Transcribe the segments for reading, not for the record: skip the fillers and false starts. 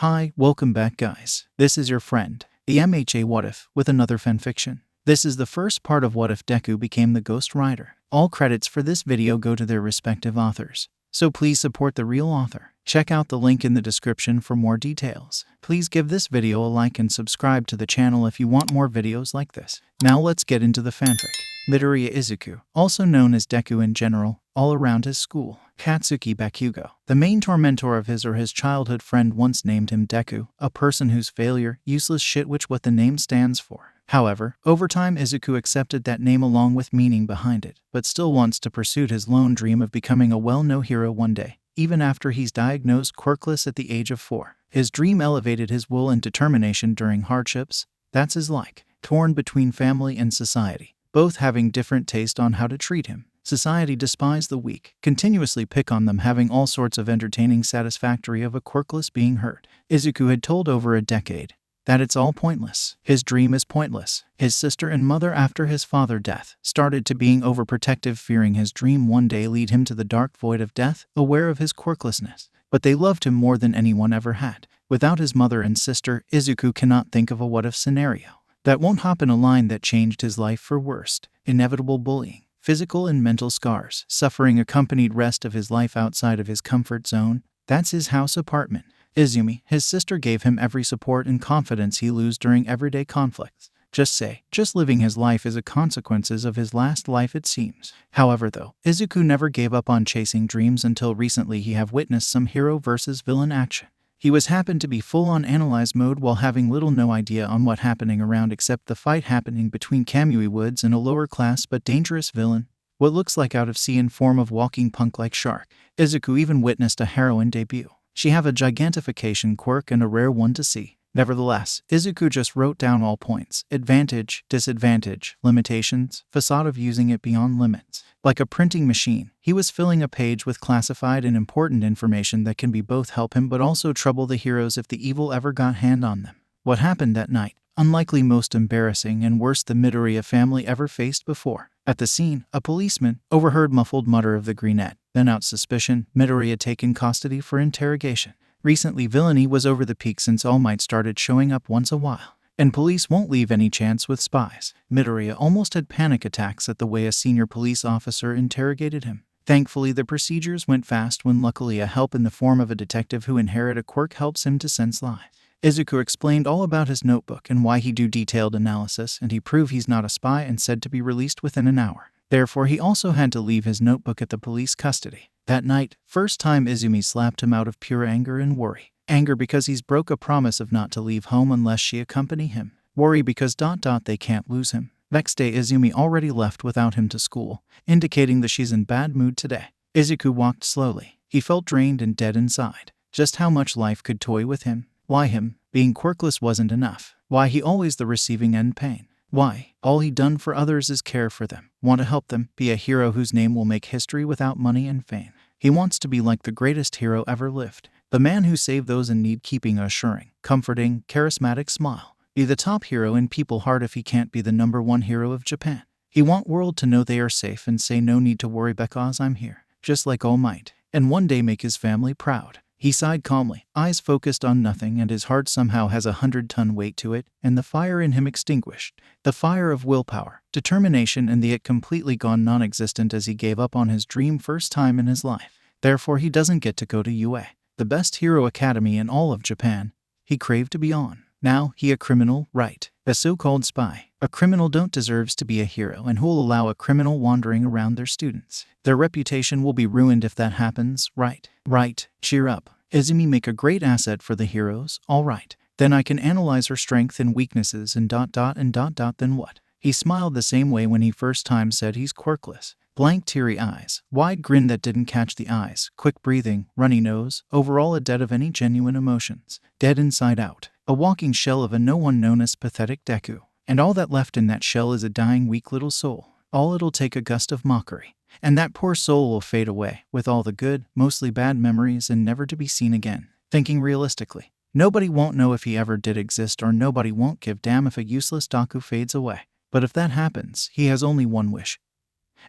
Hi, welcome back guys. This is your friend, the MHA What If, with another fanfiction. This is the first part of What If Deku became the Ghost Rider. All credits for this video go to their respective authors, so please support the real author. Check out the link in the description for more details. Please give this video a like and subscribe to the channel if you want more videos like this. Now let's get into the fanfic. Midoriya Izuku, also known as Deku in general, all around his school. Katsuki Bakugo, the main tormentor of his childhood friend, once named him Deku, a person whose failure, useless shit, which what the name stands for. However, over time Izuku accepted that name along with meaning behind it, but still wants to pursue his lone dream of becoming a well-known hero one day, even after he's diagnosed quirkless at the age of 4. His dream elevated his will and determination during hardships. That's his like, torn between family and society, both having different taste on how to treat him. Society despise the weak, continuously pick on them, having all sorts of entertaining satisfactory of a quirkless being hurt. Izuku had told over a decade that it's all pointless. His dream is pointless. His sister and mother, after his father's death, started to being overprotective, fearing his dream one day lead him to the dark void of death, aware of his quirklessness. But they loved him more than anyone ever had. Without his mother and sister, Izuku cannot think of a what-if scenario that won't hop in a line that changed his life for worst. Inevitable bullying, physical and mental scars, suffering accompanied rest of his life outside of his comfort zone. That's his house apartment. Izumi, his sister, gave him every support and confidence he lose during everyday conflicts. Just living his life is a consequences of his last life, it seems. However though, Izuku never gave up on chasing dreams until recently he have witnessed some hero versus villain action. He was happened to be full on analyze mode while having little no idea on what happening around except the fight happening between Kamui Woods and a lower class but dangerous villain, what looks like out of sea in form of walking punk like shark. Izuku even witnessed a heroine debut. She have a gigantification quirk and a rare one to see. Nevertheless, Izuku just wrote down all points, advantage, disadvantage, limitations, facade of using it beyond limits. Like a printing machine, he was filling a page with classified and important information that can be both help him but also trouble the heroes if the evil ever got hand on them. What happened that night? Unlikely, most embarrassing and worse the Midoriya family ever faced before. At the scene, a policeman overheard muffled mutter of the greenette, then out suspicion, Midoriya taken custody for interrogation. Recently villainy was over the peak since All Might started showing up once a while, and police won't leave any chance with spies. Midoriya almost had panic attacks at the way a senior police officer interrogated him. Thankfully the procedures went fast when luckily a help in the form of a detective who inherit a quirk helps him to sense lies. Izuku explained all about his notebook and why he do detailed analysis, and he proved he's not a spy and said to be released within an hour. Therefore he also had to leave his notebook at the police custody. That night, first time Izumi slapped him out of pure anger and worry. Anger because he's broke a promise of not to leave home unless she accompany him. Worry because they can't lose him. Next day Izumi already left without him to school, indicating that she's in bad mood today. Izuku walked slowly. He felt drained and dead inside. Just how much life could toy with him. Why him? Being quirkless wasn't enough. Why he always the receiving end pain? Why? All he done for others is care for them, want to help them, be a hero whose name will make history without money and fame. He wants to be like the greatest hero ever lived. The man who saved those in need, keeping a assuring, comforting, charismatic smile. Be the top hero in people's heart if he can't be the #1 hero of Japan. He want world to know they are safe and say no need to worry because I'm here. Just like All Might. And one day make his family proud. He sighed calmly, eyes focused on nothing, and his heart somehow has 100-ton weight to it, and the fire in him extinguished. The fire of willpower, determination, and the it completely gone non-existent as he gave up on his dream first time in his life. Therefore he doesn't get to go to UA, the best hero academy in all of Japan. He craved to be on. Now he a criminal, right? A so-called spy. A criminal don't deserves to be a hero and who'll allow a criminal wandering around their students. Their reputation will be ruined if that happens, right? Right. Cheer up. Izumi make a great asset for the heroes, alright. Then I can analyze her strength and weaknesses and then what? He smiled the same way when he first time said he's quirkless. Blank teary eyes, wide grin that didn't catch the eyes, quick breathing, runny nose, overall a dead of any genuine emotions. Dead inside out. A walking shell of a no one known as pathetic Deku. And all that left in that shell is a dying weak little soul. All it'll take a gust of mockery. And that poor soul will fade away, with all the good, mostly bad memories and never to be seen again. Thinking realistically, nobody won't know if he ever did exist, or nobody won't give damn if a useless Deku fades away. But if that happens, he has only one wish.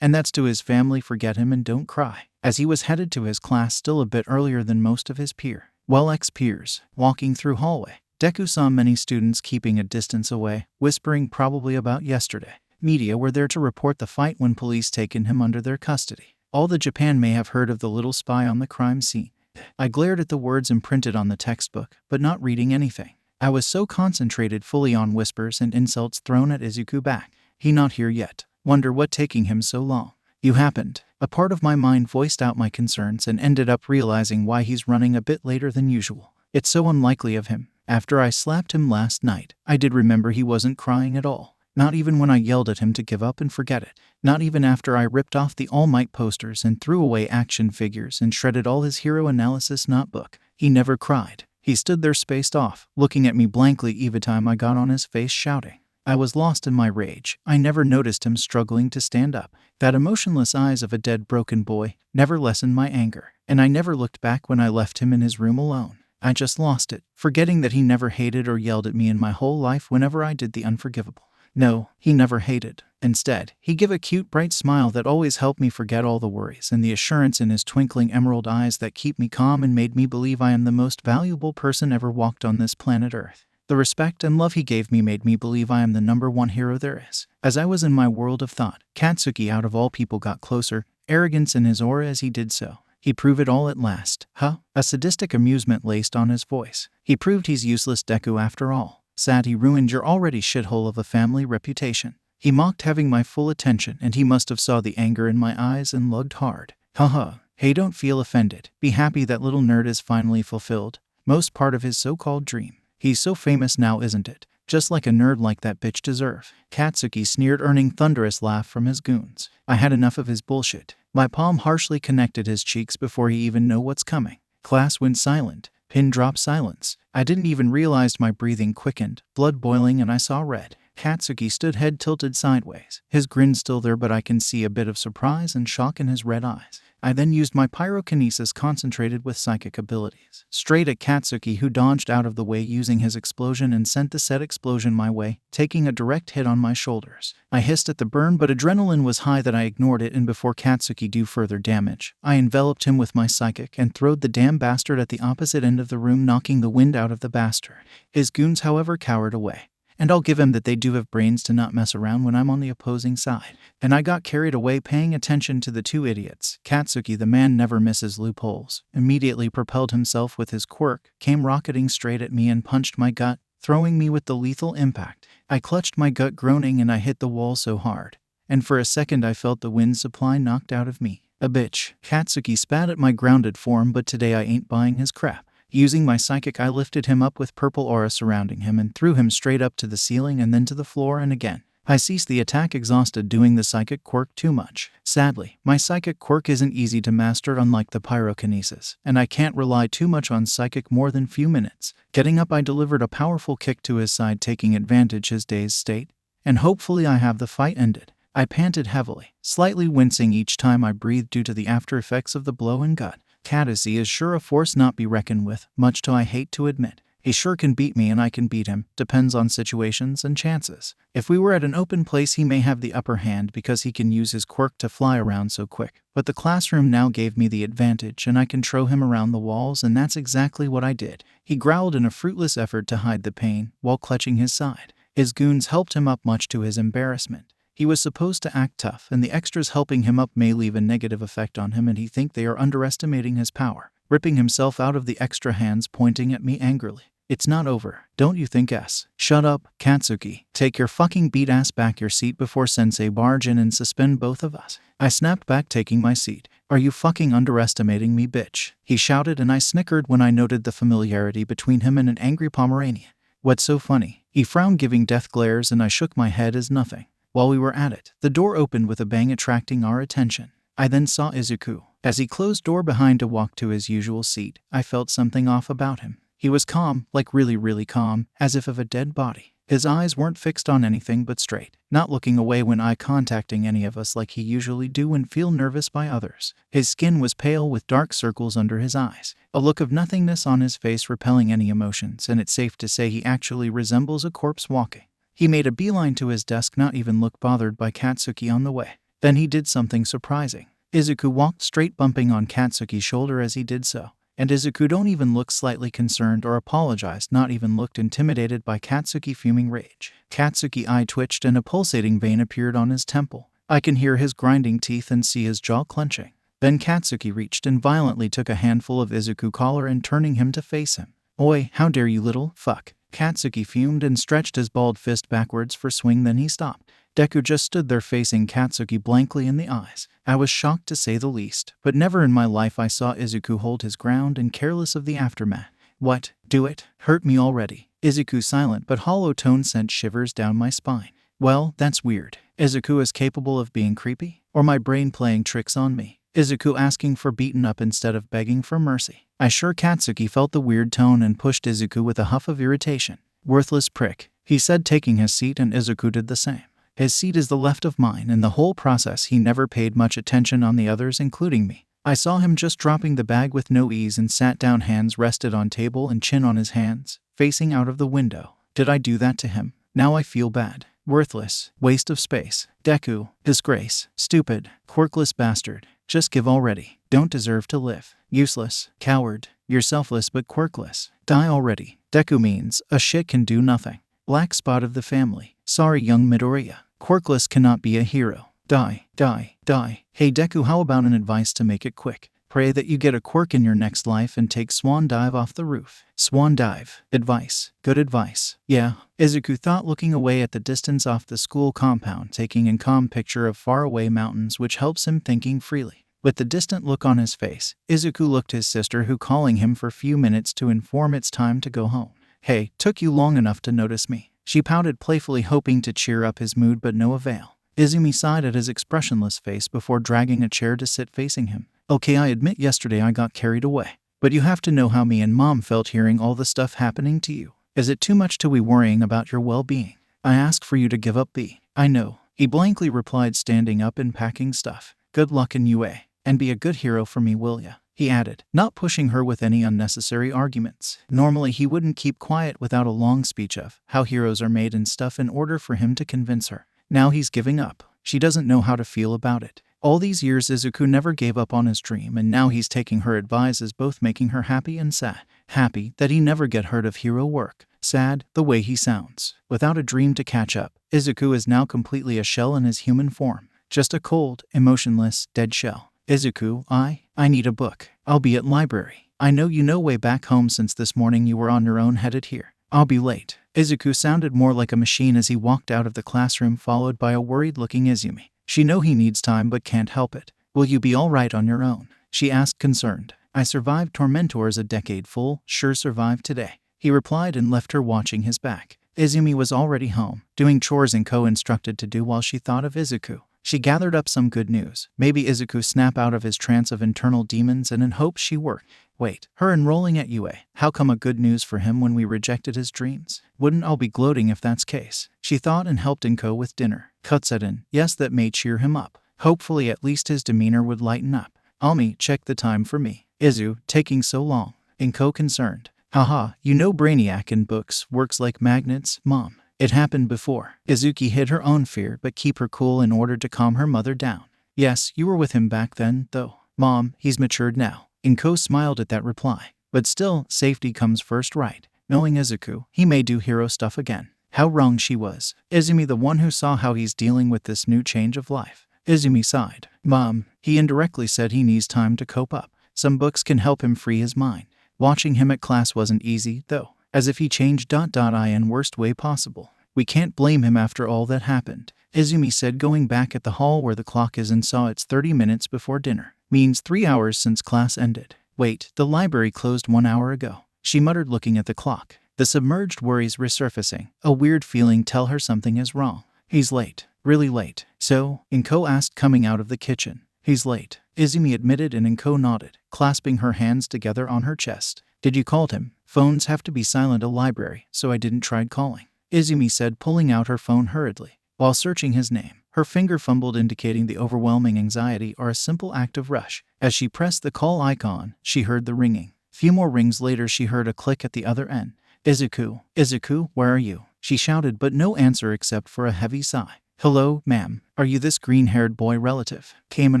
And that's to his family forget him and don't cry. As he was headed to his class still a bit earlier than most of his peers. Well, ex-peers, walking through hallway. Deku saw many students keeping a distance away, whispering probably about yesterday. Media were there to report the fight when police taken him under their custody. All the Japan may have heard of the little spy on the crime scene. I glared at the words imprinted on the textbook, but not reading anything. I was so concentrated fully on whispers and insults thrown at Izuku back. He not here yet. Wonder what taking him so long. You happened. A part of my mind voiced out my concerns and ended up realizing why he's running a bit later than usual. It's so unlikely of him. After I slapped him last night, I did remember he wasn't crying at all. Not even when I yelled at him to give up and forget it. Not even after I ripped off the All Might posters and threw away action figures and shredded all his hero analysis notebook. He never cried. He stood there spaced off, looking at me blankly every time I got on his face, shouting. I was lost in my rage. I never noticed him struggling to stand up. That emotionless eyes of a dead broken boy never lessened my anger, and I never looked back when I left him in his room alone. I just lost it, forgetting that he never hated or yelled at me in my whole life whenever I did the unforgivable. No, he never hated. Instead, he gave a cute bright smile that always helped me forget all the worries, and the assurance in his twinkling emerald eyes that keep me calm and made me believe I am the most valuable person ever walked on this planet Earth. The respect and love he gave me made me believe I am the #1 hero there is. As I was in my world of thought, Katsuki out of all people got closer, arrogance in his aura as he did so. He proved it all at last. Huh? A sadistic amusement laced on his voice. He proved he's useless, Deku, after all. Sad he ruined your already shithole of a family reputation. He mocked having my full attention, and he must have saw the anger in my eyes and lugged hard. Haha. Hey, don't feel offended. Be happy that little nerd is finally fulfilled. Most part of his so-called dream. He's so famous now, isn't it? Just like a nerd like that bitch deserve. Katsuki sneered, earning thunderous laugh from his goons. I had enough of his bullshit. My palm harshly connected his cheeks before he even knew what's coming. Class went silent. Pin drop silence. I didn't even realize my breathing quickened, blood boiling, and I saw red. Katsuki stood head tilted sideways. His grin still there, but I can see a bit of surprise and shock in his red eyes. I then used my pyrokinesis concentrated with psychic abilities. Straight at Katsuki, who dodged out of the way using his explosion and sent the said explosion my way, taking a direct hit on my shoulders. I hissed at the burn, but adrenaline was high that I ignored it, and before Katsuki do further damage, I enveloped him with my psychic and throwed the damn bastard at the opposite end of the room, knocking the wind out of the bastard. His goons, however, cowered away. And I'll give him that they do have brains to not mess around when I'm on the opposing side. And I got carried away paying attention to the two idiots. Katsuki, the man never misses loopholes, immediately propelled himself with his quirk, came rocketing straight at me and punched my gut, throwing me with the lethal impact. I clutched my gut, groaning, and I hit the wall so hard. And for a second I felt the wind supply knocked out of me. A bitch. Katsuki spat at my grounded form, but today I ain't buying his crap. Using my psychic, I lifted him up with purple aura surrounding him and threw him straight up to the ceiling and then to the floor, and again. I ceased the attack, exhausted doing the psychic quirk too much. Sadly, my psychic quirk isn't easy to master, unlike the pyrokinesis, and I can't rely too much on psychic more than few minutes. Getting up, I delivered a powerful kick to his side, taking advantage his dazed state, and hopefully I have the fight ended. I panted heavily, slightly wincing each time I breathed due to the after effects of the blow and gut. Katsuki is sure a force not be reckoned with, much to I hate to admit. He sure can beat me and I can beat him, depends on situations and chances. If we were at an open place, he may have the upper hand because he can use his quirk to fly around so quick. But the classroom now gave me the advantage and I can throw him around the walls, and that's exactly what I did. He growled in a fruitless effort to hide the pain while clutching his side. His goons helped him up, much to his embarrassment. He was supposed to act tough, and the extras helping him up may leave a negative effect on him, and he think they are underestimating his power. Ripping himself out of the extra hands, pointing at me angrily. It's not over, don't you think? Shut up, Katsuki. Take your fucking beat ass back your seat before sensei barge in and suspend both of us. I snapped back, taking my seat. Are you fucking underestimating me, bitch? He shouted, and I snickered when I noted the familiarity between him and an angry Pomeranian. What's so funny? He frowned, giving death glares, and I shook my head as nothing. While we were at it, the door opened with a bang, attracting our attention. I then saw Izuku. As he closed door behind to walk to his usual seat, I felt something off about him. He was calm, like really calm, as if of a dead body. His eyes weren't fixed on anything but straight, not looking away when eye contacting any of us like he usually do when feel nervous by others. His skin was pale with dark circles under his eyes, a look of nothingness on his face repelling any emotions, and it's safe to say he actually resembles a corpse walking. He made a beeline to his desk, not even look bothered by Katsuki on the way. Then he did something surprising. Izuku walked straight, bumping on Katsuki's shoulder as he did so. And Izuku don't even look slightly concerned or apologize, not even looked intimidated by Katsuki fuming rage. Katsuki eye twitched and a pulsating vein appeared on his temple. I can hear his grinding teeth and see his jaw clenching. Then Katsuki reached and violently took a handful of Izuku's collar and turning him to face him. Oi, how dare you little fuck. Katsuki fumed and stretched his balled fist backwards for swing, then he stopped. Deku just stood there facing Katsuki blankly in the eyes. I was shocked to say the least, but never in my life I saw Izuku hold his ground and careless of the aftermath. What? Do it? Hurt me already. Izuku's silent but hollow tone sent shivers down my spine. Well, that's weird. Izuku is capable of being creepy? Or my brain playing tricks on me? Izuku asking for beaten up instead of begging for mercy. I sure Katsuki felt the weird tone and pushed Izuku with a huff of irritation. Worthless prick, he said, taking his seat, and Izuku did the same. His seat is the left of mine. In the whole process he never paid much attention on the others, including me. I saw him just dropping the bag with no ease and sat down, hands rested on table and chin on his hands, facing out of the window. Did I do that to him? Now I feel bad. Worthless, waste of space. Deku, disgrace, stupid, quirkless bastard. Just give already. Don't deserve to live. Useless, coward. You're selfless but quirkless. Die already. Deku means a shit can do nothing. Black spot of the family. Sorry, young Midoriya. Quirkless cannot be a hero. Die, die, die. Hey Deku, how about an advice to make it quick? Pray that you get a quirk in your next life and take swan dive off the roof. Swan dive. Advice. Good advice. Yeah. Izuku thought, looking away at the distance off the school compound, taking in calm picture of faraway mountains, which helps him thinking freely. With the distant look on his face, Izuku looked his sister, who calling him for a few minutes to inform it's time to go home. Hey, took you long enough to notice me? She pouted playfully, hoping to cheer up his mood, but no avail. Izumi sighed at his expressionless face before dragging a chair to sit facing him. Okay, I admit yesterday I got carried away. But you have to know how me and Mom felt hearing all the stuff happening to you. Is it too much to be worrying about your well-being? I asked for you to give up I know. He blankly replied, standing up and packing stuff. Good luck in UA. And be a good hero for me, will ya? He added, not pushing her with any unnecessary arguments. Normally he wouldn't keep quiet without a long speech of how heroes are made and stuff in order for him to convince her. Now he's giving up. She doesn't know how to feel about it. All these years Izuku never gave up on his dream, and now he's taking her advice as both making her happy and sad. Happy that he never get heard of hero work. Sad the way he sounds. Without a dream to catch up, Izuku is now completely a shell in his human form. Just a cold, emotionless, dead shell. Izuku, I need a book. I'll be at library. I know you know way back home since this morning you were on your own headed here. I'll be late. Izuku sounded more like a machine as he walked out of the classroom, followed by a worried-looking Izumi. She know he needs time but can't help it. Will you be all right on your own? She asked, concerned. I survived tormentors a decade full, sure survived today. He replied and left her watching his back. Izumi was already home, doing chores and instructed to do while she thought of Izuku. She gathered up some good news. Maybe Izuku snap out of his trance of internal demons, and in hopes she worked. Wait, her enrolling at UA. How come a good news for him when we rejected his dreams? Wouldn't all be gloating if that's case? She thought and helped Inko with dinner. Kutsuden, yes, that may cheer him up. Hopefully at least his demeanor would lighten up. Almi, check the time for me. Izu, taking so long. Inko concerned. Haha, you know Brainiac in books works like magnets, Mom. It happened before. Izuki hid her own fear but keep her cool in order to calm her mother down. Yes, you were with him back then, though. Mom, he's matured now. Inko smiled at that reply. But still, safety comes first, right? Knowing Izuku, he may do hero stuff again. How wrong she was. Izumi the one who saw how he's dealing with this new change of life. Izumi sighed. Mom, he indirectly said he needs time to cope up. Some books can help him free his mind. Watching him at class wasn't easy, though. As if he changed in worst way possible. We can't blame him after all that happened. Izumi said, going back at the hall where the clock is, and saw it's 30 minutes before dinner. Means 3 hours since class ended. Wait, the library closed 1 hour ago. She muttered, looking at the clock. The submerged worries resurfacing. A weird feeling tell her something is wrong. He's late. Really late. So? Inko asked, coming out of the kitchen. He's late. Izumi admitted, and Inko nodded, clasping her hands together on her chest. Did you call him? Phones have to be silent at library, so I didn't try calling. Izumi said, pulling out her phone hurriedly. While searching his name, her finger fumbled, indicating the overwhelming anxiety or a simple act of rush. As she pressed the call icon, she heard the ringing. Few more rings later, she heard a click at the other end. Izuku, Izuku, where are you? She shouted, but no answer except for a heavy sigh. "Hello, ma'am. Are you this green-haired boy relative?" came an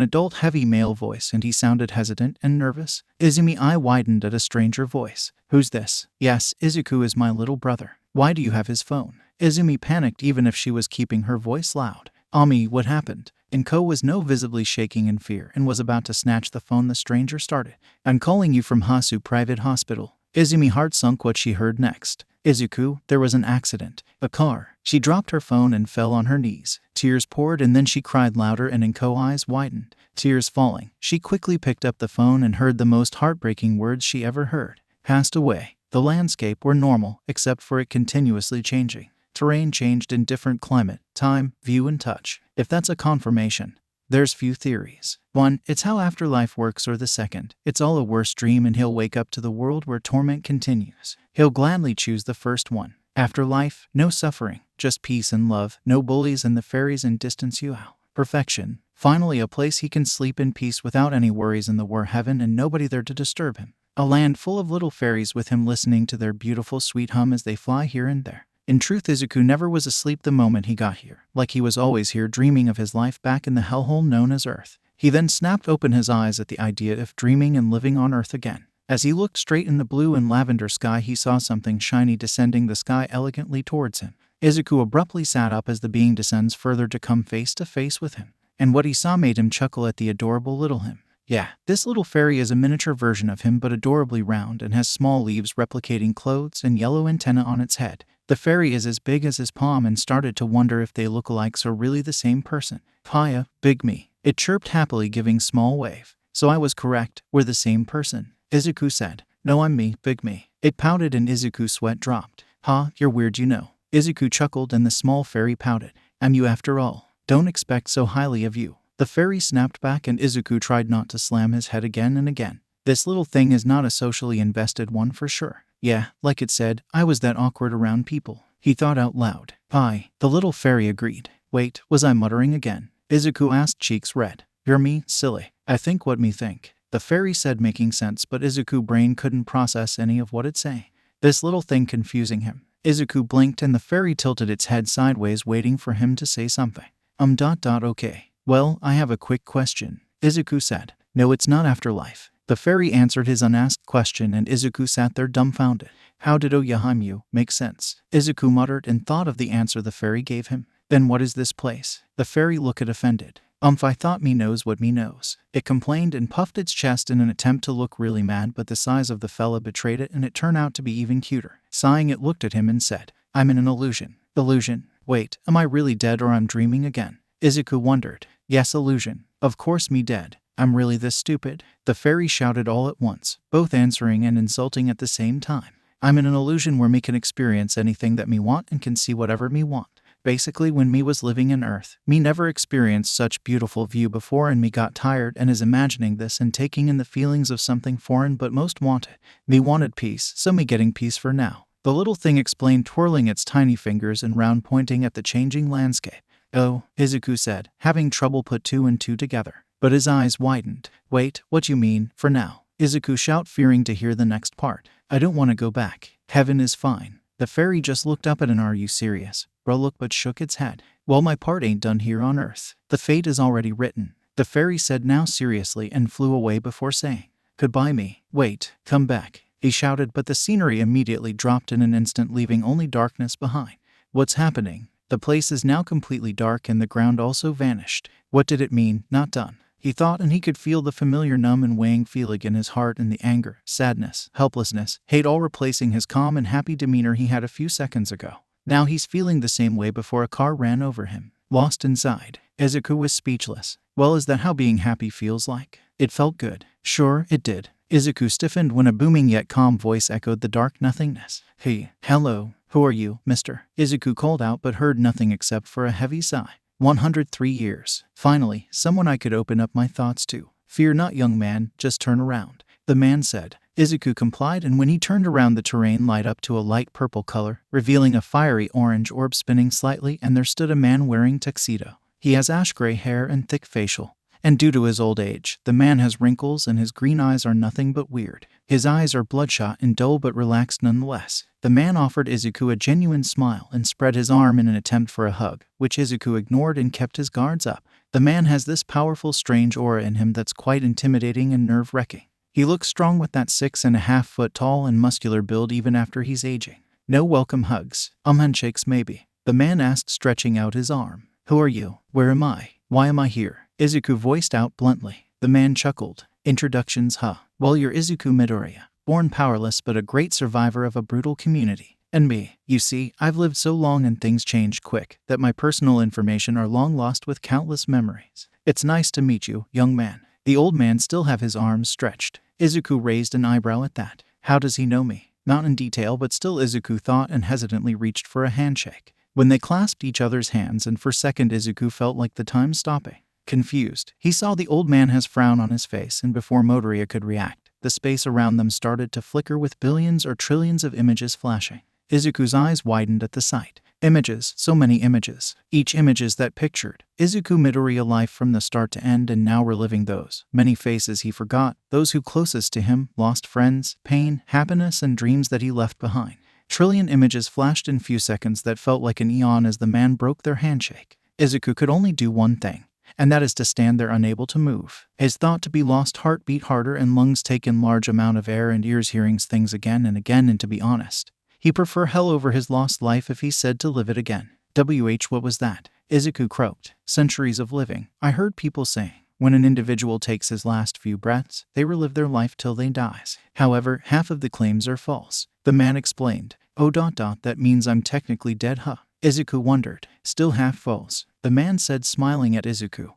adult heavy male voice, and he sounded hesitant and nervous. Izumi's eye widened at a stranger voice. "Who's this?" "Yes, Izuku is my little brother. Why do you have his phone?" Izumi panicked even if she was keeping her voice loud. "Ami, what happened?" Inko was now visibly shaking in fear and was about to snatch the phone the stranger started. "I'm calling you from Hasu Private Hospital." Izumi's heart sunk what she heard next. "Izuku, there was an accident. A car." She dropped her phone and fell on her knees. Tears poured and then she cried louder and Inko's eyes widened. Tears falling, she quickly picked up the phone and heard the most heartbreaking words she ever heard. "Passed away." The landscape were normal, except for it continuously changing. Terrain changed in different climate, time, view and touch. If that's a confirmation, there's few theories. One, it's how afterlife works, or the second, it's all a worse dream and he'll wake up to the world where torment continues. He'll gladly choose the first one. Afterlife, no suffering, just peace and love, no bullies and the fairies in distance you out. Perfection. Finally a place he can sleep in peace without any worries in the war heaven and nobody there to disturb him. A land full of little fairies with him listening to their beautiful sweet hum as they fly here and there. In truth, Izuku never was asleep the moment he got here, like he was always here dreaming of his life back in the hellhole known as Earth. He then snapped open his eyes at the idea of dreaming and living on Earth again. As he looked straight in the blue and lavender sky, he saw something shiny descending the sky elegantly towards him. Izuku abruptly sat up as the being descends further to come face to face with him. And what he saw made him chuckle at the adorable little him. Yeah, this little fairy is a miniature version of him but adorably round and has small leaves replicating clothes and yellow antenna on its head. The fairy is as big as his palm and started to wonder if they look alikes or really the same person. "Hiya, big me." It chirped happily, giving small wave. "So I was correct, we're the same person," Izuku said. "No, I'm me, big me." It pouted and Izuku's sweat dropped. "Ha, you're weird, you know." Izuku chuckled and the small fairy pouted. "I'm you after all. Don't expect so highly of you." The fairy snapped back and Izuku tried not to slam his head again and again. This little thing is not a socially invested one for sure. "Yeah, like it said, I was that awkward around people," he thought out loud. "Pie." The little fairy agreed. "Wait, was I muttering again?" Izuku asked, cheeks red. "You're me, silly. I think what me think," the fairy said, making sense, but Izuku's brain couldn't process any of what it say. This little thing confusing him. Izuku blinked and the fairy tilted its head sideways, waiting for him to say something. Okay. Well, I have a quick question," Izuku said. "No, it's not afterlife." The fairy answered his unasked question and Izuku sat there dumbfounded. How did Oyahamu make sense? Izuku muttered and thought of the answer the fairy gave him. "Then what is this place?" The fairy looked offended. I thought me knows what me knows." It complained and puffed its chest in an attempt to look really mad, but the size of the fella betrayed it and it turned out to be even cuter. Sighing, it looked at him and said, "I'm in an illusion." "Illusion? Wait, am I really dead or I'm dreaming again?" Izuku wondered. "Yes, illusion. Of course me dead. I'm really this stupid?" The fairy shouted all at once, both answering and insulting at the same time. "I'm in an illusion where me can experience anything that me want and can see whatever me want. Basically, when me was living in Earth, me never experienced such beautiful view before and me got tired and is imagining this and taking in the feelings of something foreign but most wanted. Me wanted peace, so me getting peace for now." The little thing explained, twirling its tiny fingers and round pointing at the changing landscape. "Oh," Izuku said, having trouble put two and two together. But his eyes widened. "Wait, what you mean, for now?" Izuku shouted, fearing to hear the next part. "I don't want to go back. Heaven is fine." The fairy just looked up at an "Are you serious, bro?" look but shook its head. "Well, my part ain't done here on Earth. The fate is already written," the fairy said now seriously and flew away before saying, "Goodbye me." "Wait, come back," he shouted, but the scenery immediately dropped in an instant, leaving only darkness behind. "What's happening?" The place is now completely dark and the ground also vanished. What did it mean, not done? He thought, and he could feel the familiar numb and weighing feeling in his heart and the anger, sadness, helplessness, hate all replacing his calm and happy demeanor he had a few seconds ago. Now he's feeling the same way before a car ran over him. Lost inside, Izuku was speechless. Well, is that how being happy feels like? It felt good. Sure, it did. Izuku stiffened when a booming yet calm voice echoed the dark nothingness. "Hey, hello, who are you, mister?" Izuku called out but heard nothing except for a heavy sigh. 103 years. Finally, someone I could open up my thoughts to. "Fear not, young man, just turn around," the man said. Izuku complied, and when he turned around, the terrain light up to a light purple color, revealing a fiery orange orb spinning slightly, and there stood a man wearing tuxedo. He has ash-gray hair and thick facial. And due to his old age, the man has wrinkles and his green eyes are nothing but weird. His eyes are bloodshot and dull but relaxed nonetheless. The man offered Izuku a genuine smile and spread his arm in an attempt for a hug, which Izuku ignored and kept his guards up. The man has this powerful, strange aura in him that's quite intimidating and nerve-wracking. He looks strong with that 6.5 foot tall and muscular build even after he's aging. No welcome hugs. Handshakes maybe. The man asked, stretching out his arm. Who are you? Where am I? Why am I here? Izuku voiced out bluntly. The man chuckled. Introductions, huh? Well, you're Izuku Midoriya, born powerless but a great survivor of a brutal community. And me, you see, I've lived so long and things change quick that my personal information are long lost with countless memories. It's nice to meet you, young man. The old man still have his arms stretched. Izuku raised an eyebrow at that. How does he know me? Not in detail, but still Izuku thought and hesitantly reached for a handshake. When they clasped each other's hands and for a second Izuku felt like the time stopping. Confused, he saw the old man has frown on his face, and before Midoriya could react, the space around them started to flicker with billions or trillions of images flashing. Izuku's eyes widened at the sight. Images, so many images. Each images that pictured Izuku Midoriya life from the start to end, and now reliving those many faces he forgot, those who closest to him, lost friends, pain, happiness, and dreams that he left behind. Trillion images flashed in few seconds that felt like an eon as the man broke their handshake. Izuku could only do one thing, and that is to stand there unable to move. His thought to be lost, heart beat harder and lungs take in large amount of air and ears hearing things again and again, and to be honest, he prefer hell over his lost life if he said to live it again. What was that? Izuku croaked. Centuries of living. I heard people saying, when an individual takes his last few breaths, they relive their life till they dies. However, half of the claims are false. The man explained. That means I'm technically dead, huh? Izuku wondered. Still half false. The man said, smiling at Izuku,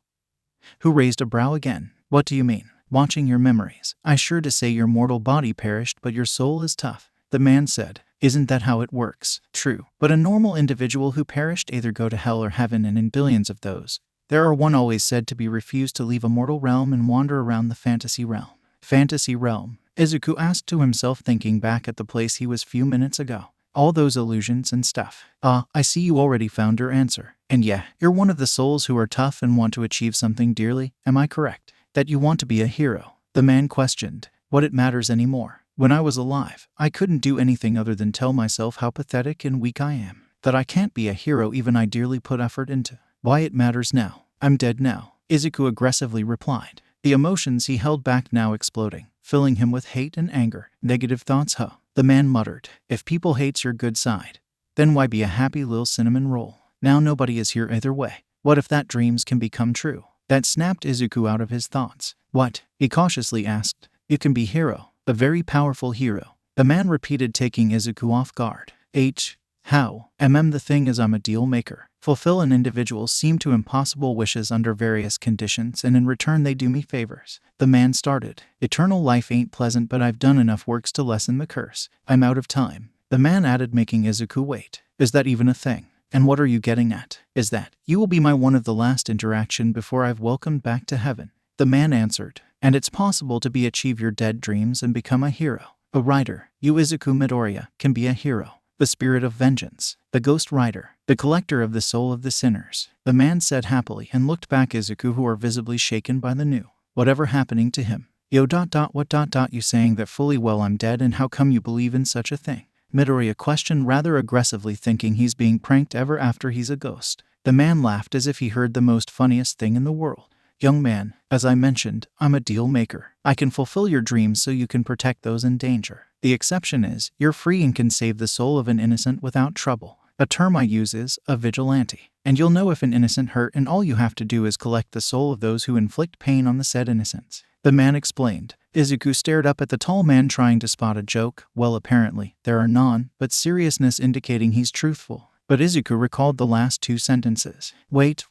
who raised a brow again. What do you mean? Watching your memories. I sure to say your mortal body perished, but your soul is tough. The man said. Isn't that how it works? True. But a normal individual who perished either go to hell or heaven, and in billions of those, there are one always said to be refused to leave a mortal realm and wander around the fantasy realm. Fantasy realm? Izuku asked to himself, thinking back at the place he was few minutes ago. All those illusions and stuff. I see you already found your answer. And yeah, you're one of the souls who are tough and want to achieve something dearly, am I correct? That you want to be a hero? The man questioned. What it matters anymore? When I was alive, I couldn't do anything other than tell myself how pathetic and weak I am. That I can't be a hero even I dearly put effort into. Why it matters now? I'm dead now, Izuku aggressively replied. The emotions he held back now exploding, filling him with hate and anger. Negative thoughts, huh? The man muttered. If people hates your good side, then why be a happy little cinnamon roll? Now nobody is here either way. What if that dreams can become true? That snapped Izuku out of his thoughts. What? He cautiously asked. You can be hero. A very powerful hero. The man repeated, taking Izuku off guard. How? The thing is, I'm a deal maker. Fulfill an individual's seem to impossible wishes under various conditions, and in return they do me favors. The man started. Eternal life ain't pleasant, but I've done enough works to lessen the curse. I'm out of time. The man added, making Izuku wait. Is that even a thing? And what are you getting at? Is that you will be my one of the last interaction before I've welcomed back to heaven? The man answered. And it's possible to achieve your dead dreams and become a hero. A rider, you Izuku Midoriya, can be a hero. The spirit of vengeance, the ghost rider, the collector of the soul of the sinners. The man said happily and looked back Izuku, who are visibly shaken by the new. Whatever happening to him? What you saying that fully well I'm dead, and how come you believe in such a thing? Midoriya questioned rather aggressively, thinking he's being pranked ever after he's a ghost. The man laughed as if he heard the most funniest thing in the world. Young man, as I mentioned, I'm a deal maker. I can fulfill your dreams so you can protect those in danger. The exception is, you're free and can save the soul of an innocent without trouble. A term I use is a vigilante. And you'll know if an innocent hurt, and all you have to do is collect the soul of those who inflict pain on the said innocents. The man explained. Izuku stared up at the tall man, trying to spot a joke. Well, apparently, there are none, but seriousness indicating he's truthful. But Izuku recalled the last two sentences. Wait,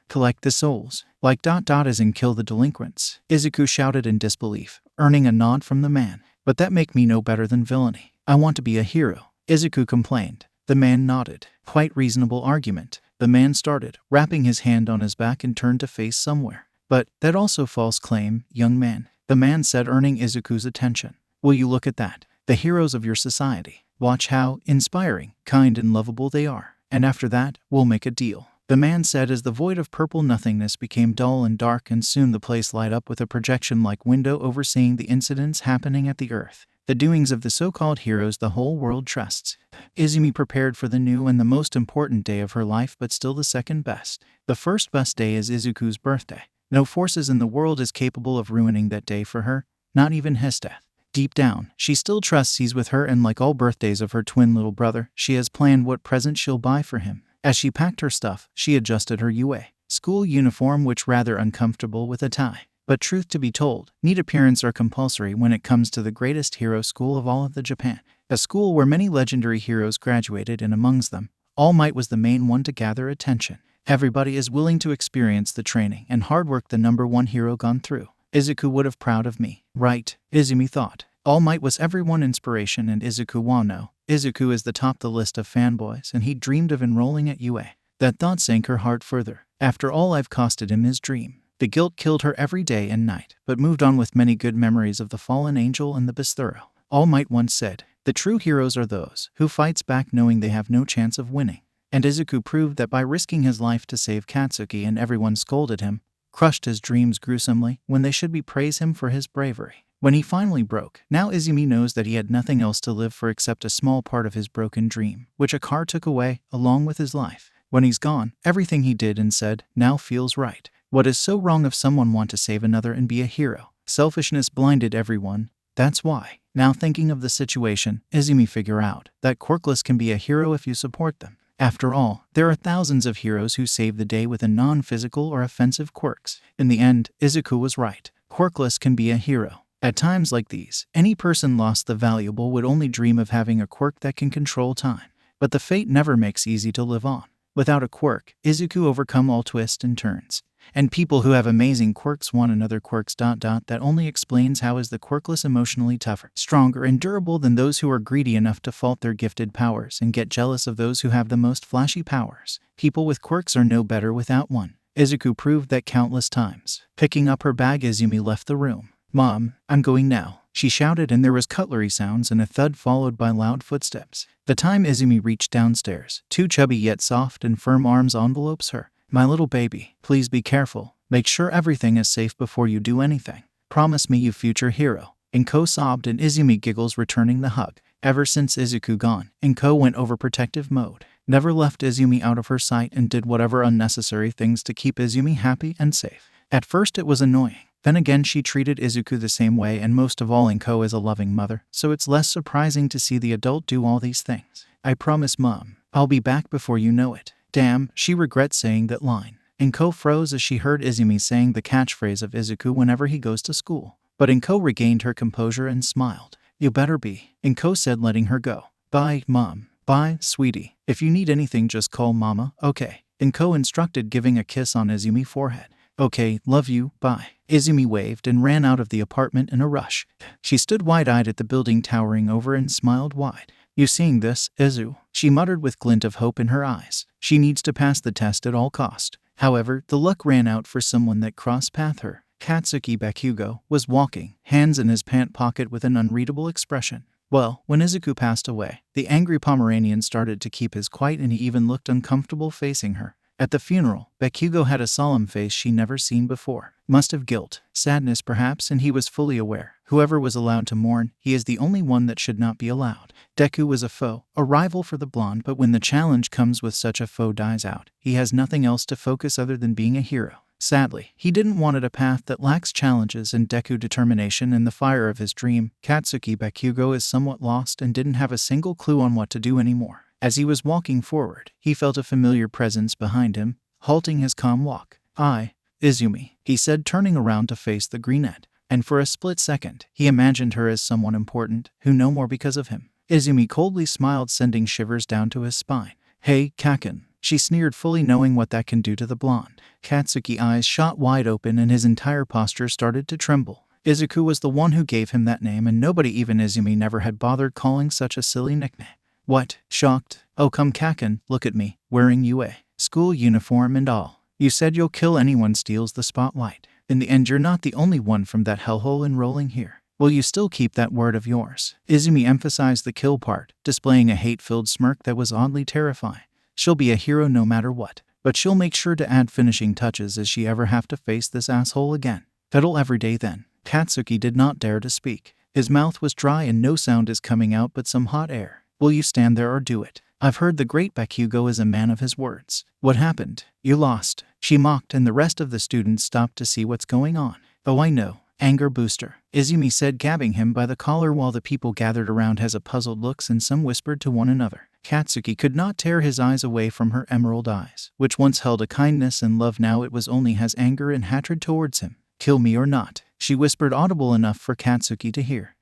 collect the souls. Like ... as in kill the delinquents. Izuku shouted in disbelief, earning a nod from the man. But that make me no better than villainy. I want to be a hero, Izuku complained. The man nodded. Quite reasonable argument. The man started, wrapping his hand on his back, and turned to face somewhere. But that also false claim, young man, the man said, earning Izuku's attention. Will you look at that? The heroes of your society. Watch how inspiring, kind, and lovable they are. And after that, we'll make a deal. The man said as the void of purple nothingness became dull and dark, and soon the place light up with a projection-like window overseeing the incidents happening at the earth. the doings of the so-called heroes the whole world trusts. Izumi prepared for the new and the most important day of her life, but still the second best. The first best day is Izuku's birthday. No forces in the world is capable of ruining that day for her, not even his death. Deep down, she still trusts he's with her, and like all birthdays of her twin little brother, she has planned what present she'll buy for him. As she packed her stuff, she adjusted her UA school uniform, which rather uncomfortable with a tie. But truth to be told, neat appearance are compulsory when it comes to the greatest hero school of all of the Japan. A school where many legendary heroes graduated, and amongst them, All Might was the main one to gather attention. Everybody is willing to experience the training and hard work the number one hero gone through. Izuku would have proud of me, right? Izumi thought. All Might was everyone inspiration, and Izuku wano. Izuku is the top the list of fanboys, and he dreamed of enrolling at UA. That thought sank her heart further. After all I've costed him his dream. The guilt killed her every day and night, but moved on with many good memories of the fallen angel and the Bisthuro. All Might once said, the true heroes are those who fights back knowing they have no chance of winning. And Izuku proved that by risking his life to save Katsuki, and everyone scolded him, crushed his dreams gruesomely, when they should be praise him for his bravery. When he finally broke, now Izumi knows that he had nothing else to live for except a small part of his broken dream, which a car took away, along with his life. When he's gone, everything he did and said now feels right. What is so wrong if someone want to save another and be a hero? Selfishness blinded everyone. That's why. Now thinking of the situation, Izumi figure out that quirkless can be a hero if you support them. After all, there are thousands of heroes who save the day with a non-physical or offensive quirks. In the end, Izuku was right. Quirkless can be a hero. At times like these, any person lost the valuable would only dream of having a quirk that can control time. But the fate never makes easy to live on. Without a quirk, Izuku overcome all twists and turns. And people who have amazing quirks want another quirks ... That only explains how is the quirkless emotionally tougher, stronger, and durable than those who are greedy enough to fault their gifted powers and get jealous of those who have the most flashy powers. People with quirks are no better without one. Izuku proved that countless times. Picking up her bag, Izumi left the room. Mom, I'm going now, she shouted, and there was cutlery sounds and a thud followed by loud footsteps. The time Izumi reached downstairs, two chubby yet soft and firm arms envelopes her. My little baby, please be careful. Make sure everything is safe before you do anything. Promise me, you future hero. Inko sobbed, and Izumi giggles, returning the hug. Ever since Izuku gone, Inko went overprotective mode. Never left Izumi out of her sight and did whatever unnecessary things to keep Izumi happy and safe. At first it was annoying. Then again, she treated Izuku the same way, and most of all, Inko is a loving mother, so it's less surprising to see the adult do all these things. I promise, Mom. I'll be back before you know it. Damn, she regrets saying that line. Inko froze as she heard Izumi saying the catchphrase of Izuku whenever he goes to school. But Inko regained her composure and smiled. You better be, Inko said, letting her go. Bye, Mom. Bye, sweetie. If you need anything, just call Mama, okay? Inko instructed, giving a kiss on Izumi's forehead. Okay, love you, bye. Izumi waved and ran out of the apartment in a rush. She stood wide-eyed at the building towering over and smiled wide. You seeing this, Izu? She muttered with glint of hope in her eyes. She needs to pass the test at all cost. However, the luck ran out for someone that crossed path her. Katsuki Bakugo was walking, hands in his pant pocket with an unreadable expression. Well, when Izuku passed away, the angry Pomeranian started to keep his quiet, and he even looked uncomfortable facing her. At the funeral, Bakugo had a solemn face she never seen before. Must have guilt, sadness perhaps, and he was fully aware. Whoever was allowed to mourn, he is the only one that should not be allowed. Deku was a foe, a rival for the blonde, but when the challenge comes with such a foe dies out, he has nothing else to focus other than being a hero. Sadly, he didn't want a path that lacks challenges and Deku determination and the fire of his dream. Katsuki Bakugo is somewhat lost and didn't have a single clue on what to do anymore. As he was walking forward, he felt a familiar presence behind him, halting his calm walk. Izumi, he said, turning around to face the brunette. And for a split second, he imagined her as someone important, who knew more because of him. Izumi coldly smiled, sending shivers down to his spine. Hey, Kaken, she sneered, fully knowing what that can do to the blonde. Katsuki's eyes shot wide open and his entire posture started to tremble. Izuku was the one who gave him that name, and nobody, even Izumi, never had bothered calling such a silly nickname. What? Shocked? Oh come Kaken, look at me, wearing UA school uniform and all. You said you'll kill anyone steals the spotlight. In the end, you're not the only one from that hellhole enrolling here. Will you still keep that word of yours? Izumi emphasized the kill part, displaying a hate-filled smirk that was oddly terrifying. She'll be a hero no matter what, but she'll make sure to add finishing touches if she ever have to face this asshole again. Fiddle every day then. Katsuki did not dare to speak. His mouth was dry and no sound is coming out but some hot air. Will you stand there or do it? I've heard the great Bakugo is a man of his words. What happened? You lost. She mocked and the rest of the students stopped to see what's going on. Oh, I know. Anger booster, Izumi said, grabbing him by the collar while the people gathered around has a puzzled looks and some whispered to one another. Katsuki could not tear his eyes away from her emerald eyes, which once held a kindness and love, now it was only has anger and hatred towards him. Kill me or not, she whispered, audible enough for Katsuki to hear.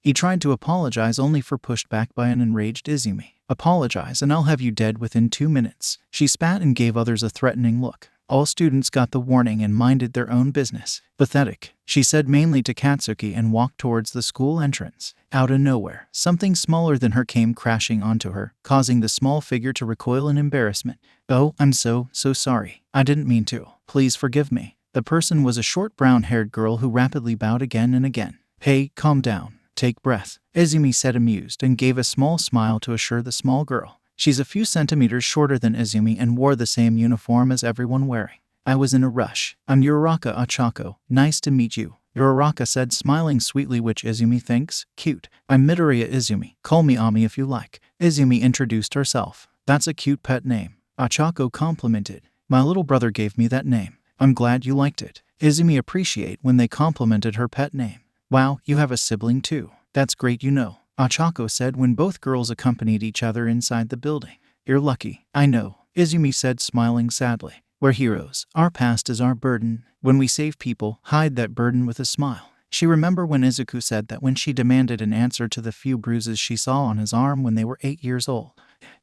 He tried to apologize only for pushed back by an enraged Izumi. Apologize and I'll have you dead within 2 minutes. She spat and gave others a threatening look. All students got the warning and minded their own business. Pathetic, she said mainly to Katsuki and walked towards the school entrance. Out of nowhere, something smaller than her came crashing onto her, causing the small figure to recoil in embarrassment. Oh, I'm so sorry. I didn't mean to. Please forgive me. The person was a short brown-haired girl who rapidly bowed again and again. Hey, calm down. Take breath, Izumi said, amused, and gave a small smile to assure the small girl. She's a few centimeters shorter than Izumi and wore the same uniform as everyone wearing. I was in a rush. I'm Uraraka Ochako. Nice to meet you, Uraraka said, smiling sweetly, which Izumi thinks cute. I'm Midoriya Izumi. Call me Ami if you like. Izumi introduced herself. That's a cute pet name, Ochako complimented. My little brother gave me that name. I'm glad you liked it. Izumi appreciated when they complimented her pet name. Wow, you have a sibling too. That's great, you know, Ochako said when both girls accompanied each other inside the building. You're lucky. I know, Izumi said, smiling sadly. We're heroes. Our past is our burden. When we save people, hide that burden with a smile. She remembered when Izuku said that when she demanded an answer to the few bruises she saw on his arm when they were 8 years old.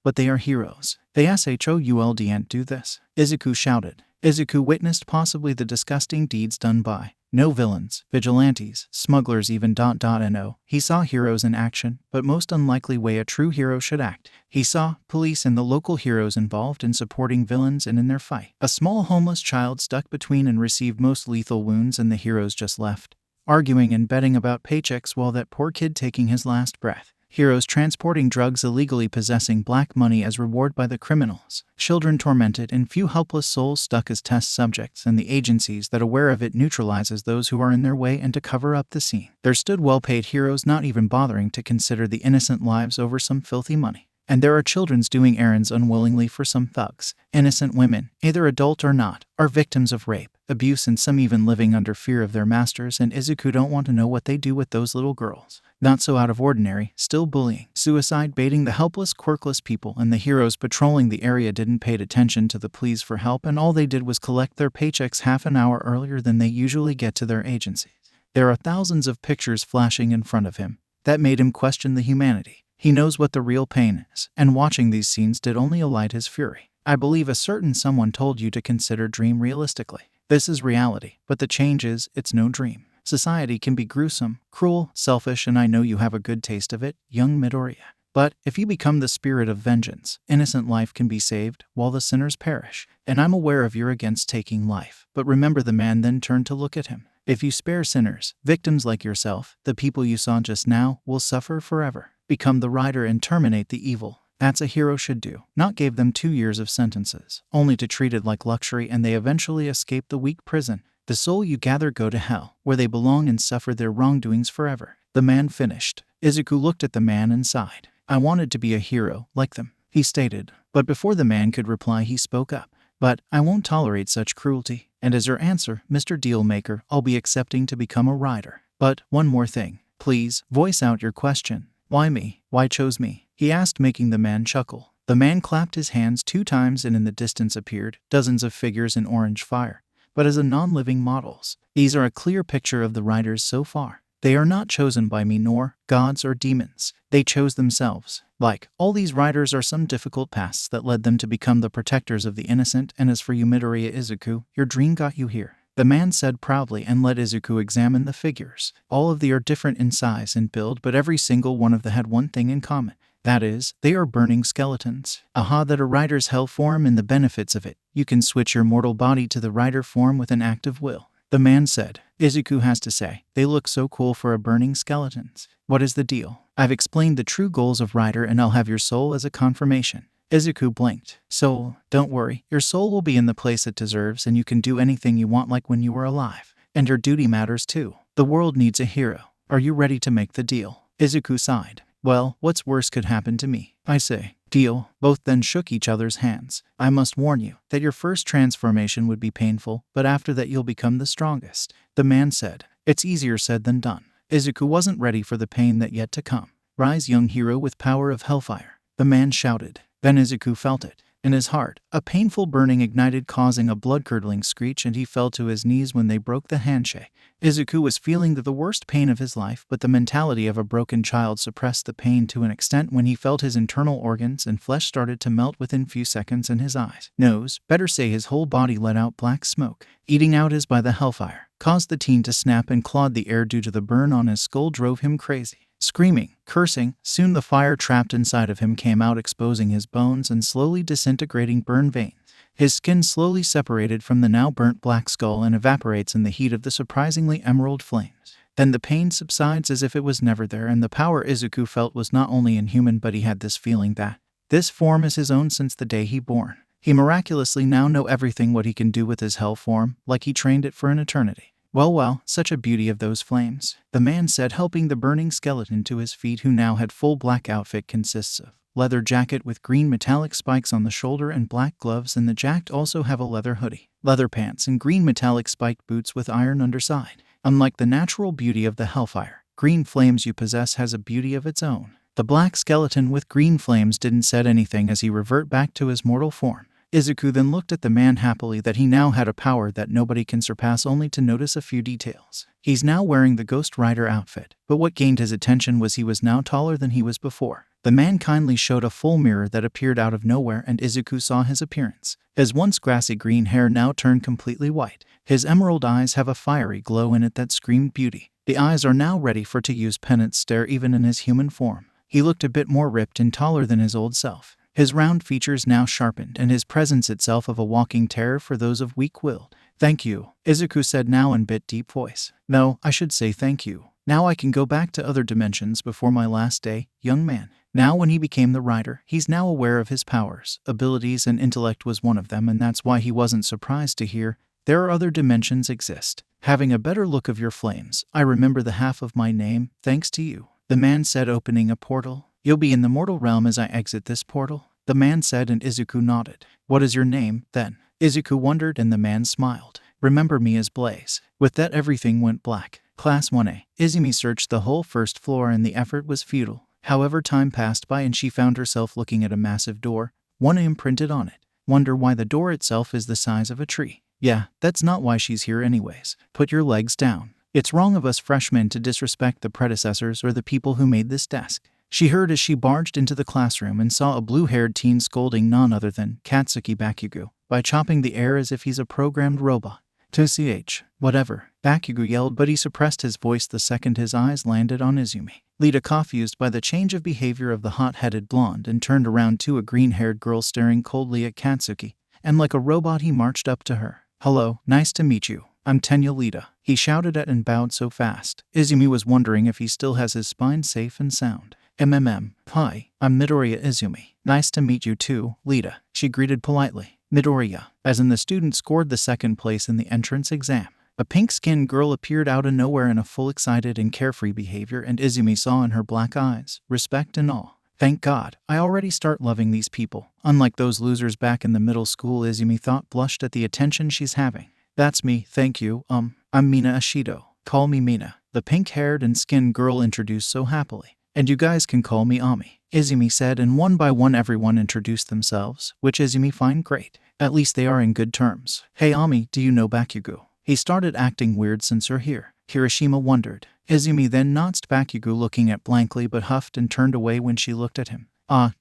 But they are heroes. They should do this, Izuku shouted. Izuku witnessed possibly the disgusting deeds done by no villains, vigilantes, smugglers, even no. He saw heroes in action, but most unlikely way a true hero should act. He saw police and the local heroes involved in supporting villains and in their fight. A small homeless child stuck between and received most lethal wounds, and the heroes just left, arguing and betting about paychecks while that poor kid taking his last breath. Heroes transporting drugs illegally, possessing black money as reward by the criminals. Children tormented and few helpless souls stuck as test subjects, and the agencies that aware of it neutralizes those who are in their way and to cover up the scene. There stood well-paid heroes not even bothering to consider the innocent lives over some filthy money. And there are children doing errands unwillingly for some thugs. Innocent women, either adult or not, are victims of rape, abuse, and some even living under fear of their masters, and Izuku don't want to know what they do with those little girls. Not so out of ordinary, still bullying, suicide, baiting the helpless, quirkless people, and the heroes patrolling the area didn't pay attention to the pleas for help, and all they did was collect their paychecks half an hour earlier than they usually get to their agencies. There are thousands of pictures flashing in front of him. That made him question the humanity. He knows what the real pain is, and watching these scenes did only alight his fury. I believe a certain someone told you to consider dream realistically. This is reality, but the change is, it's no dream. Society can be gruesome, cruel, selfish, and I know you have a good taste of it, young Midoriya. But if you become the spirit of vengeance, innocent life can be saved, while the sinners perish. And I'm aware of you're against taking life, but remember, the man then turned to look at him. If you spare sinners, victims like yourself, the people you saw just now will suffer forever. Become the rider and terminate the evil. That's a hero should do. Not gave them 2 years of sentences, only to treat it like luxury, and they eventually escape the weak prison. The soul you gather go to hell, where they belong and suffer their wrongdoings forever. The man finished. Izuku looked at the man and sighed. I wanted to be a hero, like them, he stated. But before the man could reply, he spoke up. But I won't tolerate such cruelty. And as your answer, Mr. Dealmaker, I'll be accepting to become a rider. But one more thing. Please, voice out your question. Why me? Why chose me? He asked, making the man chuckle. The man clapped his hands 2 times, and in the distance appeared dozens of figures in orange fire, but as a non-living models. These are a clear picture of the riders so far. They are not chosen by me nor gods or demons. They chose themselves. Like all these riders are some difficult pasts that led them to become the protectors of the innocent, and as for you, Midoriya Izuku, your dream got you here. The man said proudly and let Izuku examine the figures. All of them are different in size and build, but every single one of them had one thing in common. That is, they are burning skeletons. Aha, that a rider's hell form and the benefits of it. You can switch your mortal body to the rider form with an act of will. The man said. Izuku has to say, they look so cool for a burning skeletons. What is the deal? I've explained the true goals of rider, and I'll have your soul as a confirmation. Izuku blinked. Soul, don't worry, your soul will be in the place it deserves, and you can do anything you want like when you were alive. And your duty matters too. The world needs a hero. Are you ready to make the deal? Izuku sighed. Well, what's worse could happen to me, I say. Deal. Both then shook each other's hands. I must warn you that your first transformation would be painful, but after that you'll become the strongest. The man said. It's easier said than done. Izuku wasn't ready for the pain that yet to come. Rise, young hero with power of hellfire. The man shouted. Then Izuku felt it. In his heart, a painful burning ignited, causing a blood-curdling screech, and he fell to his knees when they broke the handshake. Izuku was feeling the worst pain of his life, but the mentality of a broken child suppressed the pain to an extent when he felt his internal organs and flesh started to melt within few seconds, and his eyes, nose, better say his whole body let out black smoke. Eating out as by the hellfire caused the teen to snap and clawed the air due to the burn on his skull drove him crazy. Screaming, cursing, soon the fire trapped inside of him came out, exposing his bones and slowly disintegrating burn veins. His skin slowly separated from the now burnt black skull and evaporates in the heat of the surprisingly emerald flames. Then the pain subsides as if it was never there, and the power Izuku felt was not only inhuman, but he had this feeling that this form is his own since the day he born. He miraculously now know everything what he can do with his hell form, like he trained it for an eternity. Well, such a beauty of those flames, the man said, helping the burning skeleton to his feet, who now had full black outfit consists of leather jacket with green metallic spikes on the shoulder and black gloves, and the jacket also have a leather hoodie, leather pants, and green metallic spiked boots with iron underside. Unlike the natural beauty of the hellfire, green flames you possess has a beauty of its own. The black skeleton with green flames didn't said anything as he revert back to his mortal form. Izuku then looked at the man happily that he now had a power that nobody can surpass, only to notice a few details. He's now wearing the Ghost Rider outfit, but what gained his attention was he was now taller than he was before. The man kindly showed a full mirror that appeared out of nowhere, and Izuku saw his appearance. His once grassy green hair now turned completely white. His emerald eyes have a fiery glow in it that screamed beauty. The eyes are now ready for to use penance stare even in his human form. He looked a bit more ripped and taller than his old self. His round features now sharpened, and his presence itself of a walking terror for those of weak-willed. Thank you, Izuku said now in bit deep voice. No, I should say thank you. Now I can go back to other dimensions before my last day, young man. Now when he became the rider, he's now aware of his powers, abilities, and intellect was one of them, and that's why he wasn't surprised to hear there are other dimensions exist. Having a better look of your flames, I remember the half of my name, thanks to you, the man said, opening a portal. You'll be in the mortal realm as I exit this portal, the man said, and Izuku nodded. What is your name, then? Izuku wondered, and the man smiled. Remember me as Blaze. With that everything went black. Class 1A. Izumi searched the whole first floor and the effort was futile. However, time passed by and she found herself looking at a massive door, one imprinted on it. Wonder why the door itself is the size of a tree. Yeah, that's not why she's here anyways. Put your legs down. It's wrong of us freshmen to disrespect the predecessors or the people who made this desk. She heard as she barged into the classroom and saw a blue-haired teen scolding none other than Katsuki Bakugo by chopping the air as if he's a programmed robot. To ch, whatever, Bakugo yelled, but he suppressed his voice the second his eyes landed on Izumi. Lita, confused by the change of behavior of the hot-headed blonde, and turned around to a green-haired girl staring coldly at Katsuki, and like a robot he marched up to her. Hello, nice to meet you. I'm Tenya Lita, he shouted at and bowed so fast. Izumi was wondering if he still has his spine safe and sound. Hi, I'm Midoriya Izumi. Nice to meet you too, Lita, she greeted politely. Midoriya, as in the student scored the second place in the entrance exam. A pink-skinned girl appeared out of nowhere in a full excited and carefree behavior, and Izumi saw in her black eyes respect and awe. Thank God, I already start loving these people. Unlike those losers back in the middle school, Izumi thought, blushed at the attention she's having. That's me, thank you, I'm Mina Ashido. Call me Mina, the pink-haired and skinned girl introduced so happily. And you guys can call me Ami, Izumi said, and one by one everyone introduced themselves, which Izumi find great. At least they are in good terms. Hey Ami, do you know Bakugo? He started acting weird since you're here. Kirishima wondered. Izumi then notched Bakugo, looking at blankly but huffed and turned away when she looked at him.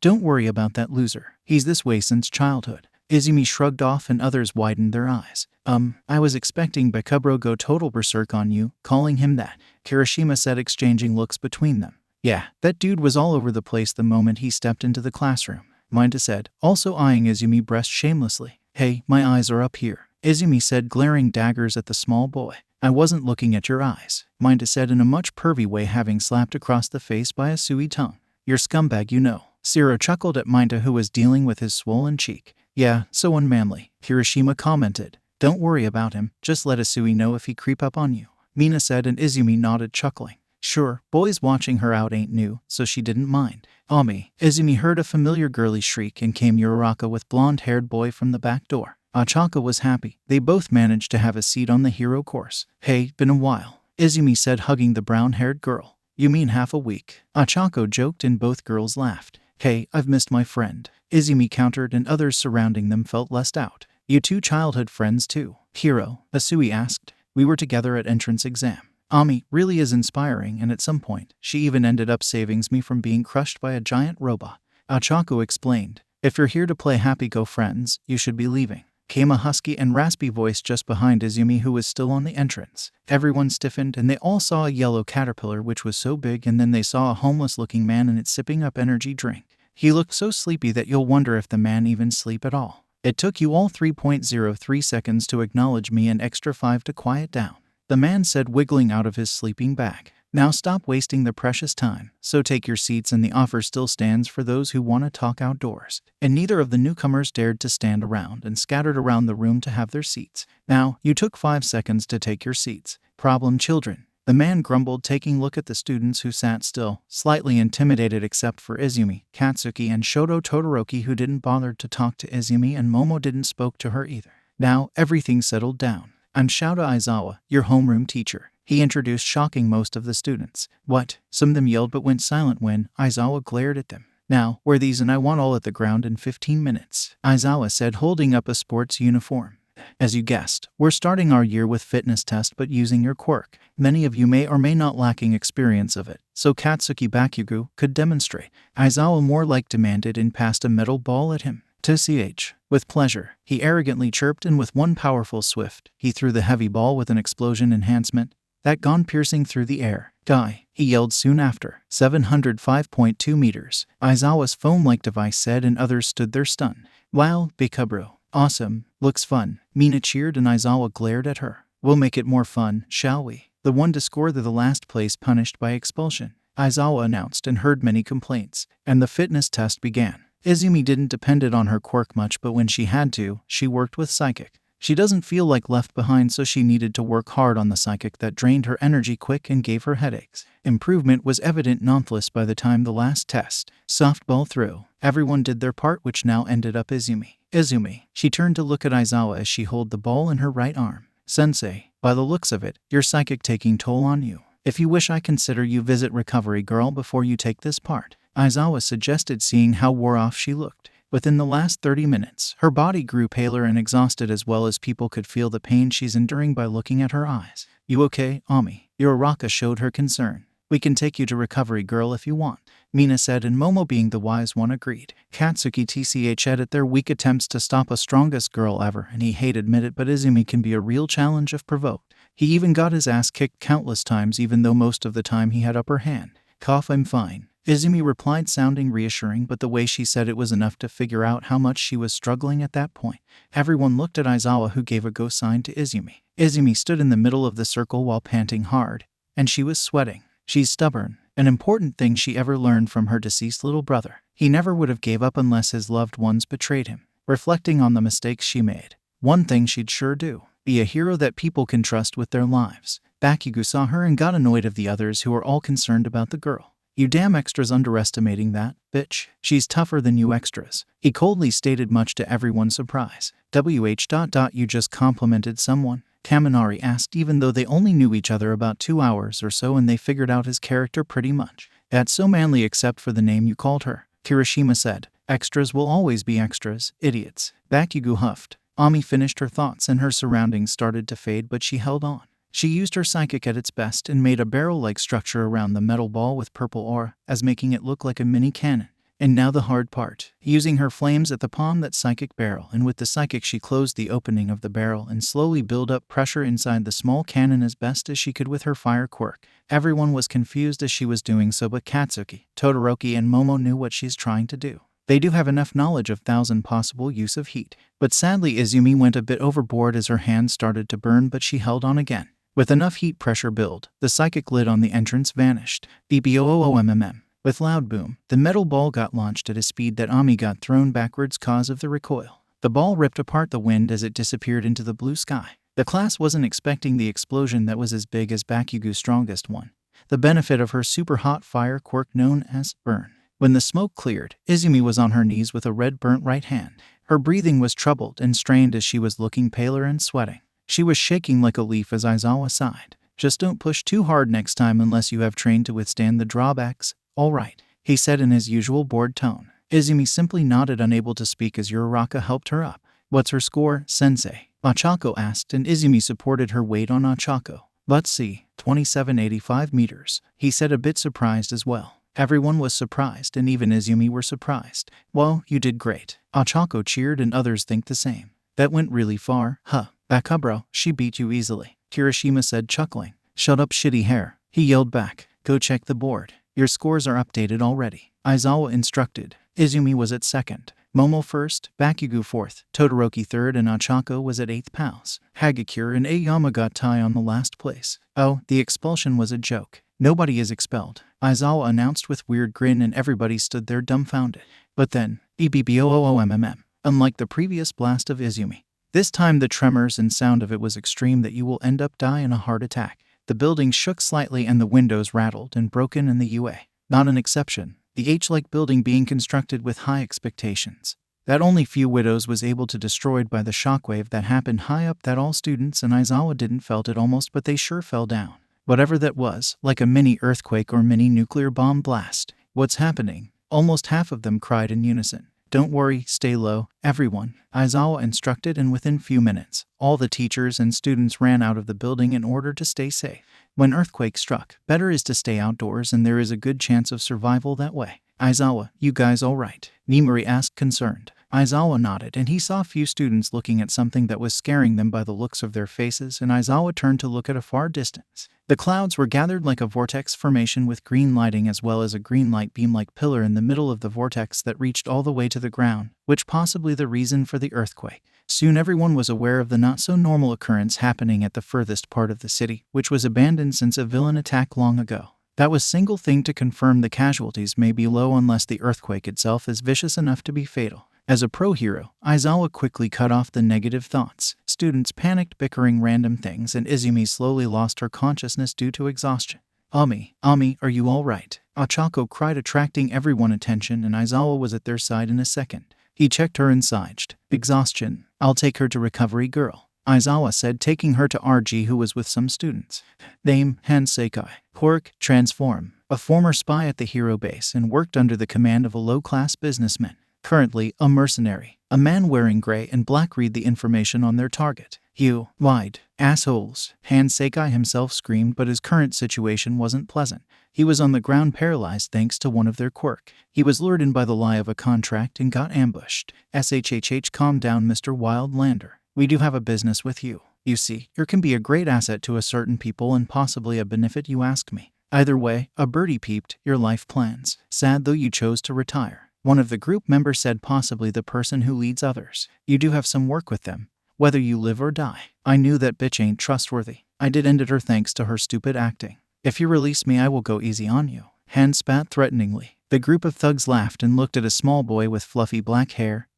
Don't worry about that loser. He's this way since childhood. Izumi shrugged off and others widened their eyes. I was expecting Bakugo go total berserk on you, calling him that, Kirishima said, exchanging looks between them. Yeah, that dude was all over the place the moment he stepped into the classroom, Minta said, also eyeing Izumi breast shamelessly. Hey, my eyes are up here, Izumi said, glaring daggers at the small boy. I wasn't looking at your eyes, Minta said in a much pervy way, having slapped across the face by a suey tongue. You're scumbag, you know. Siro chuckled at Minta, who was dealing with his swollen cheek. Yeah, so unmanly, Kirishima commented. Don't worry about him, just let Asui know if he creep up on you, Mina said, and Izumi nodded, chuckling. Sure, boys watching her out ain't new, so she didn't mind. Ami, Izumi heard a familiar girly shriek and came Uraraka with blonde-haired boy from the back door. Achaka was happy. They both managed to have a seat on the hero course. Hey, been a while, Izumi said, hugging the brown-haired girl. You mean half a week? Achako joked and both girls laughed. Hey, I've missed my friend, Izumi countered, and others surrounding them felt left out. You two childhood friends too? Hiro, Asui asked. We were together at entrance exam. Ami really is inspiring, and at some point, she even ended up saving me from being crushed by a giant robot. Achako explained. If you're here to play Happy Go Friends, you should be leaving. Came a husky and raspy voice just behind Izumi, who was still on the entrance. Everyone stiffened and they all saw a yellow caterpillar which was so big, and then they saw a homeless-looking man in it sipping up energy drink. He looked so sleepy that you'll wonder if the man even sleep at all. It took you all 3.03 seconds to acknowledge me and extra 5 to quiet down, the man said, wiggling out of his sleeping bag. Now stop wasting the precious time, so take your seats, and the offer still stands for those who want to talk outdoors. And neither of the newcomers dared to stand around and scattered around the room to have their seats. Now, you took 5 seconds to take your seats. Problem children, the man grumbled, taking a look at the students who sat still, slightly intimidated except for Izumi, Katsuki, and Shoto Todoroki, who didn't bother to talk to Izumi, and Momo didn't spoke to her either. Now, everything settled down. I'm Shoto Aizawa, your homeroom teacher, he introduced, shocking most of the students. What? Some of them yelled but went silent when Aizawa glared at them. Now, wear these and I want all at the ground in 15 minutes, Aizawa said, holding up a sports uniform. As you guessed, we're starting our year with fitness test but using your quirk. Many of you may or may not lacking experience of it, so Katsuki Bakugo could demonstrate. Aizawa more like demanded and passed a metal ball at him. To ch. With pleasure, he arrogantly chirped, and with one powerful swift, he threw the heavy ball with an explosion enhancement that gone piercing through the air. Die, he yelled soon after. 705.2 meters, Aizawa's foam-like device said, and others stood there stunned. Wow, Bikabro. Awesome, looks fun, Mina cheered, and Aizawa glared at her. We'll make it more fun, shall we? The one to score the last place punished by expulsion, Aizawa announced, and heard many complaints, and the fitness test began. Izumi didn't depend on her quirk much, but when she had to, she worked with psychic. She doesn't feel like left behind, so she needed to work hard on the psychic that drained her energy quick and gave her headaches. Improvement was evident nonetheless by the time the last test. Softball through. Everyone did their part, which now ended up Izumi. Izumi. She turned to look at Aizawa as she held the ball in her right arm. Sensei, by the looks of it, your psychic taking toll on you. If you wish, I consider you visit Recovery Girl before you take this part, Aizawa suggested, seeing how wore off she looked. Within the last 30 minutes, her body grew paler and exhausted, as well as people could feel the pain she's enduring by looking at her eyes. You okay, Ami? Uraraka showed her concern. We can take you to Recovery Girl if you want, Mina said, and Momo, being the wise one, agreed. Katsuki tch at their weak attempts to stop a strongest girl ever, and he hated admit it, but Izumi can be a real challenge if provoked. He even got his ass kicked countless times, even though most of the time he had upper hand. Cough, I'm fine, Izumi replied, sounding reassuring, but the way she said it was enough to figure out how much she was struggling at that point. Everyone looked at Aizawa, who gave a go sign to Izumi. Izumi stood in the middle of the circle while panting hard, and she was sweating. She's stubborn, an important thing she ever learned from her deceased little brother. He never would have gave up unless his loved ones betrayed him. Reflecting on the mistakes she made, one thing she'd sure do: be a hero that people can trust with their lives. Bakugo saw her and got annoyed of the others, who were all concerned about the girl. You damn extras underestimating that, bitch. She's tougher than you extras, he coldly stated, much to everyone's surprise. You just complimented someone? Kaminari asked, even though they only knew each other about 2 hours or so and they figured out his character pretty much. That's so manly, except for the name you called her, Kirishima said. Extras will always be extras, idiots. Bakugo huffed. Ami finished her thoughts and her surroundings started to fade, but she held on. She used her psychic at its best and made a barrel-like structure around the metal ball with purple aura, as making it look like a mini cannon. And now the hard part. Using her flames at the palm that psychic barrel, and with the psychic she closed the opening of the barrel and slowly built up pressure inside the small cannon as best as she could with her fire quirk. Everyone was confused as she was doing so, but Katsuki, Todoroki, and Momo knew what she's trying to do. They do have enough knowledge of 1,000 possible use of heat. But sadly Izumi went a bit overboard as her hands started to burn, but she held on again. With enough heat pressure build, the psychic lid on the entrance vanished. BBOOMMM. With loud boom, the metal ball got launched at a speed that Ami got thrown backwards cause of the recoil. The ball ripped apart the wind as it disappeared into the blue sky. The class wasn't expecting the explosion that was as big as Bakugo's strongest one. the benefit of her super hot fire quirk known as burn. When the smoke cleared, Izumi was on her knees with a red burnt right hand. Her breathing was troubled and strained as she was looking paler and sweating. She was shaking like a leaf as Aizawa sighed. Just don't push too hard next time unless you have trained to withstand the drawbacks. All right, he said in his usual bored tone. Izumi simply nodded, unable to speak as Uraraka helped her up. What's her score, sensei? Ochako asked, and Izumi supported her weight on Ochako. Let's see, 2785 meters, he said, a bit surprised as well. Everyone was surprised, and even Izumi were surprised. Well, you did great. Ochako cheered, and others think the same. That went really far, huh? Bakubro, she beat you easily, Kirishima said, chuckling. Shut up, shitty hair, he yelled back. Go check the board. Your scores are updated already, Aizawa instructed. Izumi was at second, Momo first, Bakugo fourth, Todoroki third, and Ochako was at eighth pals. Hagakure and Aoyama got tie on the last place. Oh, the expulsion was a joke. Nobody is expelled, Aizawa announced with weird grin, and everybody stood there dumbfounded. But then, EBBOOOMMM. Unlike the previous blast of Izumi, this time the tremors and sound of it was extreme that you will end up die in a heart attack. The building shook slightly and the windows rattled and broken in the UA. Not an exception, the H-like building being constructed with high expectations. That only few widows was able to destroyed by the shockwave that happened high up, that all students and Aizawa didn't felt it almost, but they sure fell down. Whatever that was, like a mini earthquake or mini nuclear bomb blast. What's happening? Almost half of them cried in unison. Don't worry, stay low, everyone, Aizawa instructed, and within few minutes, all the teachers and students ran out of the building in order to stay safe. When earthquake struck, better is to stay outdoors, and there is a good chance of survival that way. Aizawa, you guys all right? Nimori asked, concerned. Aizawa nodded, and he saw a few students looking at something that was scaring them by the looks of their faces, and Aizawa turned to look at a far distance. The clouds were gathered like a vortex formation with green lighting, as well as a green light beam-like pillar in the middle of the vortex that reached all the way to the ground, which possibly the reason for the earthquake. Soon everyone was aware of the not-so-normal occurrence happening at the furthest part of the city, which was abandoned since a villain attack long ago. That was single thing to confirm the casualties may be low unless the earthquake itself is vicious enough to be fatal. As a pro-hero, Aizawa quickly cut off the negative thoughts. Students panicked, bickering random things, and Izumi slowly lost her consciousness due to exhaustion. Ami, are you all right? Ochako cried, attracting everyone's attention, and Aizawa was at their side in a second. He checked her and sighed. Exhaustion. I'll take her to recovery girl, Aizawa said, taking her to RG, who was with some students. Name, Hanseikai. Quirk, transform. A former spy at the hero base and worked under the command of a low-class businessman. Currently, a mercenary. A man wearing gray and black read the information on their target. You, wide, assholes, Hanseikai himself screamed, but his current situation wasn't pleasant. He was on the ground paralyzed thanks to one of their quirk. He was lured in by the lie of a contract and got ambushed. SHHH, calm down, Mr. Wildlander. We do have a business with you. You see, you can be a great asset to a certain people and possibly a benefit, you ask me. Either way, a birdie peeped your life plans. Sad though you chose to retire. One of the group members said, possibly the person who leads others. You do have some work with them, whether you live or die. I knew that bitch ain't trustworthy. I did end her thanks to her stupid acting. If you release me, I will go easy on you. Han spat threateningly. The group of thugs laughed and looked at a small boy with fluffy black hair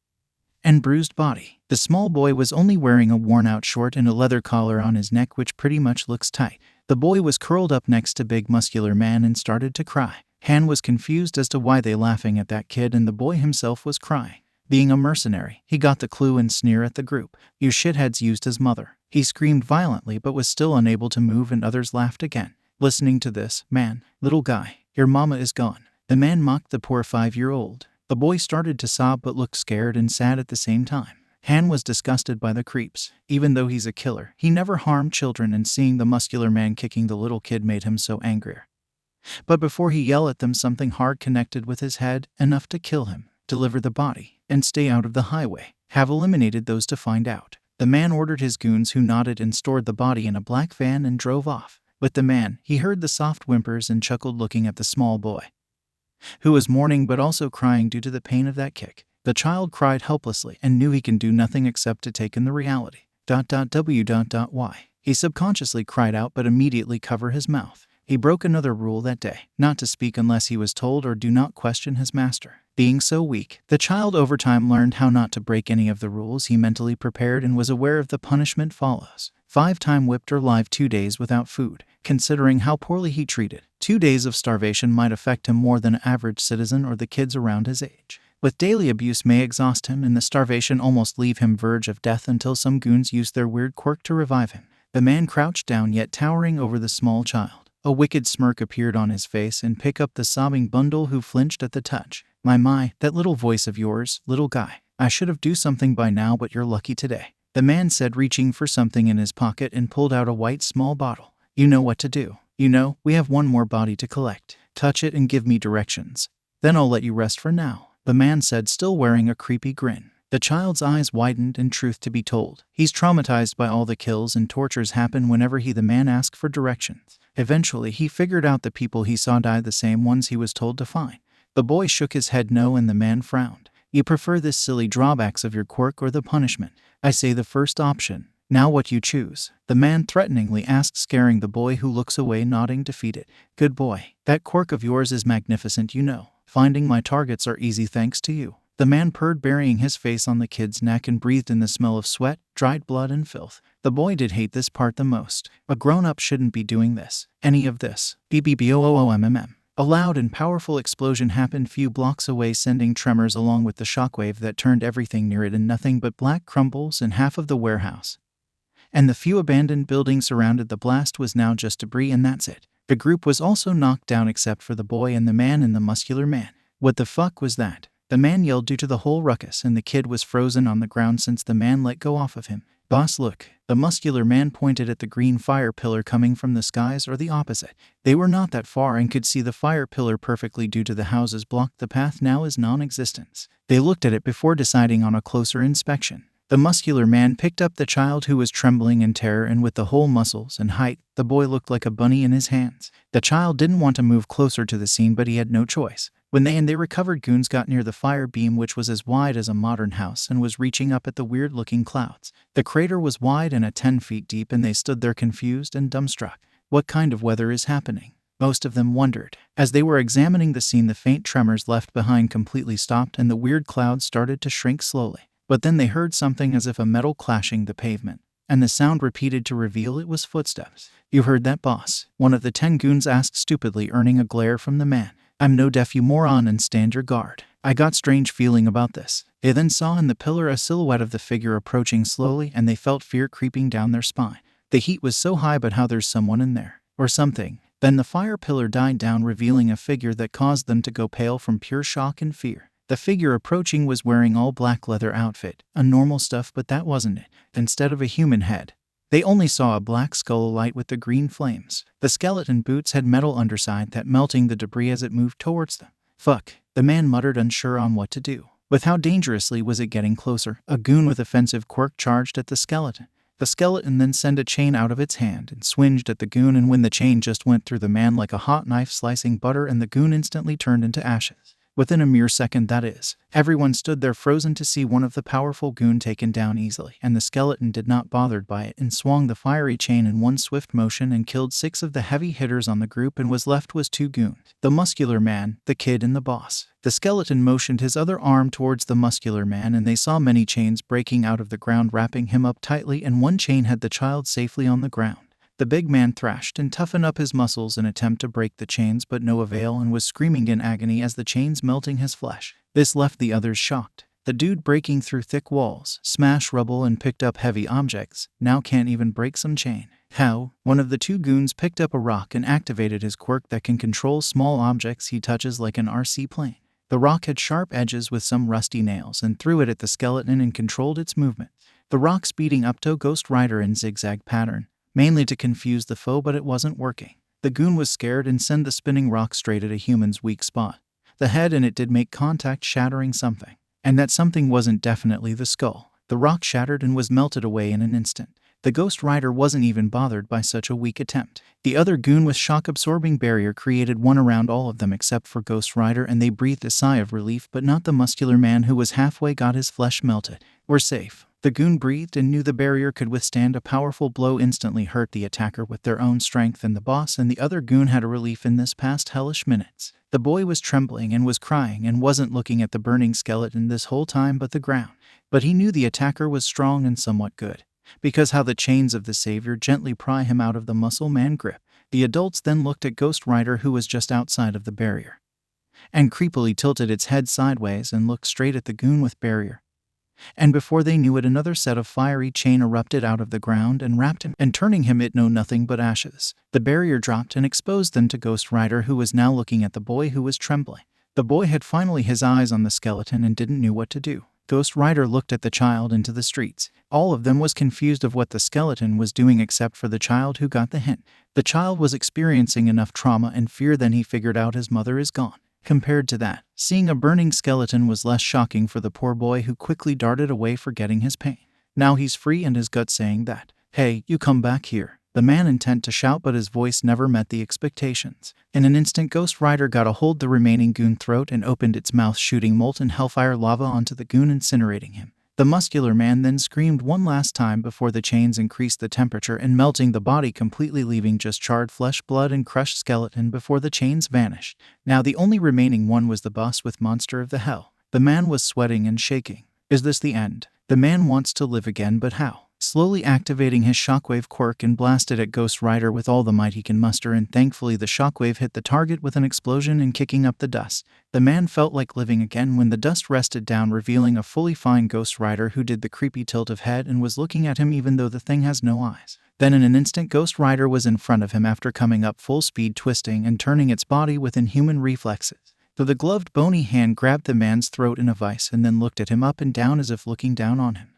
and bruised body. The small boy was only wearing a worn-out short and a leather collar on his neck, which pretty much looks tight. The boy was curled up next to big muscular man and started to cry. Han was confused as to why they laughing at that kid, and the boy himself was crying. Being a mercenary, he got the clue and sneer at the group. You shitheads used his mother. He screamed violently but was still unable to move, and others laughed again. Listening to this, man, little guy, your mama is gone. The man mocked the poor 5-year-old. The boy started to sob but looked scared and sad at the same time. Han was disgusted by the creeps. Even though he's a killer, he never harmed children, and seeing the muscular man kicking the little kid made him so angrier. But before he yelled at them, something hard connected with his head, enough to kill him. Deliver the body, and stay out of the highway. Have eliminated those to find out. The man ordered his goons, who nodded and stored the body in a black van and drove off. With the man, he heard the soft whimpers and chuckled, looking at the small boy, who was mourning but also crying due to the pain of that kick. The child cried helplessly and knew he can do nothing except to take in the reality. W.Y. He subconsciously cried out but immediately covered his mouth. He broke another rule that day, not to speak unless he was told or do not question his master. Being so weak, the child over time learned how not to break any of the rules he mentally prepared and was aware of the punishment follows. 5-time whipped or live 2 days without food. Considering how poorly he treated, 2 days of starvation might affect him more than an average citizen or the kids around his age. With daily abuse may exhaust him and the starvation almost leave him verge of death until some goons use their weird quirk to revive him. The man crouched down yet towering over the small child. A wicked smirk appeared on his face and picked up the sobbing bundle who flinched at the touch. My, that little voice of yours, little guy. I should have do something by now but you're lucky today. The man said, reaching for something in his pocket and pulled out a white small bottle. You know what to do. You know, we have one more body to collect. Touch it and give me directions. Then I'll let you rest for now, the man said, still wearing a creepy grin. The child's eyes widened and truth to be told, he's traumatized by all the kills and tortures happen whenever the man asked for directions. Eventually he figured out the people he saw die the same ones he was told to find. The boy shook his head no and the man frowned. You prefer this silly drawbacks of your quirk or the punishment? I say the first option. Now what you choose? The man threateningly asked, scaring the boy who looks away, nodding defeated. Good boy. That quirk of yours is magnificent, you know. Finding my targets are easy thanks to you. The man purred, burying his face on the kid's neck and breathed in the smell of sweat, dried blood and filth. The boy did hate this part the most. A grown-up shouldn't be doing this. Any of this. BBBOOOMMM. A loud and powerful explosion happened few blocks away, sending tremors along with the shockwave that turned everything near it in nothing but black crumbles, and half of the warehouse and the few abandoned buildings surrounded the blast was now just debris, and that's it. The group was also knocked down except for the boy and the man and the muscular man. What the fuck was that? The man yelled due to the whole ruckus, and the kid was frozen on the ground since the man let go off of him. Boss, look. The muscular man pointed at the green fire pillar coming from the skies, or the opposite. They were not that far and could see the fire pillar perfectly due to the houses blocked. The path now is non-existent. They looked at it before deciding on a closer inspection. The muscular man picked up the child who was trembling in terror, and with the whole muscles and height, the boy looked like a bunny in his hands. The child didn't want to move closer to the scene, but he had no choice. When they and their recovered goons got near the fire beam, which was as wide as a modern house and was reaching up at the weird-looking clouds. The crater was wide and 10 feet deep, and they stood there confused and dumbstruck. What kind of weather is happening? Most of them wondered. As they were examining the scene, the faint tremors left behind completely stopped and the weird clouds started to shrink slowly. But then they heard something as if a metal clashing the pavement, and the sound repeated to reveal it was footsteps. You heard that, boss? One of the 10 goons asked stupidly, earning a glare from the man. I'm no deaf, you moron, and stand your guard. I got strange feeling about this. They then saw in the pillar a silhouette of the figure approaching slowly, and they felt fear creeping down their spine. The heat was so high, but how there's someone in there. Or something. Then the fire pillar died down, revealing a figure that caused them to go pale from pure shock and fear. The figure approaching was wearing all black leather outfit, a normal stuff, but that wasn't it. Instead of a human head, they only saw a black skull alight with the green flames. The skeleton boots had metal underside that melting the debris as it moved towards them. Fuck, the man muttered, unsure on what to do. With how dangerously was it getting closer? A goon with offensive quirk charged at the skeleton. The skeleton then sent a chain out of its hand and swinged at the goon, and when the chain just went through the man like a hot knife slicing butter, and the goon instantly turned into ashes. Within a mere second, that is. Everyone stood there frozen to see one of the powerful goon taken down easily, and the skeleton did not bothered by it and swung the fiery chain in one swift motion and killed 6 of the heavy hitters on the group, and was left was 2 goons. The muscular man, the kid, and the boss. The skeleton motioned his other arm towards the muscular man, and they saw many chains breaking out of the ground, wrapping him up tightly, and one chain had the child safely on the ground. The big man thrashed and toughened up his muscles in attempt to break the chains, but no avail, and was screaming in agony as the chains melting his flesh. This left the others shocked. The dude breaking through thick walls, smashed rubble, and picked up heavy objects, now can't even break some chain. How? One of the 2 goons picked up a rock and activated his quirk that can control small objects he touches like an RC plane. The rock had sharp edges with some rusty nails, and threw it at the skeleton and controlled its movement. The rock speeding up to Ghost Rider in zigzag pattern, mainly to confuse the foe, but it wasn't working. The goon was scared and sent the spinning rock straight at a human's weak spot, the head, and it did make contact, shattering something. And that something wasn't definitely the skull. The rock shattered and was melted away in an instant. The Ghost Rider wasn't even bothered by such a weak attempt. The other goon with shock-absorbing barrier created one around all of them except for Ghost Rider, and they breathed a sigh of relief, but not the muscular man who was halfway got his flesh melted. We're safe. The goon breathed and knew the barrier could withstand a powerful blow instantly hurt the attacker with their own strength, and the boss and the other goon had a relief in this past hellish minutes. The boy was trembling and was crying and wasn't looking at the burning skeleton this whole time but the ground. But he knew the attacker was strong and somewhat good, because how the chains of the savior gently pry him out of the muscle man grip. The adults then looked at Ghost Rider, who was just outside of the barrier, and creepily tilted its head sideways and looked straight at the goon with barrier. And before they knew it, another set of fiery chain erupted out of the ground and wrapped him, and turning him it know nothing but ashes. The barrier dropped and exposed them to Ghost Rider, who was now looking at the boy, who was trembling. The boy had finally his eyes on the skeleton and didn't know what to do. Ghost Rider looked at the child into the streets. All of them was confused of what the skeleton was doing except for the child, who got the hint. The child was experiencing enough trauma and fear, then he figured out his mother is gone. Compared to that, seeing a burning skeleton was less shocking for the poor boy, who quickly darted away forgetting his pain. Now he's free and his gut saying that, "Hey, you come back here." The man intent to shout, but his voice never met the expectations. In an instant, Ghost Rider got a hold the remaining goon throat and opened its mouth, shooting molten hellfire lava onto the goon, incinerating him. The muscular man then screamed one last time before the chains increased the temperature and melting the body completely, leaving just charred flesh, blood, and crushed skeleton before the chains vanished. Now the only remaining one was the boss with Monster of the Hell. The man was sweating and shaking. Is this the end? The man wants to live again, but how? Slowly activating his shockwave quirk and blasted at Ghost Rider with all the might he can muster, and thankfully the shockwave hit the target with an explosion and kicking up the dust. The man felt like living again when the dust rested down, revealing a fully fine Ghost Rider, who did the creepy tilt of head and was looking at him even though the thing has no eyes. Then in an instant, Ghost Rider was in front of him after coming up full speed, twisting and turning its body with inhuman reflexes. So the gloved bony hand grabbed the man's throat in a vice and then looked at him up and down as if looking down on him.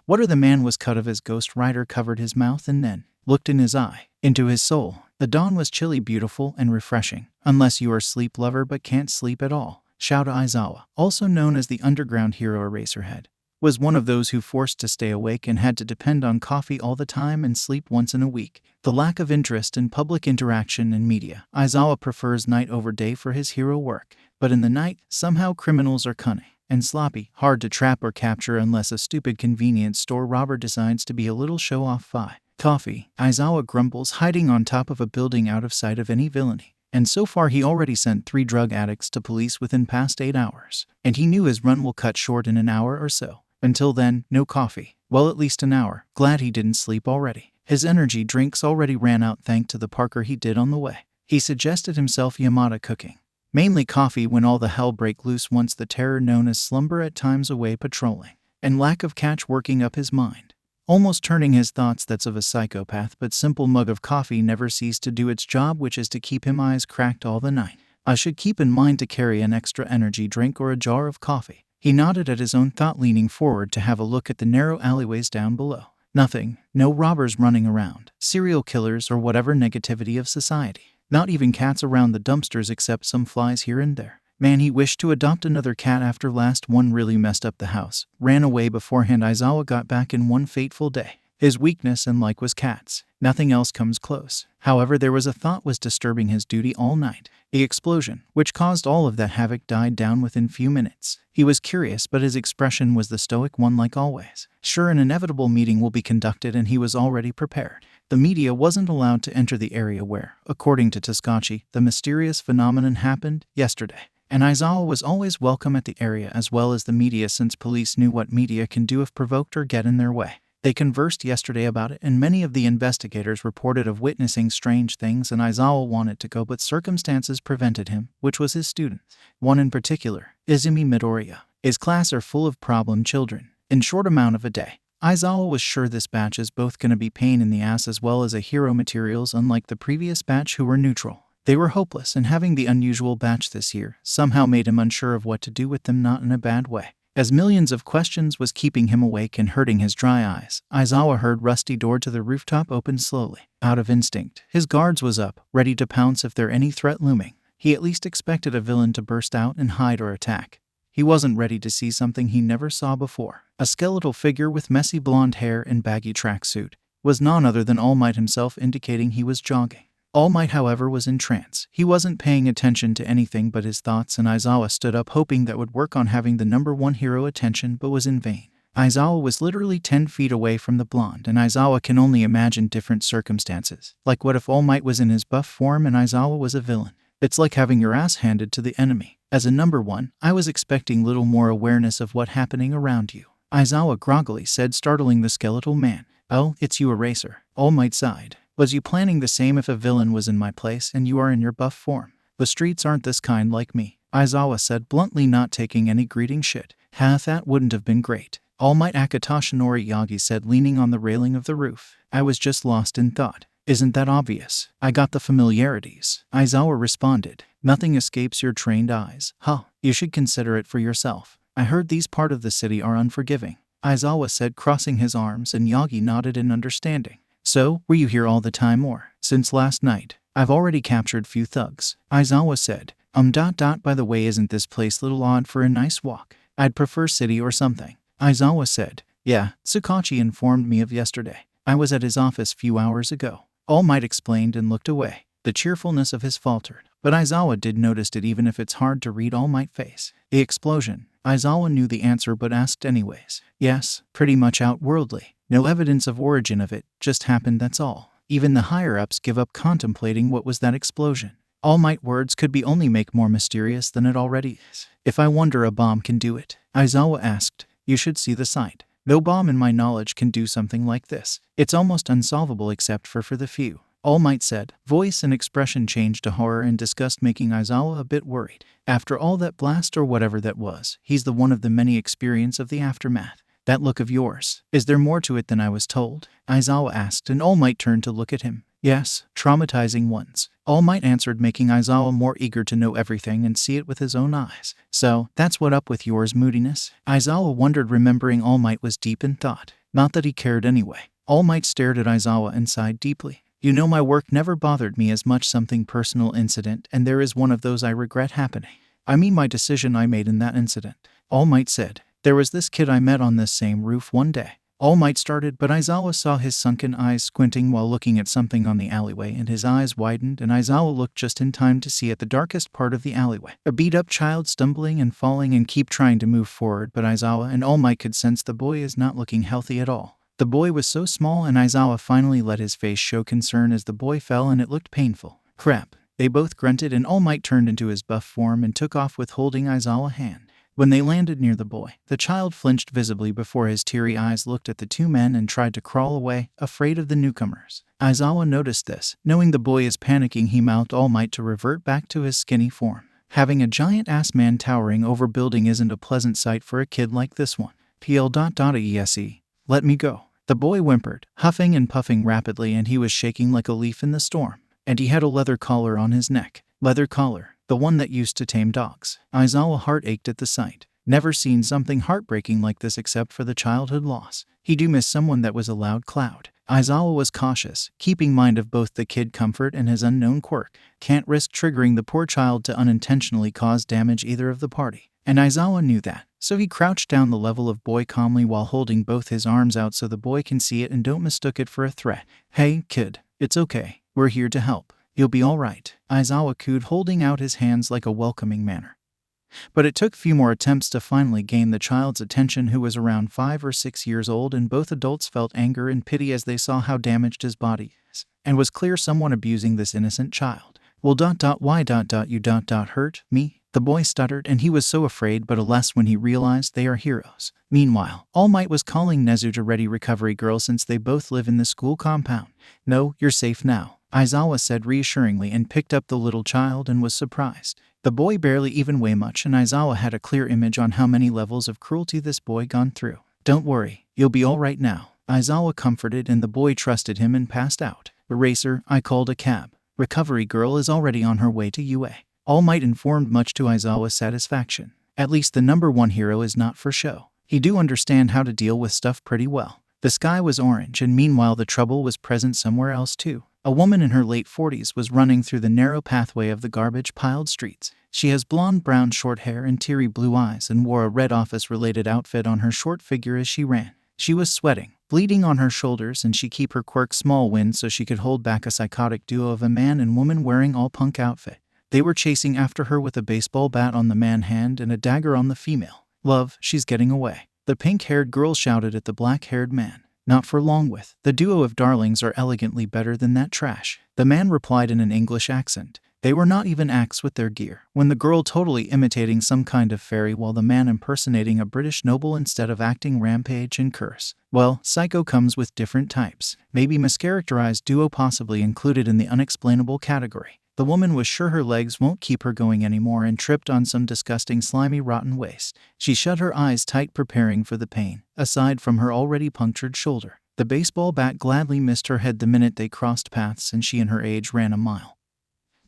What the man was cut of as Ghost Rider covered his mouth and then looked in his eye, into his soul. The dawn was chilly, beautiful, and refreshing, unless you are a sleep lover but can't sleep at all. Shout Aizawa, also known as the underground hero Eraserhead, was one of those who forced to stay awake and had to depend on coffee all the time and sleep once in a week. The lack of interest in public interaction and media. Aizawa prefers night over day for his hero work, but in the night, somehow criminals are cunning and sloppy, hard to trap or capture unless a stupid convenience store robber decides to be a little show-off. Coffee. Aizawa grumbles, hiding on top of a building out of sight of any villainy. And so far he already sent 3 drug addicts to police within past 8 hours. And he knew his run will cut short in an hour or so. Until then, no coffee. Well, at least an hour. Glad he didn't sleep already. His energy drinks already ran out thanks to the Parker he did on the way. He suggested himself Yamada cooking. Mainly coffee when all the hell break loose once the terror known as slumber at times away patrolling, and lack of catch working up his mind, almost turning his thoughts that's of a psychopath. But simple mug of coffee never ceased to do its job, which is to keep him eyes cracked all the night. I should keep in mind to carry an extra energy drink or a jar of coffee. He nodded at his own thought, leaning forward to have a look at the narrow alleyways down below. Nothing, no robbers running around, serial killers or whatever negativity of society. Not even cats around the dumpsters except some flies here and there. Man, he wished to adopt another cat after last one really messed up the house. Ran away beforehand. Aizawa got back in one fateful day. His weakness and like was cats. Nothing else comes close. However, there was a thought was disturbing his duty all night. The explosion, which caused all of that havoc, died down within few minutes. He was curious, but his expression was the stoic one like always. Sure, an inevitable meeting will be conducted and he was already prepared. The media wasn't allowed to enter the area where, according to Tsukachi, the mysterious phenomenon happened yesterday. And Aizawa was always welcome at the area as well as the media, since police knew what media can do if provoked or get in their way. They conversed yesterday about it, and many of the investigators reported of witnessing strange things, and Aizawa wanted to go, but circumstances prevented him, which was his students. One in particular, Izumi Midoriya. His class are full of problem children. In short amount of a day, Aizawa was sure this batch is both gonna be pain in the ass as well as a hero materials, unlike the previous batch who were neutral. They were hopeless, and having the unusual batch this year somehow made him unsure of what to do with them, not in a bad way. As millions of questions was keeping him awake and hurting his dry eyes, Aizawa heard rusty door to the rooftop open slowly. Out of instinct, his guards was up, ready to pounce if there any threat looming. He at least expected a villain to burst out and hide or attack. He wasn't ready to see something he never saw before. A skeletal figure with messy blonde hair and baggy tracksuit was none other than All Might himself, indicating he was jogging. All Might, however, was in trance. He wasn't paying attention to anything but his thoughts, and Aizawa stood up hoping that would work on having the #1 hero attention, but was in vain. Aizawa was literally 10 feet away from the blonde, and Aizawa can only imagine different circumstances. Like what if All Might was in his buff form and Aizawa was a villain? It's like having your ass handed to the enemy. As a number one, I was expecting little more awareness of what happening around you, Aizawa groggily said, startling the skeletal man. Oh, it's you, Eraser. All Might sighed. Was you planning the same if a villain was in my place and you are in your buff form? The streets aren't this kind like me, Aizawa said bluntly, not taking any greeting shit. That wouldn't have been great. All Might, Akatashinori Yagi said, leaning on the railing of the roof. I was just lost in thought. Isn't that obvious? I got the familiarities, Aizawa responded. Nothing escapes your trained eyes. Huh, you should consider it for yourself. I heard these part of the city are unforgiving, Aizawa said, crossing his arms, and Yagi nodded in understanding. So, were you here all the time or? Since last night. I've already captured few thugs, Aizawa said. By the way, isn't this place little odd for a nice walk? I'd prefer city or something, Aizawa said. Yeah, Tsukachi informed me of yesterday. I was at his office few hours ago, All Might explained and looked away. The cheerfulness of his faltered, but Aizawa did notice it, even if it's hard to read All Might's face. The explosion. Aizawa knew the answer but asked anyways. Yes, pretty much outworldly. No evidence of origin of it, just happened, that's all. Even the higher-ups give up contemplating what was that explosion. All Might words could be only make more mysterious than it already is. If I wonder a bomb can do it, Aizawa asked. You should see the sight. No bomb in my knowledge can do something like this. It's almost unsolvable except for the few, All Might said. Voice and expression changed to horror and disgust, making Aizawa a bit worried. After all that blast or whatever that was, he's the one of the many experience of the aftermath. That look of yours, is there more to it than I was told? Aizawa asked, and All Might turned to look at him. Yes, traumatizing ones, All Might answered, making Aizawa more eager to know everything and see it with his own eyes. So, that's what up with yours moodiness? Aizawa wondered, remembering All Might was deep in thought. Not that he cared anyway. All Might stared at Aizawa and sighed deeply. You know, my work never bothered me as much, something personal incident, and there is one of those I regret happening. I mean my decision I made in that incident, All Might said. There was this kid I met on this same roof one day. All Might started, but Aizawa saw his sunken eyes squinting while looking at something on the alleyway, and his eyes widened, and Aizawa looked just in time to see at the darkest part of the alleyway a beat-up child stumbling and falling and keep trying to move forward, but Aizawa and All Might could sense the boy is not looking healthy at all. The boy was so small, and Aizawa finally let his face show concern as the boy fell, and it looked painful. Crap. They both grunted, and All Might turned into his buff form and took off with holding Aizawa's hand. When they landed near the boy, the child flinched visibly before his teary eyes looked at the two men and tried to crawl away, afraid of the newcomers. Aizawa noticed this. Knowing the boy is panicking, he mouthed All Might to revert back to his skinny form. Having a giant-ass man towering over building isn't a pleasant sight for a kid like this one. PL.ESE. Let me go. The boy whimpered, huffing and puffing rapidly, and he was shaking like a leaf in the storm. And he had a leather collar on his neck. Leather collar. The one that used to tame dogs. Aizawa's heart ached at the sight. Never seen something heartbreaking like this except for the childhood loss. He do miss someone that was a loud cloud. Aizawa was cautious, keeping mind of both the kid comfort and his unknown quirk. Can't risk triggering the poor child to unintentionally cause damage either of the party. And Aizawa knew that. So he crouched down the level of boy calmly while holding both his arms out so the boy can see it and don't mistook it for a threat. Hey, kid. It's okay. We're here to help. You'll be all right, Aizawa cooed, holding out his hands like a welcoming manner. But it took few more attempts to finally gain the child's attention, who was around 5 or 6 years old, and both adults felt anger and pity as they saw how damaged his body is, and was clear someone abusing this innocent child. Well, why you hurt me? The boy stuttered, and he was so afraid, but alas when he realized they are heroes. Meanwhile, All Might was calling Nezuta ready recovery girl since they both live in the school compound. No, you're safe now, Aizawa said reassuringly, and picked up the little child and was surprised. The boy barely even weighed much, and Aizawa had a clear image on how many levels of cruelty this boy gone through. Don't worry, you'll be all right now, Aizawa comforted, and the boy trusted him and passed out. Eraser, I called a cab. Recovery girl is already on her way to UA. All Might informed, much to Aizawa's satisfaction. At least the number one hero is not for show. He do understand how to deal with stuff pretty well. The sky was orange, and meanwhile the trouble was present somewhere else too. A woman in her late 40s was running through the narrow pathway of the garbage-piled streets. She has blonde-brown short hair and teary blue eyes and wore a red office-related outfit on her short figure as she ran. She was sweating, bleeding on her shoulders, and she kept her quirk small wind so she could hold back a psychotic duo of a man and woman wearing all-punk outfit. They were chasing after her with a baseball bat on the man hand and a dagger on the female. Love, she's getting away. The pink-haired girl shouted at the black-haired man. Not for long with. The duo of darlings are elegantly better than that trash. The man replied in an English accent. They were not even acts with their gear. When the girl totally imitating some kind of fairy while the man impersonating a British noble instead of acting rampage and curse. Well, psycho comes with different types. Maybe mischaracterized duo possibly included in the unexplainable category. The woman was sure her legs won't keep her going anymore and tripped on some disgusting slimy rotten waste. She shut her eyes tight preparing for the pain. Aside from her already punctured shoulder, the baseball bat gladly missed her head the minute they crossed paths and she and her age ran a mile.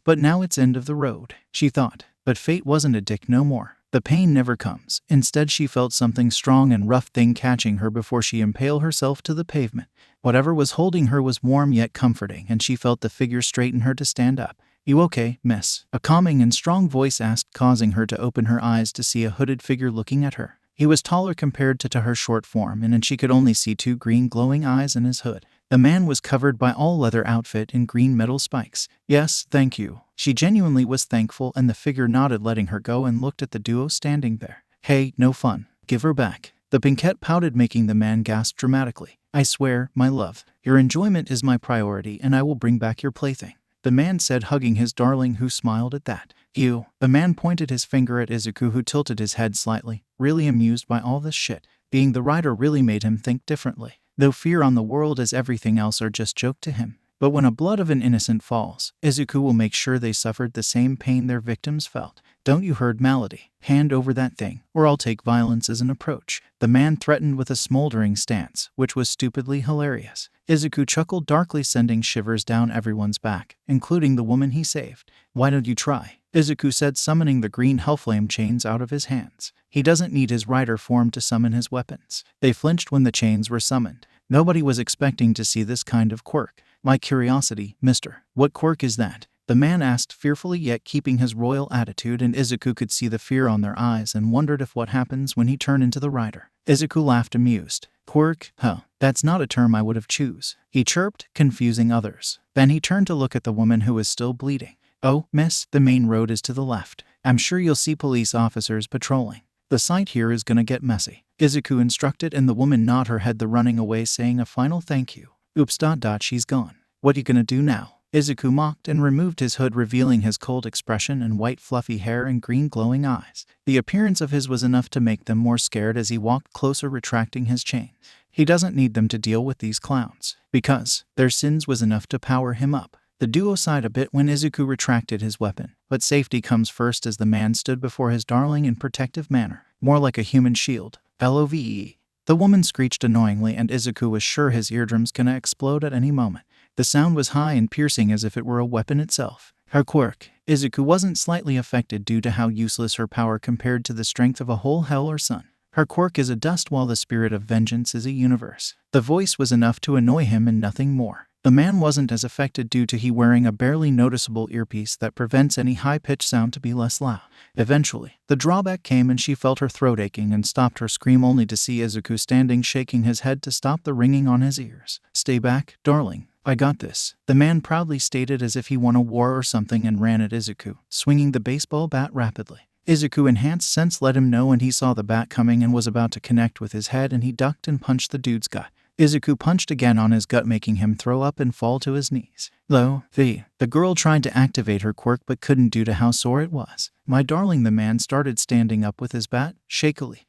But now it's end of the road, she thought. But fate wasn't a dick no more. The pain never comes. Instead she felt something strong and rough thing catching her before she impaled herself to the pavement. Whatever was holding her was warm yet comforting and she felt the figure straighten her to stand up. You okay, miss? A calming and strong voice asked, causing her to open her eyes to see a hooded figure looking at her. He was taller compared to her short form and she could only see 2 green glowing eyes in his hood. The man was covered by all-leather outfit in green metal spikes. Yes, thank you. She genuinely was thankful and the figure nodded letting her go and looked at the duo standing there. Hey, no fun. Give her back. The pinkette pouted making the man gasp dramatically. I swear, my love, your enjoyment is my priority and I will bring back your plaything. The man said hugging his darling who smiled at that. You. The man pointed his finger at Izuku who tilted his head slightly, really amused by all this shit. Being the rider really made him think differently. Though fear on the world as everything else are just joke to him. But when a blood of an innocent falls, Izuku will make sure they suffered the same pain their victims felt. Don't you heard Malady? Hand over that thing, or I'll take violence as an approach. The man threatened with a smoldering stance, which was stupidly hilarious. Izuku chuckled darkly, sending shivers down everyone's back, including the woman he saved. Why don't you try? Izuku said, summoning the green hellflame chains out of his hands. He doesn't need his rider form to summon his weapons. They flinched when the chains were summoned. Nobody was expecting to see this kind of quirk. My curiosity, mister, what quirk is that? The man asked fearfully yet keeping his royal attitude, and Izuku could see the fear on their eyes and wondered if what happens when he turned into the rider. Izuku laughed amused. Quirk? Huh, that's not a term I would have choose. He chirped, confusing others. Then he turned to look at the woman who was still bleeding. Oh, miss, the main road is to the left. I'm sure you'll see police officers patrolling. The sight here is gonna get messy. Izuku instructed and the woman nodded her head, running away saying a final thank you. Oops, she's gone. What you gonna do now? Izuku mocked and removed his hood, revealing his cold expression and white fluffy hair and green glowing eyes. The appearance of his was enough to make them more scared as he walked closer, retracting his chain. He doesn't need them to deal with these clowns, because their sins was enough to power him up. The duo sighed a bit when Izuku retracted his weapon, but safety comes first as the man stood before his darling in protective manner, more like a human shield. LOVE. The woman screeched annoyingly and Izuku was sure his eardrums gonna explode at any moment. The sound was high and piercing as if it were a weapon itself. Her quirk. Izuku wasn't slightly affected due to how useless her power compared to the strength of a whole hell or sun. Her quirk is a dust while the spirit of vengeance is a universe. The voice was enough to annoy him and nothing more. The man wasn't as affected due to he wearing a barely noticeable earpiece that prevents any high-pitched sound to be less loud. Eventually, the drawback came and she felt her throat aching and stopped her scream only to see Izuku standing shaking his head to stop the ringing on his ears. Stay back, darling. I got this. The man proudly stated as if he won a war or something and ran at Izuku, swinging the baseball bat rapidly. Izuku enhanced sense let him know when he saw the bat coming and was about to connect with his head and he ducked and punched the dude's gut. Izuku punched again on his gut, making him throw up and fall to his knees. The girl tried to activate her quirk but couldn't due to how sore it was. My darling, the man started standing up with his bat, shakily.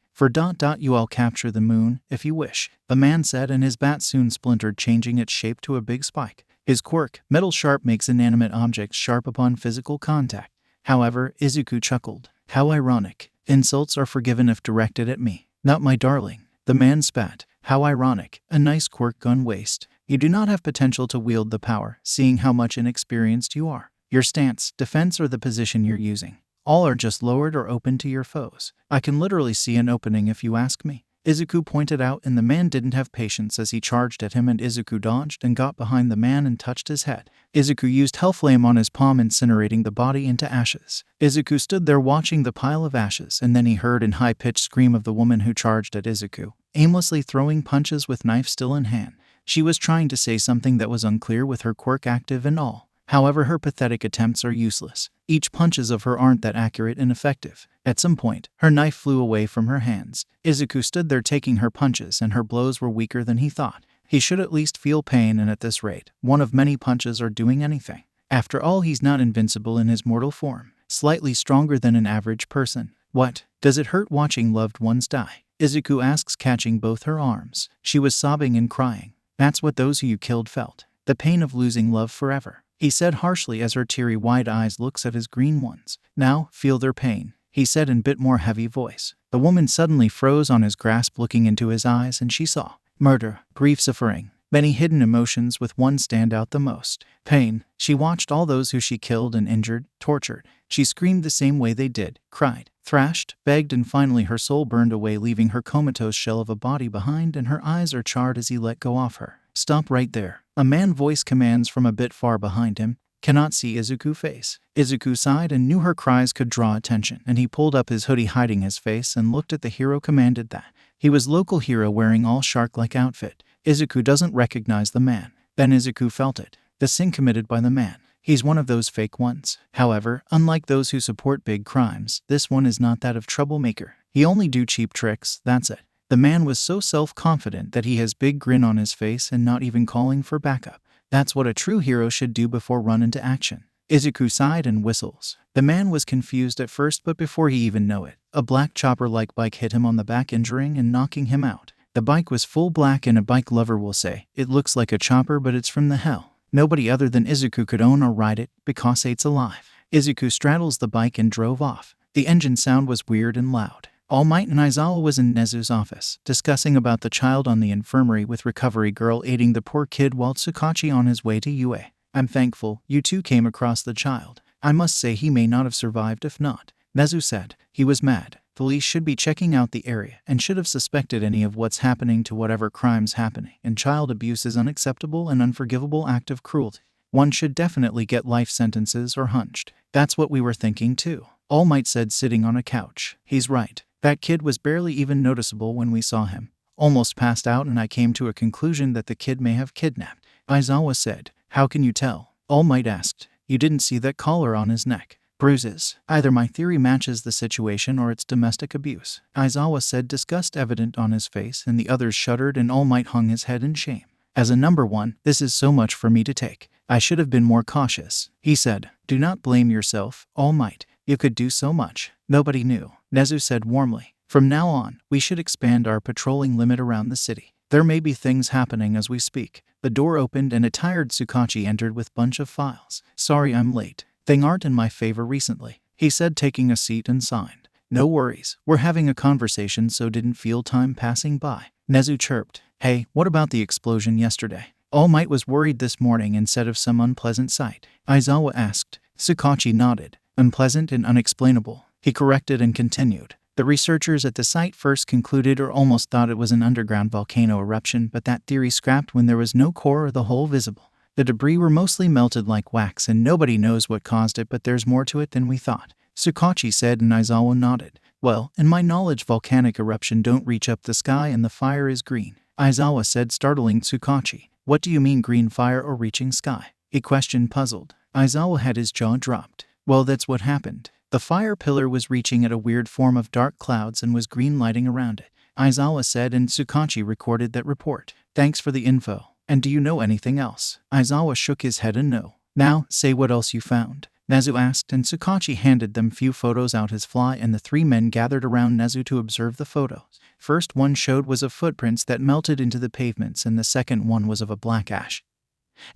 You all capture the moon, if you wish, the man said, and his bat soon splintered, changing its shape to a big spike. His quirk, metal sharp, makes inanimate objects sharp upon physical contact. However, Izuku chuckled. How ironic. Insults are forgiven if directed at me, not my darling. The man spat. How ironic. A nice quirk gun waste. You do not have potential to wield the power, seeing how much inexperienced you are. Your stance, defense, or the position you're using. All are just lowered or open to your foes. I can literally see an opening if you ask me. Izuku pointed out, and the man didn't have patience as he charged at him, and Izuku dodged and got behind the man and touched his head. Izuku used Hellflame on his palm, incinerating the body into ashes. Izuku stood there watching the pile of ashes, and then he heard an high-pitched scream of the woman who charged at Izuku, aimlessly throwing punches with knife still in hand. She was trying to say something that was unclear with her quirk active and all. However, her pathetic attempts are useless. Each punches of her aren't that accurate and effective. At some point, her knife flew away from her hands. Izuku stood there taking her punches, and her blows were weaker than he thought. He should at least feel pain, and at this rate, one of many punches are doing anything. After all, he's not invincible in his mortal form. Slightly stronger than an average person. What? Does it hurt watching loved ones die? Izuku asks, catching both her arms. She was sobbing and crying. That's what those who you killed felt. The pain of losing love forever, he said harshly as her teary wide eyes looks at his green ones. Now, feel their pain, he said in a bit more heavy voice. The woman suddenly froze on his grasp, looking into his eyes, and she saw murder, grief, suffering, many hidden emotions, with one stand out the most. Pain. She watched all those who she killed and injured, tortured. She screamed the same way they did, cried, thrashed, begged, and finally her soul burned away, leaving her comatose shell of a body behind, and her eyes are charred as he let go of her. Stop right there, a man voice commands from a bit far behind him. Cannot see Izuku's face. Izuku sighed and knew her cries could draw attention, and he pulled up his hoodie hiding his face and looked at the hero commanded that. He was local hero wearing all shark-like outfit. Izuku doesn't recognize the man. Then Izuku felt it. The sin committed by the man. He's one of those fake ones. However, unlike those who support big crimes, this one is not that of troublemaker. He only do cheap tricks, that's it. The man was so self-confident that he has big grin on his face and not even calling for backup. That's what a true hero should do before run into action. Izuku sighed and whistles. The man was confused at first, but before he even knew it, a black chopper-like bike hit him on the back, injuring and knocking him out. The bike was full black, and a bike lover will say, it looks like a chopper, but it's from the hell. Nobody other than Izuku could own or ride it, because it's alive. Izuku straddles the bike and drove off. The engine sound was weird and loud. All Might and Aizawa was in Nezu's office, discussing about the child on the infirmary, with recovery girl aiding the poor kid while Tsukachi on his way to UA. I'm thankful you two came across the child. I must say he may not have survived if not. Nezu said. He was mad. Police should be checking out the area and should have suspected any of what's happening to whatever crime's happening, and child abuse is unacceptable and unforgivable act of cruelty. One should definitely get life sentences or hunched. That's what we were thinking too. All Might said, sitting on a couch. He's right. That kid was barely even noticeable when we saw him. Almost passed out, and I came to a conclusion that the kid may have kidnapped. Aizawa said. How can you tell? All Might asked. You didn't see that collar on his neck. Bruises. Either my theory matches the situation or it's domestic abuse. Aizawa said, disgust evident on his face, and the others shuddered, and All Might hung his head in shame. As a number one, this is so much for me to take. I should have been more cautious, he said. Do not blame yourself, All Might. You could do so much. Nobody knew. Nezu said warmly. From now on, we should expand our patrolling limit around the city. There may be things happening as we speak. The door opened and a tired Tsukachi entered with bunch of files. Sorry I'm late. Things aren't in my favor recently, he said, taking a seat and signed. No worries. We're having a conversation, so didn't feel time passing by. Nezu chirped. Hey, what about the explosion yesterday? All Might was worried this morning instead of some unpleasant sight. Aizawa asked. Tsukachi nodded. Unpleasant and unexplainable, he corrected and continued. The researchers at the site first concluded or almost thought it was an underground volcano eruption, but that theory scrapped when there was no core or the hole visible. The debris were mostly melted like wax, and nobody knows what caused it, but there's more to it than we thought, Tsukachi said, and Aizawa nodded. Well, in my knowledge, volcanic eruption don't reach up the sky and the fire is green, Aizawa said, startling Tsukachi. What do you mean green fire or reaching sky? He questioned, puzzled. Aizawa had his jaw dropped. Well, that's what happened. The fire pillar was reaching at a weird form of dark clouds and was green lighting around it, Aizawa said, and Tsukachi recorded that report. Thanks for the info. And do you know anything else? Aizawa shook his head and no. Now, say what else you found, Nezu asked, and Tsukachi handed them few photos out his fly, and the three men gathered around Nezu to observe the photos. First one showed was of footprints that melted into the pavements, and the second one was of a black ash.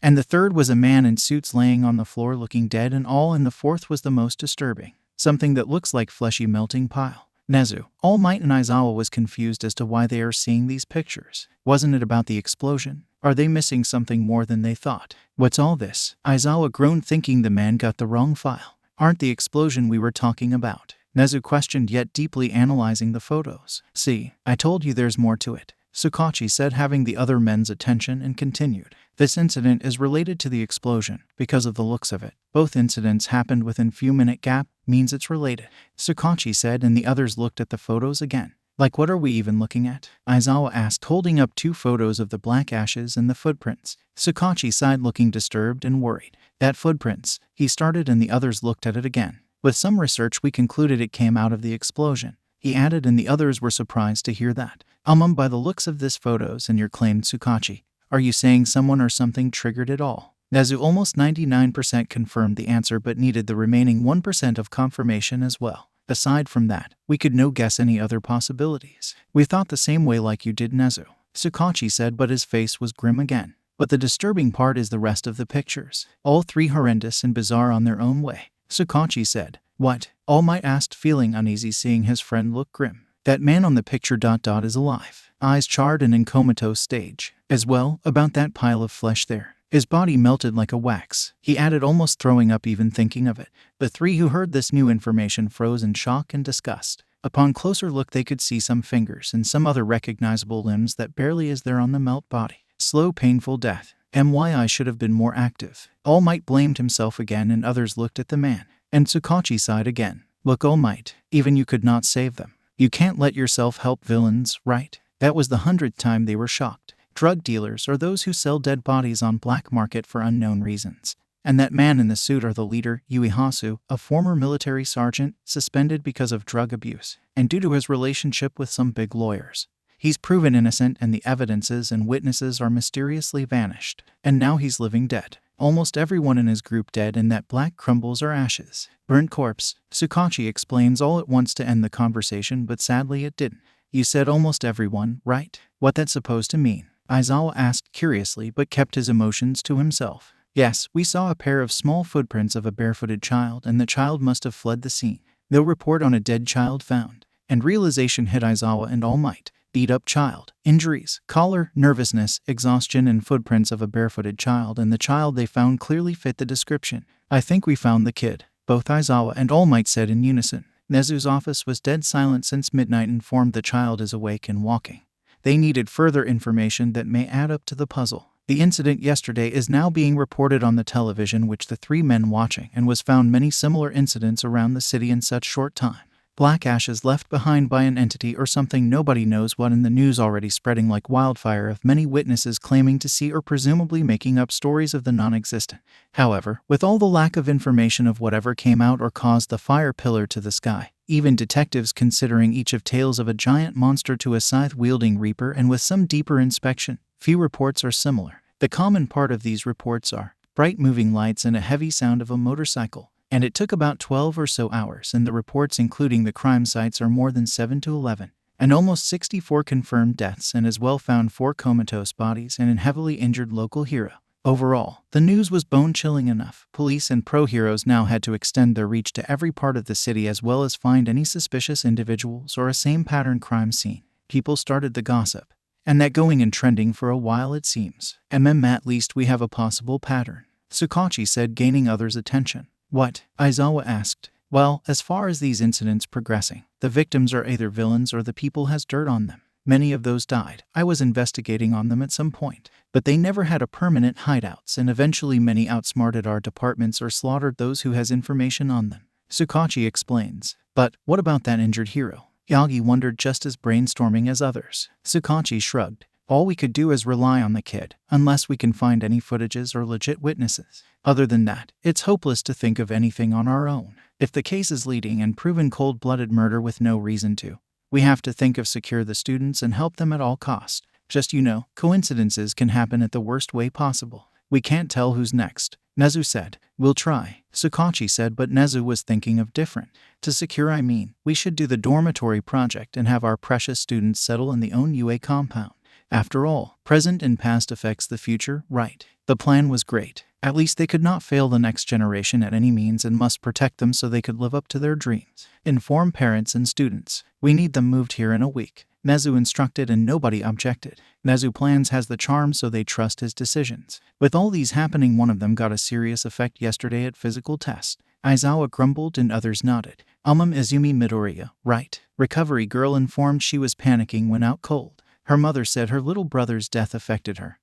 And the third was a man in suits laying on the floor looking dead and all, and the fourth was the most disturbing. Something that looks like fleshy melting pile. Nezu, All Might and Aizawa was confused as to why they are seeing these pictures. Wasn't it about the explosion? Are they missing something more than they thought? What's all this? Aizawa groaned, thinking the man got the wrong file. Aren't the explosion we were talking about? Nezu questioned, yet deeply analyzing the photos. See, I told you there's more to it, Tsukachi said, having the other men's attention, and continued. This incident is related to the explosion, because of the looks of it. Both incidents happened within few-minute gap, means it's related, Tsukachi said, and the others looked at the photos again. Like what are we even looking at? Aizawa asked, holding up 2 photos of the black ashes and the footprints. Sukachi sighed, looking disturbed and worried. That footprints, he started, and the others looked at it again. With some research we concluded it came out of the explosion, he added, and the others were surprised to hear that. By the looks of this photos and your claimed Sukachi, are you saying someone or something triggered it all? Nezu almost 99% confirmed the answer but needed the remaining 1% of confirmation as well. Aside from that, we could no guess any other possibilities. We thought the same way like you did, Nezu, Sukachi said, but his face was grim again. But the disturbing part is the rest of the pictures. All 3 horrendous and bizarre on their own way, Sukachi said. What? All Might asked, feeling uneasy seeing his friend look grim. That man on the picture ... is alive. Eyes charred and in comatose stage. As well, about that pile of flesh there. His body melted like a wax, he added, almost throwing up even thinking of it. The 3 who heard this new information froze in shock and disgust. Upon closer look they could see some fingers and some other recognizable limbs that barely is there on the melt body. Slow, painful death. I should have been more active. All Might blamed himself again, and others looked at the man. And Sukachi sighed again. Look, All Might, even you could not save them. You can't let yourself help villains, right? That was the 100th time they were shocked. Drug dealers or those who sell dead bodies on black market for unknown reasons. And that man in the suit are the leader, Uehasu, a former military sergeant, suspended because of drug abuse, and due to his relationship with some big lawyers. He's proven innocent, and the evidences and witnesses are mysteriously vanished. And now he's living dead. Almost everyone in his group dead, and that black crumbles are ashes. Burnt corpse, Sukachi explains all at once to end the conversation, but sadly it didn't. You said almost everyone, right? What that's supposed to mean? Aizawa asked curiously, but kept his emotions to himself. Yes, we saw a pair of small footprints of a barefooted child, and the child must have fled the scene. No report on a dead child found. And realization hit Aizawa and All Might. Beat-up child, injuries, collar, nervousness, exhaustion, and footprints of a barefooted child, and the child they found clearly fit the description. I think we found the kid, both Aizawa and All Might said in unison. Nezu's office was dead silent since midnight, informed the child is awake and walking. They needed further information that may add up to the puzzle. The incident yesterday is now being reported on the television, which the 3 men watching, and was found many similar incidents around the city in such short time. Black ashes left behind by an entity or something nobody knows what, in the news already spreading like wildfire, of many witnesses claiming to see or presumably making up stories of the non-existent. However, with all the lack of information of whatever came out or caused the fire pillar to the sky, even detectives considering each of tales of a giant monster to a scythe-wielding reaper, and with some deeper inspection, few reports are similar. The common part of these reports are bright moving lights and a heavy sound of a motorcycle. And it took about 12 or so hours, and the reports including the crime sites are more than 7 to 11. And almost 64 confirmed deaths, and as well found 4 comatose bodies and an heavily injured local hero. Overall, the news was bone-chilling enough. Police and pro-heroes now had to extend their reach to every part of the city, as well as find any suspicious individuals or a same-pattern crime scene. People started the gossip. And that going and trending for a while, it seems. At least we have a possible pattern, Sukachi said, gaining others' attention. What? Aizawa asked. Well, as far as these incidents progressing, the victims are either villains or the people has dirt on them. Many of those died. I was investigating on them at some point, but they never had a permanent hideouts, and eventually many outsmarted our departments or slaughtered those who has information on them, Sukachi explains. But what about that injured hero? Yagi wondered, just as brainstorming as others. Sukachi shrugged. All we could do is rely on the kid, unless we can find any footages or legit witnesses. Other than that, it's hopeless to think of anything on our own. If the case is leading and proven cold-blooded murder with no reason to, we have to think of secure the students and help them at all cost. Just, coincidences can happen at the worst way possible. We can't tell who's next, Nezu said. We'll try, Sukachi said, but Nezu was thinking of different. To secure, we should do the dormitory project and have our precious students settle in the own UA compound. After all, present and past affects the future, right? The plan was great. At least they could not fail the next generation at any means, and must protect them so they could live up to their dreams. Inform parents and students. We need them moved here in a week, Nezu instructed, and nobody objected. Nezu plans has the charm, so they trust his decisions. With all these happening, one of them got a serious effect yesterday at physical test. Aizawa grumbled and others nodded. Izumi Midoriya, right? Recovery girl informed she was panicking when out cold. Her mother said her little brother's death affected her,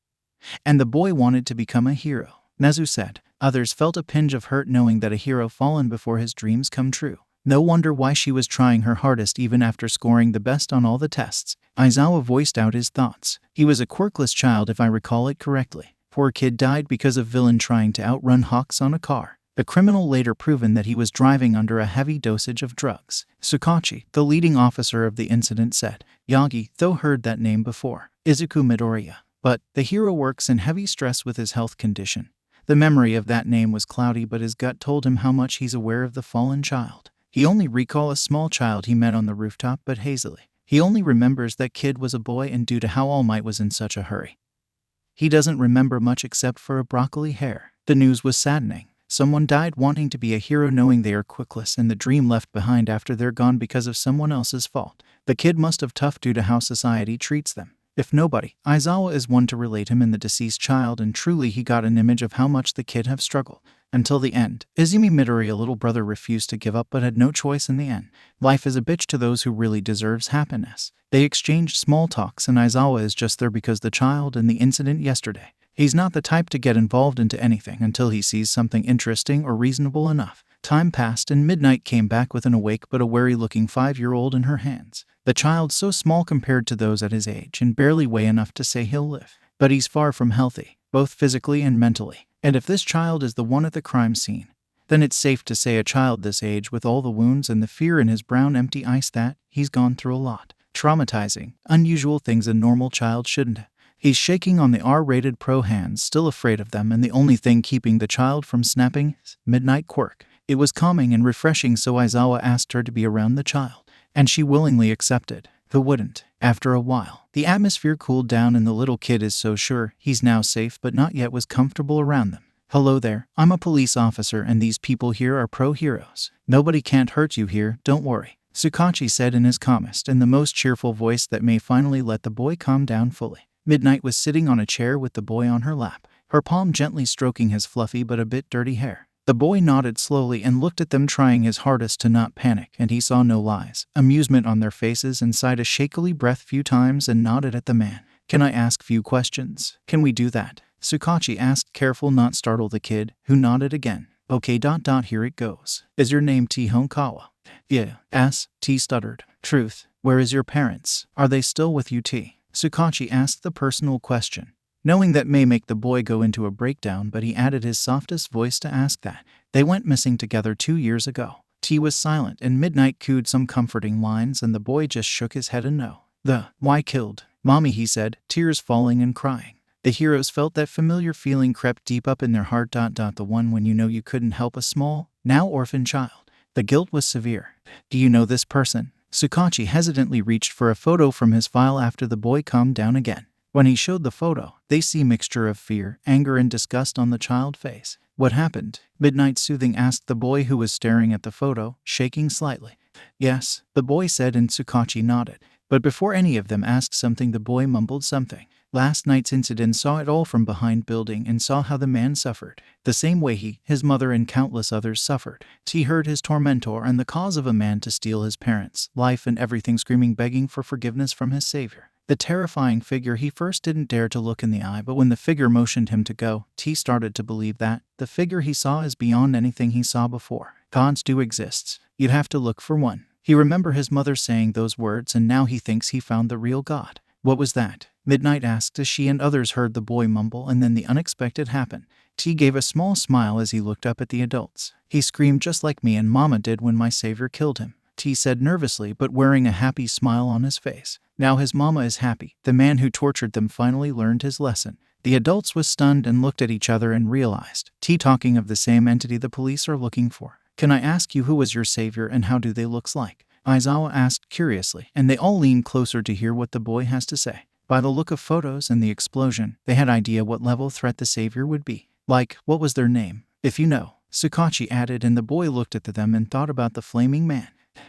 and the boy wanted to become a hero, Nezu said. Others felt a pinch of hurt knowing that a hero fallen before his dreams come true. No wonder why she was trying her hardest even after scoring the best on all the tests. Aizawa voiced out his thoughts. He was a quirkless child if I recall it correctly. Poor kid died because of villain trying to outrun Hawks on a car. The criminal later proven that he was driving under a heavy dosage of drugs. Tsukachi, the leading officer of the incident, said. Yagi, though heard that name before. Izuku Midoriya. But the hero works in heavy stress with his health condition. The memory of that name was cloudy, but his gut told him how much he's aware of the fallen child. He only recalls a small child he met on the rooftop, but hazily. He only remembers that kid was a boy, and due to how All Might was in such a hurry, he doesn't remember much except for a broccoli hair. The news was saddening. Someone died wanting to be a hero knowing they are quirkless, and the dream left behind after they're gone because of someone else's fault. The kid must have tough due to how society treats them. If nobody, Aizawa is one to relate him in the deceased child, and truly he got an image of how much the kid have struggled. Until the end, Izumi Midoriya little brother refused to give up but had no choice in the end. Life is a bitch to those who really deserves happiness. They exchanged small talks, and Aizawa is just there because the child and the incident yesterday. He's not the type to get involved into anything until he sees something interesting or reasonable enough. Time passed and Midnight came back with an awake but a wary-looking 5-year-old in her hands. The child so small compared to those at his age and barely weigh enough to say he'll live. But he's far from healthy, both physically and mentally. And if this child is the one at the crime scene, then it's safe to say a child this age with all the wounds and the fear in his brown empty eyes that he's gone through a lot. Traumatizing, unusual things a normal child shouldn't. He's shaking on the R-rated pro hands, still afraid of them, and the only thing keeping the child from snapping is Midnight quirk. It was calming and refreshing, so Aizawa asked her to be around the child, and she willingly accepted. Who wouldn't? After a while, the atmosphere cooled down and the little kid is so sure he's now safe but not yet was comfortable around them. Hello there, I'm a police officer and these people here are pro-heroes. Nobody can't hurt you here, don't worry, Tsukachi said in his calmest and the most cheerful voice that may finally let the boy calm down fully. Midnight was sitting on a chair with the boy on her lap, her palm gently stroking his fluffy but a bit dirty hair. The boy nodded slowly and looked at them, trying his hardest to not panic, and he saw no lies, amusement on their faces, and sighed a shakily breath few times and nodded at the man. Can I ask few questions? Can we do that? Tsukachi asked, careful not startle the kid, who nodded again. Okay. Here it goes. Is your name T. Honkawa? Yeah. T stuttered. Truth. Where is your parents? Are they still with you, T? Tsukachi asked the personal question, knowing that may make the boy go into a breakdown, but he added his softest voice to ask that. They went missing together 2 years ago. T was silent and Midnight cooed some comforting lines and the boy just shook his head and no. Why killed? Mommy, he said, tears falling and crying. The heroes felt that familiar feeling crept deep up in their heart. The one when you know you couldn't help a small, now orphan child. The guilt was severe. Do you know this person? Tsukachi hesitantly reached for a photo from his file after the boy calmed down again. When he showed the photo, they see mixture of fear, anger, and disgust on the child's face. What happened? Midnight soothing asked the boy who was staring at the photo, shaking slightly. Yes, the boy said, and Tsukachi nodded. But before any of them asked something, the boy mumbled something. Last night's incident saw it all from behind building and saw how the man suffered. The same way he, his mother, and countless others suffered. He heard his tormentor and the cause of a man to steal his parents' life and everything, screaming, begging for forgiveness from his savior. The terrifying figure he first didn't dare to look in the eye, but when the figure motioned him to go, T started to believe that the figure he saw is beyond anything he saw before. Gods do exist. You'd have to look for one. He remembered his mother saying those words, and now he thinks he found the real God. What was that? Midnight asked as she and others heard the boy mumble, and then the unexpected happened. T gave a small smile as he looked up at the adults. He screamed just like me and Mama did when my savior killed him, T said nervously but wearing a happy smile on his face. Now his mama is happy. The man who tortured them finally learned his lesson. The adults was stunned and looked at each other and realized, T talking of the same entity the police are looking for. Can I ask you who was your savior and how do they looks like? Aizawa asked curiously, and they all leaned closer to hear what the boy has to say. By the look of photos and the explosion, they had idea what level threat the savior would be. Like, what was their name? If you know, Tsukachi added, and the boy looked at them and thought about the flaming man.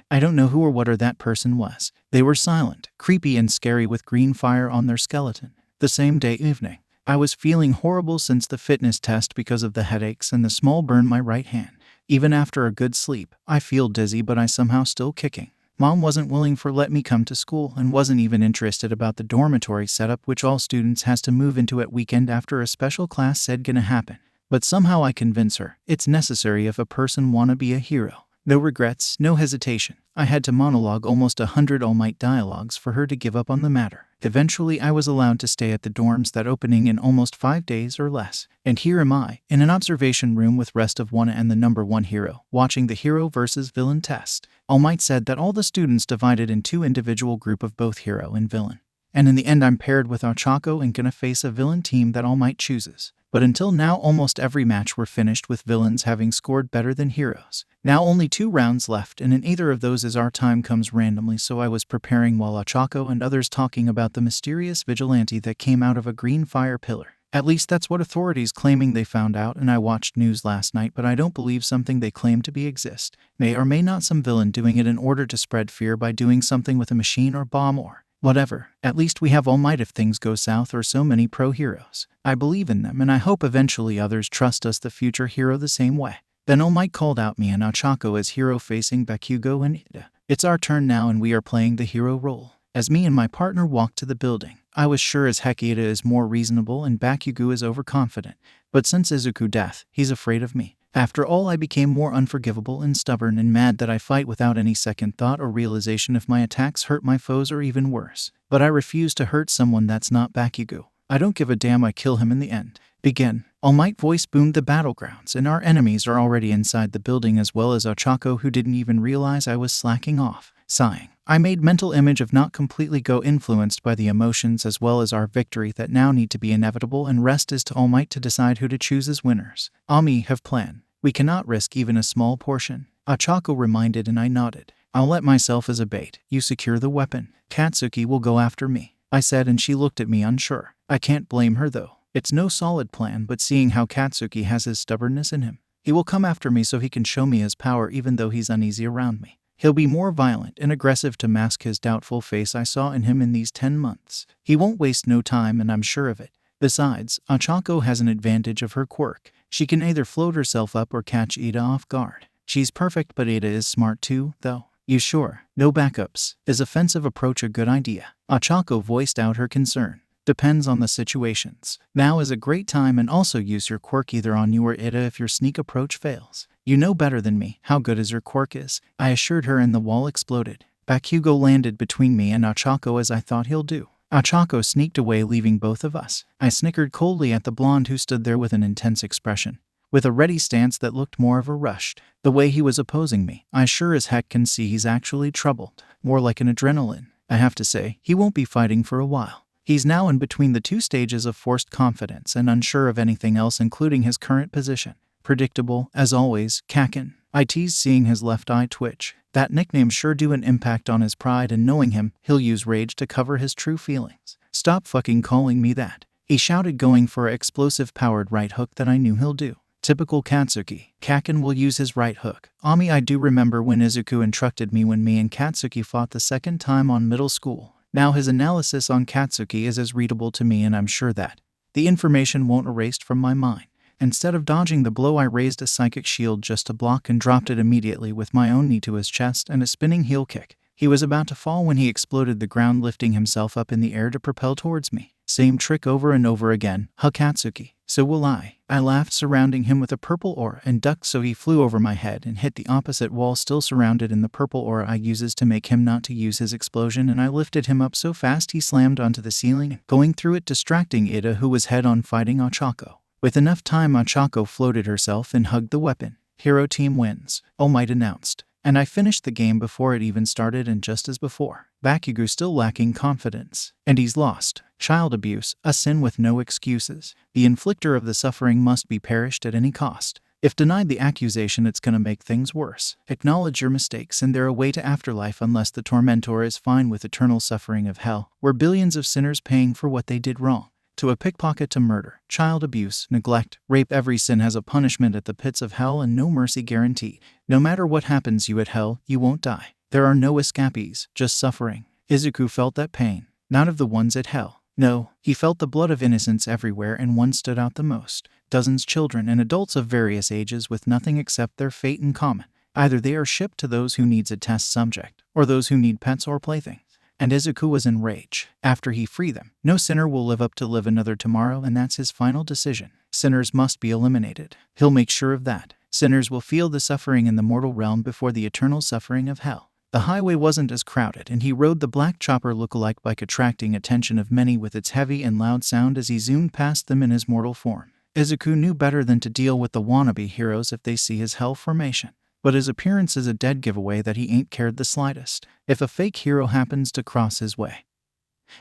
I don't know who or what or that person was. They were silent, creepy and scary with green fire on their skeleton. The same day evening, I was feeling horrible since the fitness test because of the headaches and the small burn my right hand. Even after a good sleep, I feel dizzy but I somehow still kicking. Mom wasn't willing for let me come to school and wasn't even interested about the dormitory setup which all students has to move into at weekend after a special class said gonna happen. But somehow I convince her it's necessary if a person wanna be a hero. No regrets, no hesitation. I had to monologue almost 100 All Might dialogues for her to give up on the matter. Eventually, I was allowed to stay at the dorms that opening in almost 5 days or less. And here am I, in an observation room with rest of one and the number 1 hero, watching the hero versus villain test. All Might said that all the students divided in 2 individual group of both hero and villain. And in the end, I'm paired with Ochako and gonna face a villain team that All Might chooses. But until now, almost every match were finished with villains having scored better than heroes. Now only 2 rounds left, and in either of those our time comes randomly, so I was preparing while Ochako and others talking about the mysterious vigilante that came out of a green fire pillar. At least that's what authorities claiming they found out, and I watched news last night, but I don't believe something they claim to be exist. May or may not some villain doing it in order to spread fear by doing something with a machine or bomb or whatever. At least we have All Might if things go south, or so many pro-heroes. I believe in them, and I hope eventually others trust us, the future hero, the same way. Then All Might called out me and Ochako as hero facing Bakugo and Ida. It's our turn now, and we are playing the hero role. As me and my partner walked to the building, I was sure as heck Ida is more reasonable and Bakugo is overconfident. But since Izuku's death, he's afraid of me. After all, I became more unforgivable and stubborn and mad that I fight without any second thought or realization if my attacks hurt my foes or even worse. But I refuse to hurt someone that's not Bakugo. I don't give a damn, I kill him in the end. Begin. All Might voice boomed the battlegrounds, and our enemies are already inside the building, as well as Ochako, who didn't even realize I was slacking off. Sighing, I made mental image of not completely go influenced by the emotions, as well as our victory that now need to be inevitable, and rest is to All Might to decide who to choose as winners. Ami have plan. We cannot risk even a small portion. Ochako reminded, and I nodded. I'll let myself as a bait. You secure the weapon. Katsuki will go after me, I said, and she looked at me unsure. I can't blame her though. It's no solid plan, but seeing how Katsuki has his stubbornness in him, he will come after me so he can show me his power even though he's uneasy around me. He'll be more violent and aggressive to mask his doubtful face I saw in him in these 10 months. He won't waste no time, and I'm sure of it. Besides, Ochako has an advantage of her quirk. She can either float herself up or catch Ida off guard. She's perfect, but Ida is smart too, though. You sure? No backups. Is offensive approach a good idea? Ochako voiced out her concern. Depends on the situations. Now is a great time, and also use your quirk either on you or Ida if your sneak approach fails. You know better than me how good as her quirk is, I assured her, and the wall exploded. Bakugo landed between me and Ochako as I thought he'll do. Ochako sneaked away, leaving both of us. I snickered coldly at the blonde who stood there with an intense expression, with a ready stance that looked more of a rushed. The way he was opposing me, I sure as heck can see he's actually troubled. More like an adrenaline. I have to say, he won't be fighting for a while. He's now in between the 2 stages of forced confidence and unsure of anything else, including his current position. Predictable, as always, Kakin. I teased, seeing his left eye twitch. That nickname sure do an impact on his pride, and knowing him, he'll use rage to cover his true feelings. Stop fucking calling me that, he shouted, going for a explosive powered right hook that I knew he'll do. Typical Katsuki. Kakin will use his right hook. Ami, I do remember when Izuku instructed me when me and Katsuki fought the second time on middle school. Now his analysis on Katsuki is as readable to me, and I'm sure that the information won't erased from my mind. Instead of dodging the blow, I raised a psychic shield just to block and dropped it immediately with my own knee to his chest and a spinning heel kick. He was about to fall when he exploded the ground, lifting himself up in the air to propel towards me. Same trick over and over again, huh, Katsuki? So will I. I laughed, surrounding him with a purple aura, and ducked so he flew over my head and hit the opposite wall, still surrounded in the purple aura I uses to make him not to use his explosion, and I lifted him up so fast he slammed onto the ceiling, going through it, distracting Ida, who was head on fighting Ochako. With enough time, Ochako floated herself and hugged the weapon. Hero team wins, All Might announced. And I finished the game before it even started, and just as before, Bakugo still lacking confidence. And he's lost. Child abuse, a sin with no excuses. The inflictor of the suffering must be perished at any cost. If denied the accusation, it's gonna make things worse. Acknowledge your mistakes, and they're a way to afterlife, unless the tormentor is fine with eternal suffering of hell, where billions of sinners paying for what they did wrong. To a pickpocket, to murder, child abuse, neglect, rape, every sin has a punishment at the pits of hell, and no mercy guaranteed. No matter what happens you at hell, you won't die. There are no escapees, just suffering. Izuku felt that pain, not of the ones at hell. No, he felt the blood of innocence everywhere, and one stood out the most. Dozens children and adults of various ages with nothing except their fate in common. Either they are shipped to those who needs a test subject, or those who need pets or playthings. And Izuku was in rage. After he free them, no sinner will live up to live another tomorrow, and that's his final decision. Sinners must be eliminated. He'll make sure of that. Sinners will feel the suffering in the mortal realm before the eternal suffering of hell. The highway wasn't as crowded, and he rode the black chopper look-alike bike, attracting attention of many with its heavy and loud sound as he zoomed past them in his mortal form. Izuku knew better than to deal with the wannabe heroes if they see his hell formation. But his appearance is a dead giveaway that he ain't cared the slightest. If a fake hero happens to cross his way,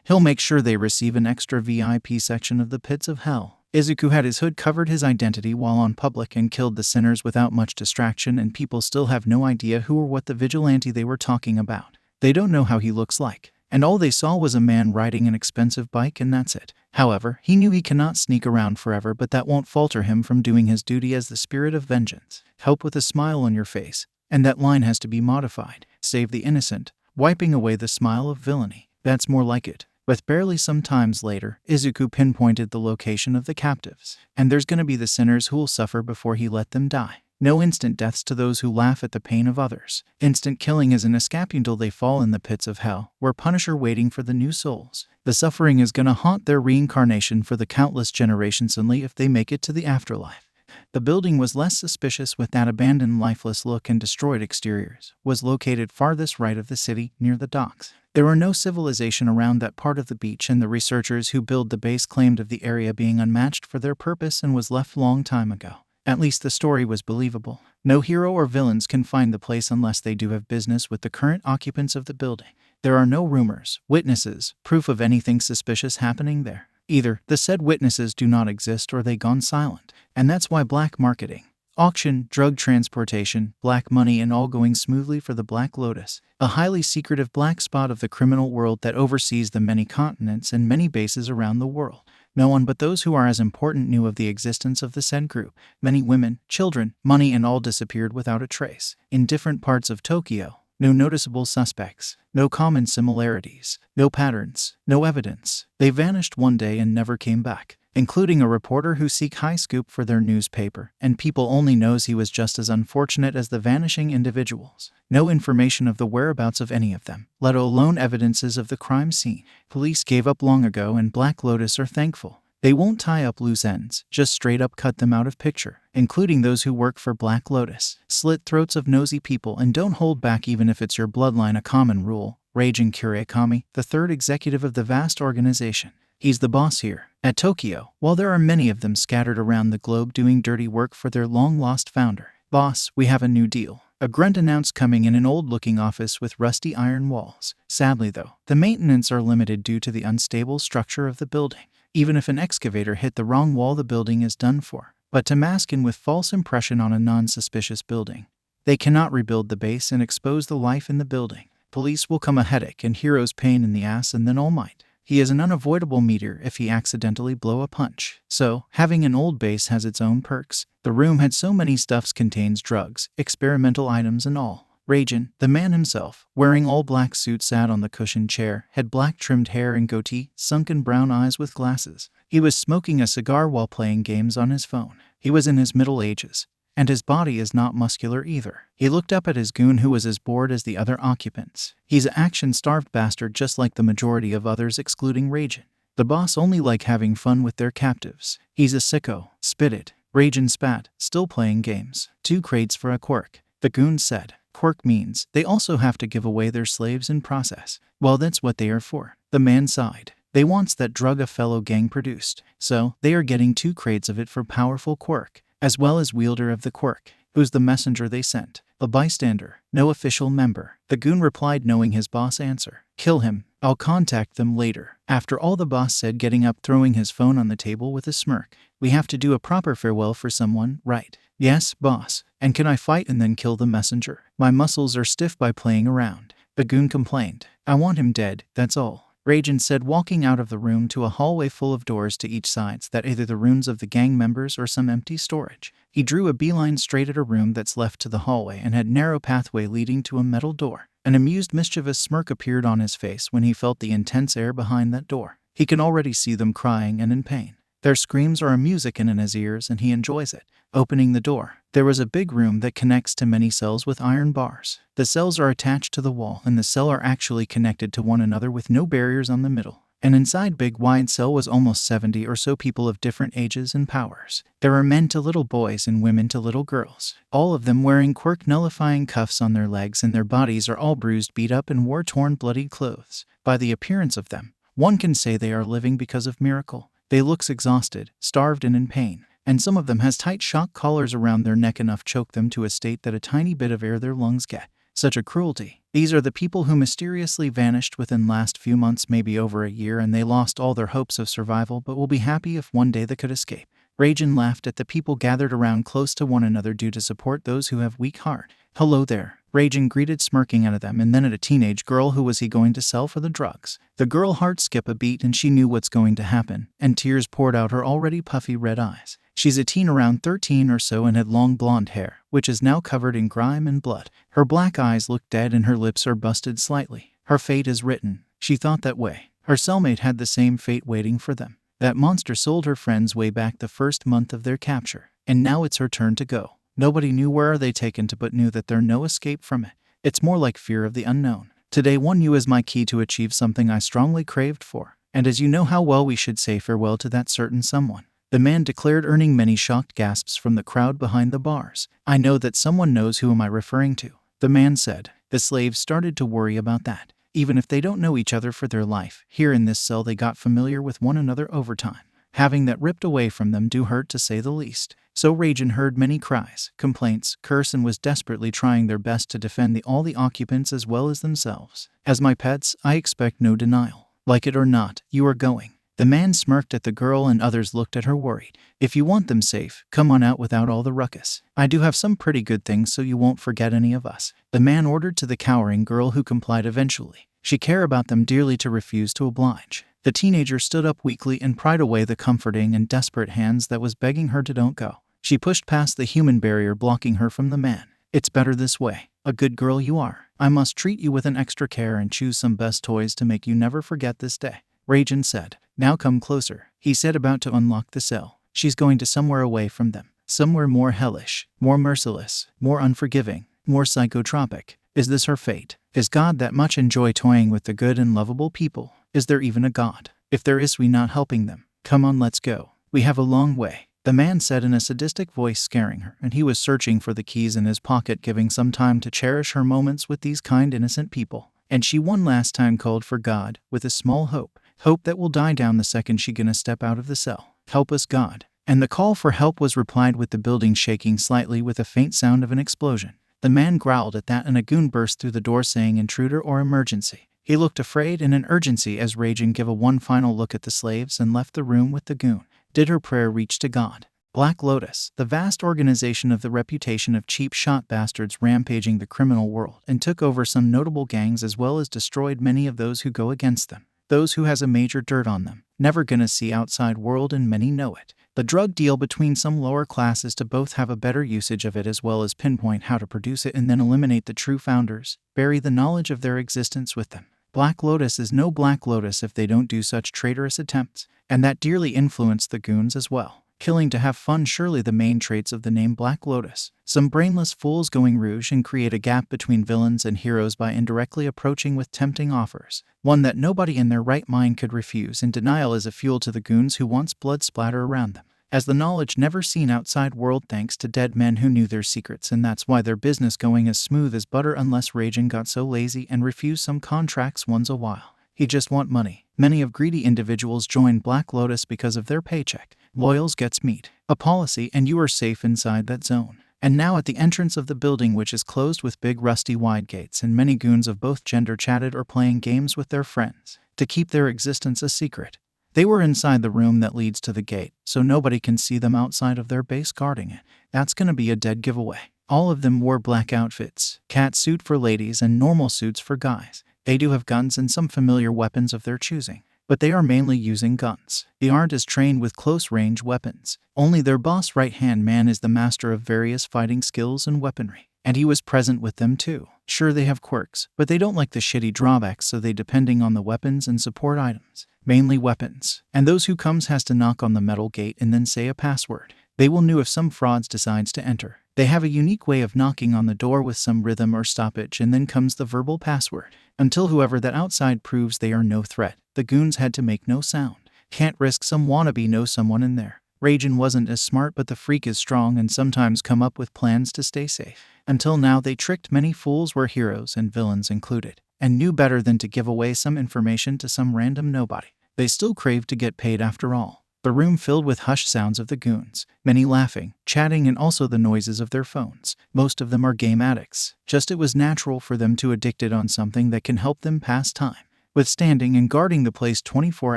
he'll make sure they receive an extra VIP section of the pits of hell. Izuku had his hood covered his identity while on public and killed the sinners without much distraction, and people still have no idea who or what the vigilante they were talking about. They don't know how he looks like, and all they saw was a man riding an expensive bike, and that's it. However, he knew he cannot sneak around forever, but that won't falter him from doing his duty as the spirit of vengeance. Help with a smile on your face, and that line has to be modified. Save the innocent, wiping away the smile of villainy. That's more like it. With barely some times later, Izuku pinpointed the location of the captives. And there's gonna be the sinners who'll suffer before he let them die. No instant deaths to those who laugh at the pain of others. Instant killing is an escape until they fall in the pits of hell, where Punisher waiting for the new souls. The suffering is gonna haunt their reincarnation for the countless generations only if they make it to the afterlife. The building was less suspicious, with that abandoned, lifeless look and destroyed exteriors. Was located farthest right of the city, near the docks. There were no civilization around that part of the beach, and the researchers who built the base claimed of the area being unmatched for their purpose and was left long time ago. At least the story was believable. No hero or villains can find the place unless they do have business with the current occupants of the building. There are no rumors, witnesses, proof of anything suspicious happening there. Either the said witnesses do not exist or they gone silent. And that's why black marketing, auction, drug transportation, black money, and all going smoothly for the Black Lotus, a highly secretive black spot of the criminal world that oversees the many continents and many bases around the world. No one but those who are as important knew of the existence of the said group. Many women, children, money, and all disappeared without a trace. In different parts of Tokyo, no noticeable suspects, no common similarities, no patterns, no evidence. They vanished one day and never came back, including a reporter who seek high scoop for their newspaper, and people only knows he was just as unfortunate as the vanishing individuals. No information of the whereabouts of any of them, let alone evidences of the crime scene. Police gave up long ago, and Black Lotus are thankful. They won't tie up loose ends, just straight up cut them out of picture, including those who work for Black Lotus. Slit throats of nosy people and don't hold back even if it's your bloodline, a common rule. Ragan Kureikami, the third executive of the vast organization. He's the boss here, at Tokyo, while there are many of them scattered around the globe doing dirty work for their long-lost founder. Boss, we have a new deal. A grunt announced, coming in an old-looking office with rusty iron walls. Sadly though, the maintenance are limited due to the unstable structure of the building. Even if an excavator hit the wrong wall, the building is done for. But to mask in with false impression on a non-suspicious building, they cannot rebuild the base and expose the life in the building. Police will come a headache and heroes pain in the ass, and then All Might. He is an unavoidable meteor if he accidentally blow a punch. So, having an old base has its own perks. The room had so many stuffs, contains drugs, experimental items, and all. Ragan, the man himself, wearing all black suit, sat on the cushioned chair, had black trimmed hair and goatee, sunken brown eyes with glasses. He was smoking a cigar while playing games on his phone. He was in his middle ages, and his body is not muscular either. He looked up at his goon, who was as bored as the other occupants. He's an action-starved bastard just like the majority of others, excluding Ragan. The boss only like having fun with their captives. He's a sicko. Spit it. Ragan spat, still playing games. 2 crates for a quirk, the goon said. Quirk means they also have to give away their slaves in process. Well, that's what they are for. The man sighed. They wants that drug a fellow gang produced, so they are getting 2 crates of it for powerful quirk, as well as wielder of the quirk. Who's the messenger they sent? A bystander, no official member. The goon replied, knowing his boss answer. Kill him. I'll contact them later. After all, the boss said, getting up, throwing his phone on the table with a smirk. We have to do a proper farewell for someone, right? Yes, boss. And can I fight and then kill the messenger? My muscles are stiff by playing around. The goon complained. I want him dead, that's all. Ragan said, walking out of the room to a hallway full of doors to each side, that either the rooms of the gang members or some empty storage. He drew a beeline straight at a room that's left to the hallway and had narrow pathway leading to a metal door. An amused, mischievous smirk appeared on his face when he felt the intense air behind that door. He can already see them crying and in pain. Their screams are a music in his ears, and he enjoys it. Opening the door, there was a big room that connects to many cells with iron bars. The cells are attached to the wall, and the cells are actually connected to one another with no barriers on the middle. and inside big wide cell was almost 70 or so people of different ages and powers. There are men to little boys and women to little girls, all of them wearing quirk-nullifying cuffs on their legs, and their bodies are all bruised, beat up, and wore torn, bloodied clothes. By the appearance of them, one can say they are living because of miracle. They look exhausted, starved, and in pain, and some of them has tight shock collars around their neck, enough choke them to a state that a tiny bit of air their lungs get. Such a cruelty. These are the people who mysteriously vanished within last few months, maybe over a year, and they lost all their hopes of survival, but will be happy if one day they could escape. Ragan laughed at the people gathered around close to one another due to support those who have weak heart. "Hello there," Ragan greeted, smirking at them, and then at a teenage girl who was he going to sell for the drugs. The girl heart skipped a beat, and she knew what's going to happen, and tears poured out her already puffy red eyes. She's a teen around 13 or so and had long blonde hair, which is now covered in grime and blood. Her black eyes look dead and her lips are busted slightly. Her fate is written. She thought that way. Her cellmate had the same fate waiting for them. That monster sold her friends way back the first month of their capture, and now it's her turn to go. Nobody knew where they taken to, but knew that there's no escape from it. It's more like fear of the unknown. Today won you as my key to achieve something I strongly craved for, and as you know how well we should say farewell to that certain someone," the man declared, earning many shocked gasps from the crowd behind the bars. "I know that someone knows who am I referring to," the man said. The slaves started to worry about that. Even if they don't know each other for their life, here in this cell they got familiar with one another over time. Having that ripped away from them do hurt, to say the least. So Ragan heard many cries, complaints, curse, and was desperately trying their best to defend all the occupants as well as themselves. "As my pets, I expect no denial. Like it or not, you are going." The man smirked at the girl, and others looked at her worried. "If you want them safe, come on out without all the ruckus. I do have some pretty good things so you won't forget any of us," the man ordered to the cowering girl, who complied eventually. She cared about them dearly to refuse to oblige. The teenager stood up weakly and pried away the comforting and desperate hands that was begging her to don't go. She pushed past the human barrier blocking her from the man. "It's better this way. A good girl you are. I must treat you with an extra care and choose some best toys to make you never forget this day," Ragan said. "Now come closer," he said, about to unlock the cell. "She's going to somewhere away from them. Somewhere more hellish, more merciless, more unforgiving, more psychotropic. Is this her fate? Is God that much enjoy toying with the good and lovable people? Is there even a God? If there is, we not helping them. Come on, let's go. We have a long way," the man said in a sadistic voice, scaring her, and he was searching for the keys in his pocket, giving some time to cherish her moments with these kind, innocent people. And she one last time called for God, with a small hope that will die down the second she gonna step out of the cell. "Help us, God." And the call for help was replied with the building shaking slightly with a faint sound of an explosion. The man growled at that, and a goon burst through the door saying intruder or emergency. He looked afraid and in urgency as Ragan gave a one final look at the slaves and left the room with the goon. Did her prayer reach to God? Black Lotus, the vast organization of the reputation of cheap shot bastards rampaging the criminal world, and took over some notable gangs as well as destroyed many of those who go against them. Those who has a major dirt on them. Never gonna see outside world, and many know it. The drug deal between some lower classes to both have a better usage of it as well as pinpoint how to produce it and then eliminate the true founders, bury the knowledge of their existence with them. Black Lotus is no Black Lotus if they don't do such traitorous attempts, and that dearly influenced the goons as well. Killing to have fun, surely the main traits of the name Black Lotus. Some brainless fools going rouge and create a gap between villains and heroes by indirectly approaching with tempting offers, one that nobody in their right mind could refuse, and denial is a fuel to the goons who wants blood splatter around them. As the knowledge never seen outside world thanks to dead men who knew their secrets, and that's why their business going as smooth as butter unless Ragan got so lazy and refused some contracts once a while. He just want money. Many of greedy individuals join Black Lotus because of their paycheck. Loyals gets meat, a policy, and you are safe inside that zone. And now at the entrance of the building, which is closed with big rusty wide gates, and many goons of both gender chatted or playing games with their friends to keep their existence a secret. They were inside the room that leads to the gate, so nobody can see them outside of their base guarding it. That's gonna be a dead giveaway. All of them wore black outfits, cat suit for ladies and normal suits for guys. They do have guns and some familiar weapons of their choosing, but they are mainly using guns. They aren't as trained with close-range weapons. Only their boss right-hand man is the master of various fighting skills and weaponry, and he was present with them too. Sure, they have quirks, but they don't like the shitty drawbacks, so they depending on the weapons and support items. Mainly weapons. And those who comes has to knock on the metal gate and then say a password. They will know if some frauds decides to enter. They have a unique way of knocking on the door with some rhythm or stoppage, and then comes the verbal password, until whoever that outside proves they are no threat. The goons had to make no sound. Can't risk some wannabe know someone in there. Ragan wasn't as smart, but the freak is strong and sometimes come up with plans to stay safe. Until now they tricked many fools, were heroes and villains included, and knew better than to give away some information to some random nobody. They still craved to get paid after all. The room filled with hushed sounds of the goons, many laughing, chatting, and also the noises of their phones. Most of them are game addicts. It was natural for them to addicted on something that can help them pass time. Withstanding and guarding the place 24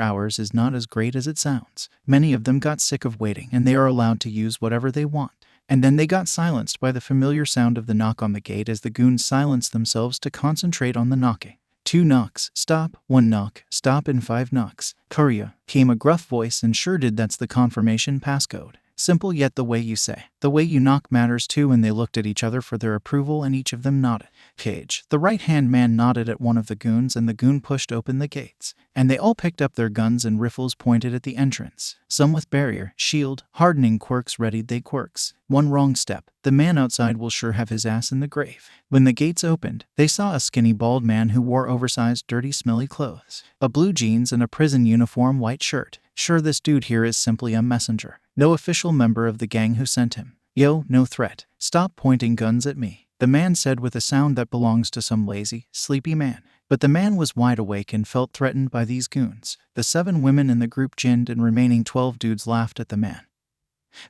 hours is not as great as it sounds. Many of them got sick of waiting, and they are allowed to use whatever they want. And then they got silenced by the familiar sound of the knock on the gate as the goons silenced themselves to concentrate on the knocking. 2 knocks, stop, 1 knock, stop, and 5 knocks. Courier, came a gruff voice, and sure did, that's the confirmation passcode. Simple, yet the way you say, the way you knock matters too. And they looked at each other for their approval, and each of them nodded. Cage, the right-hand man, nodded at one of the goons, and the goon pushed open the gates. And they all picked up their guns and rifles pointed at the entrance. Some with barrier, shield, hardening quirks readied they quirks. One wrong step, the man outside will sure have his ass in the grave. When the gates opened, they saw a skinny bald man who wore oversized, dirty, smelly clothes. A blue jeans and a prison uniform white shirt. Sure, this dude here is simply a messenger. No official member of the gang who sent him. Yo, no threat. Stop pointing guns at me, the man said with a sound that belongs to some lazy, sleepy man. But the man was wide awake and felt threatened by these goons. The 7 women in the group ginned, and remaining 12 dudes laughed at the man,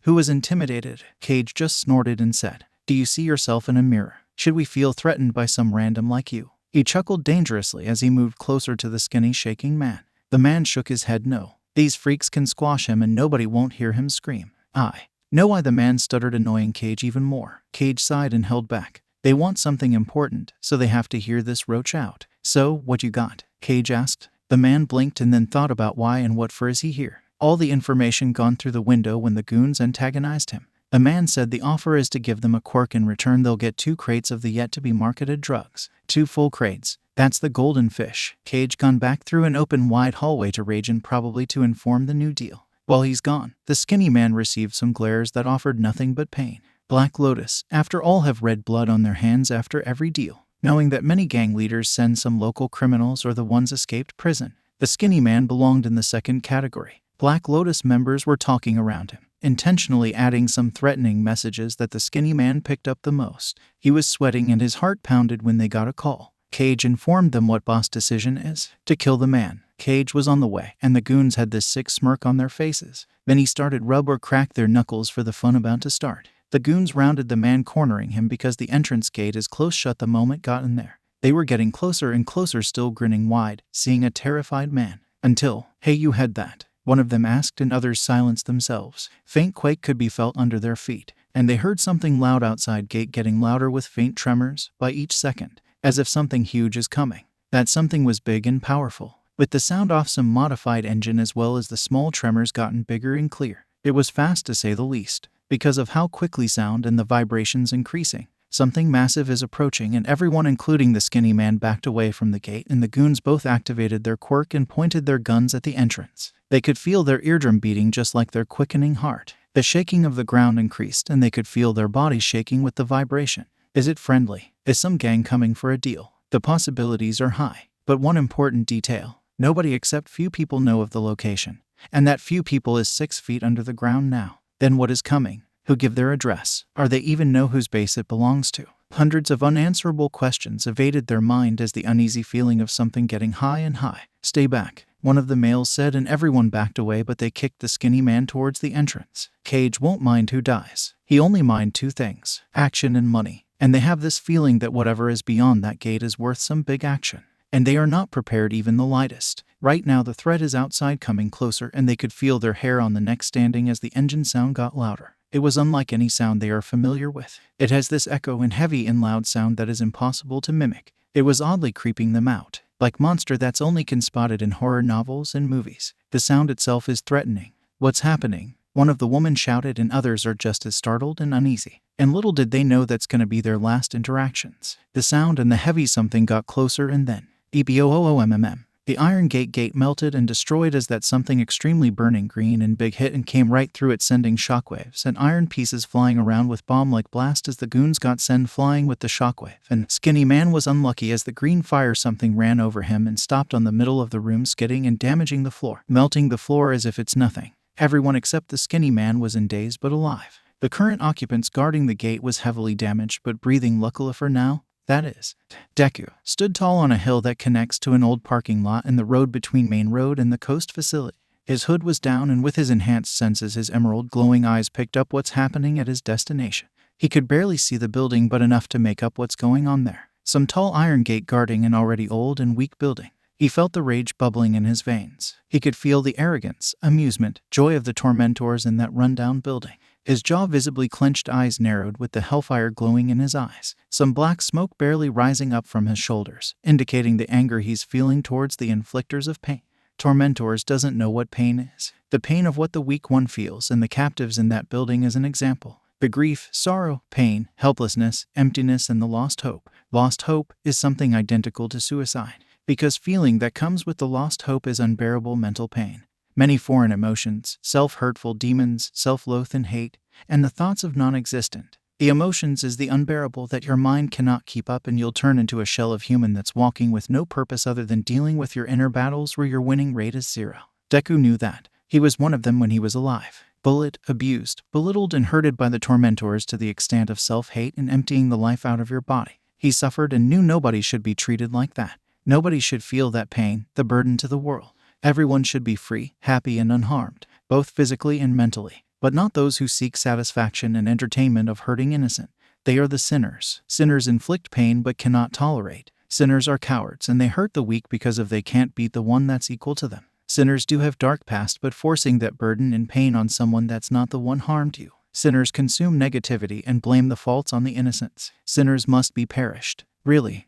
who was intimidated. Cage just snorted and said, "Do you see yourself in a mirror? Should we feel threatened by some random like you?" He chuckled dangerously as he moved closer to the skinny, shaking man. The man shook his head no. These freaks can squash him and nobody won't hear him scream. I know why, the man stuttered, annoying Cage even more. Cage sighed and held back. They want something important, so they have to hear this roach out. So, what you got? Cage asked. The man blinked and then thought about why and what for is he here. All the information gone through the window when the goons antagonized him. The man said the offer is to give them a quirk. In return they'll get 2 crates of the yet-to-be-marketed drugs. 2 full crates. That's the golden fish. Cage gone back through an open wide hallway to Ragan, probably to inform the new deal. While he's gone, the skinny man received some glares that offered nothing but pain. Black Lotus, after all, have red blood on their hands after every deal, knowing that many gang leaders send some local criminals or the ones escaped prison. The skinny man belonged in the second category. Black Lotus members were talking around him, intentionally adding some threatening messages that the skinny man picked up the most. He was sweating and his heart pounded when they got a call. Cage informed them what boss' decision is: to kill the man. Cage was on the way, and the goons had this sick smirk on their faces. Then he started rub or crack their knuckles for the fun about to start. The goons rounded the man, cornering him because the entrance gate is close shut the moment got in there. They were getting closer and closer, still grinning wide, seeing a terrified man. Until, "Hey, you had that?" one of them asked, and others silenced themselves. Faint quake could be felt under their feet, and they heard something loud outside gate, getting louder with faint tremors by each second, as if something huge is coming. That something was big and powerful, with the sound off some modified engine, as well as the small tremors gotten bigger and clear. It was fast, to say the least, because of how quickly sound and the vibrations increasing. Something massive is approaching, and everyone, including the skinny man, backed away from the gate, and the goons both activated their quirk and pointed their guns at the entrance. They could feel their eardrum beating just like their quickening heart. The shaking of the ground increased, and they could feel their bodies shaking with the vibration. Is it friendly? Is some gang coming for a deal? The possibilities are high. But one important detail: nobody except few people know of the location. And that few people is 6 feet under the ground now. Then what is coming? Who give their address? Are they even know whose base it belongs to? Hundreds of unanswerable questions evaded their mind as the uneasy feeling of something getting high and high. "Stay back," one of the males said, and everyone backed away, but they kicked the skinny man towards the entrance. Cage won't mind who dies. He only mind 2 things: action and money. And they have this feeling that whatever is beyond that gate is worth some big action. And they are not prepared even the lightest. Right now the threat is outside, coming closer, and they could feel their hair on the neck standing as the engine sound got louder. It was unlike any sound they are familiar with. It has this echo and heavy and loud sound that is impossible to mimic. It was oddly creeping them out, like monster that's only can spotted in horror novels and movies. The sound itself is threatening. "What's happening?" one of the women shouted, and others are just as startled and uneasy. And little did they know that's gonna be their last interactions. The sound and the heavy something got closer, and then EBOOMMM. The iron gate melted and destroyed as that something extremely burning green and big hit and came right through it, sending shockwaves and iron pieces flying around with bomb-like blast as the goons got sent flying with the shockwave. And Skinny Man was unlucky as the green fire something ran over him and stopped on the middle of the room, skidding and damaging the floor, melting the floor as if it's nothing. Everyone except the Skinny Man was in daze but alive. The current occupants guarding the gate was heavily damaged but breathing, luckily for now. That is. Deku stood tall on a hill that connects to an old parking lot in the road between Main Road and the Coast facility. His hood was down, and with his enhanced senses, his emerald glowing eyes picked up what's happening at his destination. He could barely see the building, but enough to make up what's going on there. Some tall iron gate guarding an already old and weak building. He felt the rage bubbling in his veins. He could feel the arrogance, amusement, joy of the tormentors in that rundown building. His jaw visibly clenched, eyes narrowed with the hellfire glowing in his eyes. Some black smoke barely rising up from his shoulders, indicating the anger he's feeling towards the inflictors of pain. Tormentors doesn't know what pain is. The pain of what the weak one feels, and the captives in that building is an example. The grief, sorrow, pain, helplessness, emptiness, and the lost hope. Lost hope is something identical to suicide, because feeling that comes with the lost hope is unbearable mental pain. Many foreign emotions, self-hurtful demons, self-loath and hate, and the thoughts of non-existent. The emotions is the unbearable that your mind cannot keep up, and you'll turn into a shell of human that's walking with no purpose other than dealing with your inner battles where your winning rate is 0. Deku knew that. He was one of them when he was alive. Bullied, abused, belittled, and hurted by the tormentors to the extent of self-hate and emptying the life out of your body. He suffered and knew nobody should be treated like that. Nobody should feel that pain, the burden to the world. Everyone should be free, happy, and unharmed, both physically and mentally, but not those who seek satisfaction and entertainment of hurting innocent. They are the sinners. Sinners inflict pain but cannot tolerate. Sinners are cowards, and they hurt the weak because they can't beat the one that's equal to them. Sinners do have dark past, but forcing that burden and pain on someone that's not the one harmed you. Sinners consume negativity and blame the faults on the innocents. Sinners must be perished. Really,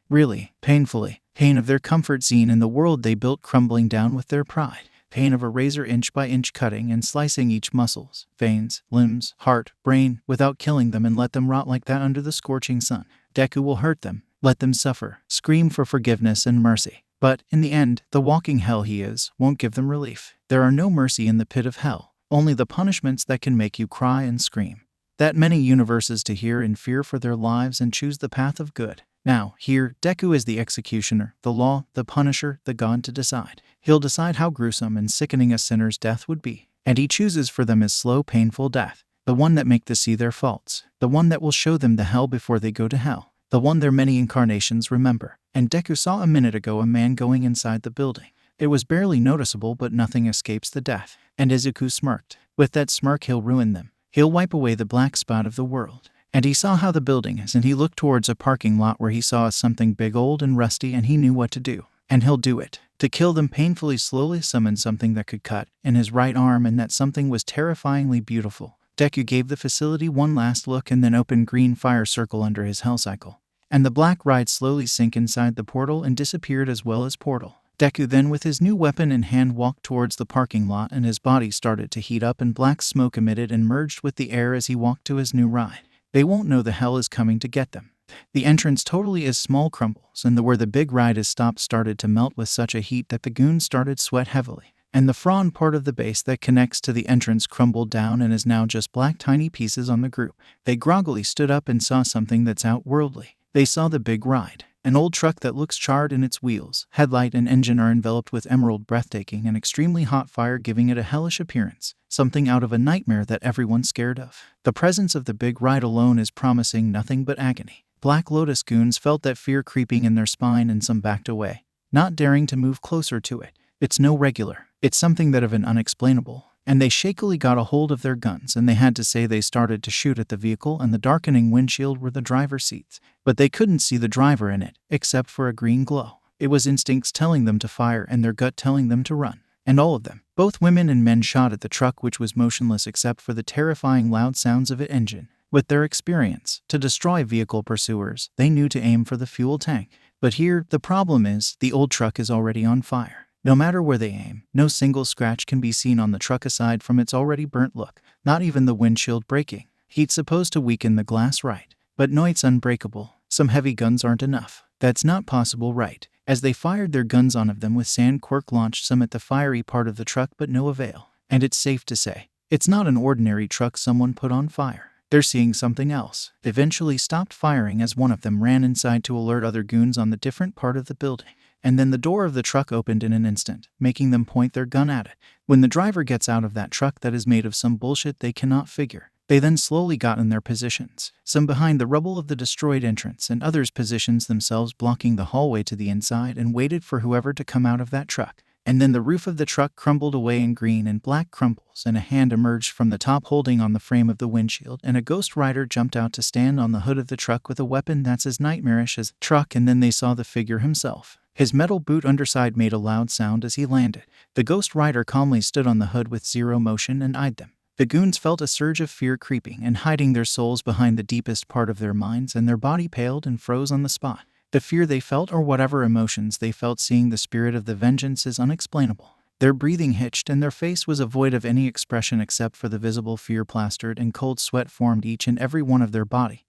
painfully. Pain of their comfort zone in the world they built crumbling down with their pride. Pain of a razor inch by inch cutting and slicing each muscles, veins, limbs, heart, brain, without killing them and let them rot like that under the scorching sun. Deku will hurt them, let them suffer, scream for forgiveness and mercy. But, in the end, the walking hell he is won't give them relief. There are no mercy in the pit of hell, only the punishments that can make you cry and scream. That many universes to hear in fear for their lives and choose the path of good. Now, here, Deku is the executioner, the law, the punisher, the god to decide. He'll decide how gruesome and sickening a sinner's death would be. And he chooses for them his slow, painful death. The one that make them see their faults. The one that will show them the hell before they go to hell. The one their many incarnations remember. And Deku saw a minute ago a man going inside the building. It was barely noticeable, but nothing escapes the death. And Izuku smirked. With that smirk he'll ruin them. He'll wipe away the black spot of the world. And he saw how the building is, and he looked towards a parking lot where he saw something big, old, and rusty, and he knew what to do. And he'll do it. To kill them painfully, slowly summon something that could cut in his right arm, and that something was terrifyingly beautiful. Deku gave the facility one last look and then opened green fire circle under his hell cycle. And the black ride slowly sank inside the portal and disappeared as well as portal. Deku then with his new weapon in hand walked towards the parking lot, and his body started to heat up and black smoke emitted and merged with the air as he walked to his new ride. They won't know the hell is coming to get them. The entrance totally is small crumbles, and where the big ride is stopped started to melt with such a heat that the goons started sweat heavily. And the frond part of the base that connects to the entrance crumbled down and is now just black tiny pieces on the group. They groggily stood up and saw something that's outworldly. They saw the big ride. An old truck that looks charred in its wheels, headlight and engine are enveloped with emerald breathtaking and extremely hot fire, giving it a hellish appearance, something out of a nightmare that everyone's scared of. The presence of the big ride alone is promising nothing but agony. Black Lotus goons felt that fear creeping in their spine, and some backed away, not daring to move closer to it. It's no regular. It's something that of an unexplainable. And they shakily got a hold of their guns, and they had to say they started to shoot at the vehicle, and the darkening windshield were the driver's seats. But they couldn't see the driver in it, except for a green glow. It was instincts telling them to fire and their gut telling them to run. And all of them, both women and men, shot at the truck, which was motionless except for the terrifying loud sounds of its engine. With their experience to destroy vehicle pursuers, they knew to aim for the fuel tank. But here, the problem is, the old truck is already on fire. No matter where they aim, no single scratch can be seen on the truck aside from its already burnt look. Not even the windshield breaking. Heat's supposed to weaken the glass, right? But no, it's unbreakable. Some heavy guns aren't enough. That's not possible, right? As they fired their guns on them with sand, Quirk launched some at the fiery part of the truck, but no avail. And it's safe to say, it's not an ordinary truck someone put on fire. They're seeing something else. They eventually stopped firing as one of them ran inside to alert other goons on the different part of the building. And then the door of the truck opened in an instant, making them point their gun at it. When the driver gets out of that truck that is made of some bullshit they cannot figure, they then slowly got in their positions, some behind the rubble of the destroyed entrance and others positions themselves blocking the hallway to the inside and waited for whoever to come out of that truck. And then the roof of the truck crumbled away in green and black crumbles, and a hand emerged from the top holding on the frame of the windshield, and a Ghost Rider jumped out to stand on the hood of the truck with a weapon that's as nightmarish as the truck. And then they saw the figure himself. His metal boot underside made a loud sound as he landed. The Ghost Rider calmly stood on the hood with zero motion and eyed them. The goons felt a surge of fear creeping and hiding their souls behind the deepest part of their minds, and their body paled and froze on the spot. The fear they felt, or whatever emotions they felt seeing the spirit of the vengeance, is unexplainable. Their breathing hitched and their face was void of any expression except for the visible fear plastered, and cold sweat formed each and every one of their body.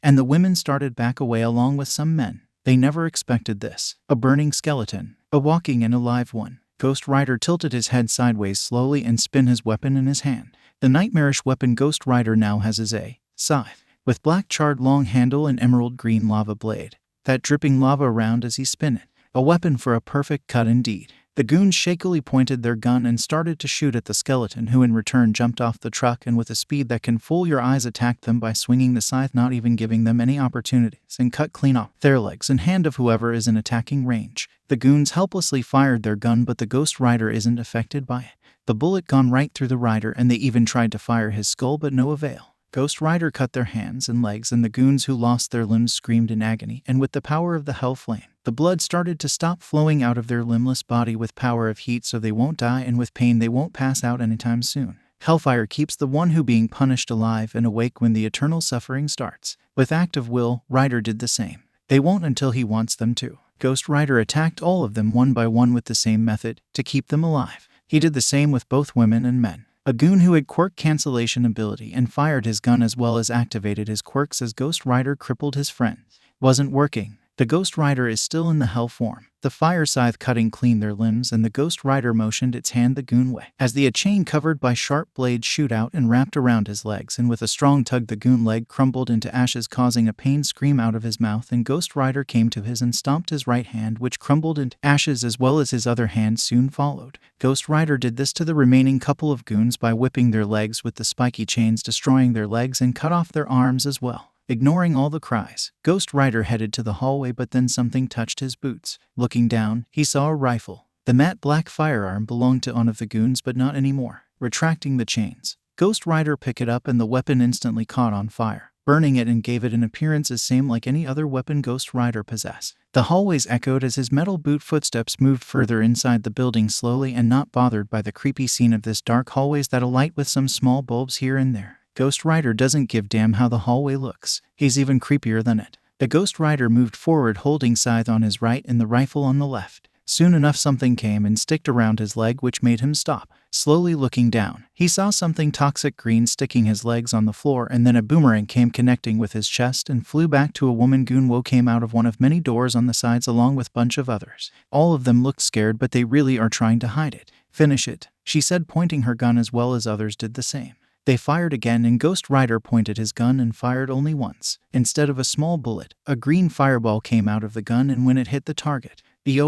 And the women started back away along with some men. They never expected this. A burning skeleton. A walking and alive one. Ghost Rider tilted his head sideways slowly and spun his weapon in his hand. The nightmarish weapon Ghost Rider now has is a scythe, with black charred long handle and emerald green lava blade that dripping lava around as he spin it. A weapon for a perfect cut indeed. The goons shakily pointed their gun and started to shoot at the skeleton, who in return jumped off the truck and with a speed that can fool your eyes attacked them by swinging the scythe, not even giving them any opportunities, and cut clean off their legs and hand of whoever is in attacking range. The goons helplessly fired their gun, but the Ghost Rider isn't affected by it. The bullet gone right through the rider, and they even tried to fire his skull, but no avail. Ghost Rider cut their hands and legs, and the goons who lost their limbs screamed in agony, and with the power of the hell flame, the blood started to stop flowing out of their limbless body with power of heat, so they won't die, and with pain they won't pass out anytime soon. Hellfire keeps the one who being punished alive and awake when the eternal suffering starts. With act of will, Rider did the same. They won't until he wants them to. Ghost Rider attacked all of them one by one with the same method, to keep them alive. He did the same with both women and men. A goon who had quirk cancellation ability and fired his gun as well as activated his quirks as Ghost Rider crippled his friends. Wasn't working. The Ghost Rider is still in the hell form. The fire scythe cutting clean their limbs, and the Ghost Rider motioned its hand the goon way. As the chain covered by sharp blades shoot out and wrapped around his legs, and with a strong tug the goon leg crumbled into ashes, causing a pain scream out of his mouth, and Ghost Rider came to his and stomped his right hand, which crumbled into ashes, as well as his other hand soon followed. Ghost Rider did this to the remaining couple of goons by whipping their legs with the spiky chains, destroying their legs and cut off their arms as well. Ignoring all the cries, Ghost Rider headed to the hallway, but then something touched his boots. Looking down, he saw a rifle. The matte black firearm belonged to one of the goons, but not anymore. Retracting the chains, Ghost Rider picked it up, and the weapon instantly caught on fire, burning it and gave it an appearance as same like any other weapon Ghost Rider possessed. The hallways echoed as his metal boot footsteps moved further inside the building slowly, and not bothered by the creepy scene of this dark hallways that alight with some small bulbs here and there. Ghost Rider doesn't give damn how the hallway looks. He's even creepier than it. The Ghost Rider moved forward, holding scythe on his right and the rifle on the left. Soon enough something came and sticked around his leg, which made him stop. Slowly looking down, he saw something toxic green sticking his legs on the floor, and then a boomerang came connecting with his chest and flew back to a woman. Goon Wo came out of one of many doors on the sides along with bunch of others. All of them looked scared, but they really are trying to hide it. Finish it, she said, pointing her gun, as well as others did the same. They fired again, and Ghost Rider pointed his gun and fired only once. Instead of a small bullet, a green fireball came out of the gun, and when it hit the target, the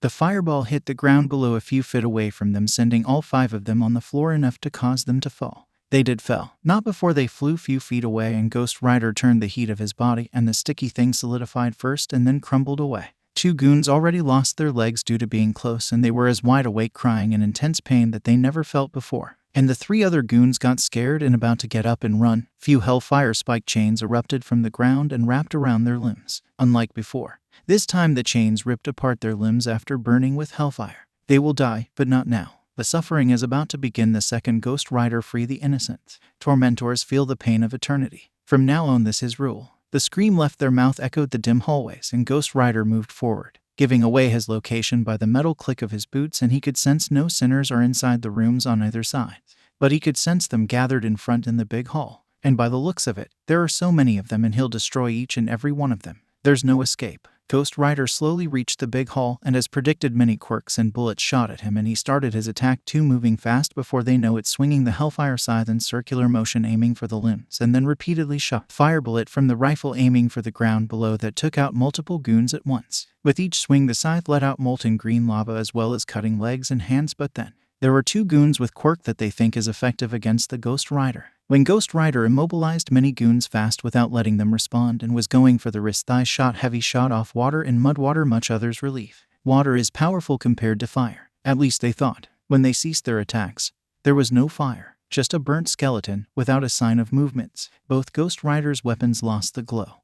fireball hit the ground below a few feet away from them, sending all 5 of them on the floor, enough to cause them to fall. They did fell, not before they flew few feet away, and Ghost Rider turned the heat of his body, and the sticky thing solidified first and then crumbled away. 2 goons already lost their legs due to being close, and they were as wide awake, crying in intense pain that they never felt before. And the 3 other goons got scared and about to get up and run. Few hellfire spike chains erupted from the ground and wrapped around their limbs. Unlike before, this time the chains ripped apart their limbs after burning with hellfire. They will die, but not now. The suffering is about to begin the second Ghost Rider free the innocent. Tormentors feel the pain of eternity. From now on, this is rule. The scream left their mouth, echoed the dim hallways, and Ghost Rider moved forward, giving away his location by the metal click of his boots, and he could sense no sinners are inside the rooms on either side. But he could sense them gathered in front in the big hall. And by the looks of it, there are so many of them, and he'll destroy each and every one of them. There's no escape. Ghost Rider slowly reached the big hall, and as predicted, many quirks and bullets shot at him, and he started his attack too, moving fast before they know it, swinging the Hellfire Scythe in circular motion, aiming for the limbs, and then repeatedly shot fire bullet from the rifle aiming for the ground below that took out multiple goons at once. With each swing, the scythe let out molten green lava as well as cutting legs and hands, but then there were 2 goons with quirk that they think is effective against the Ghost Rider. When Ghost Rider immobilized many goons fast without letting them respond and was going for the wrist thigh shot, heavy shot off water and mud water, much others' relief. Water is powerful compared to fire. At least they thought. When they ceased their attacks, there was no fire, just a burnt skeleton without a sign of movements. Both Ghost Rider's weapons lost the glow.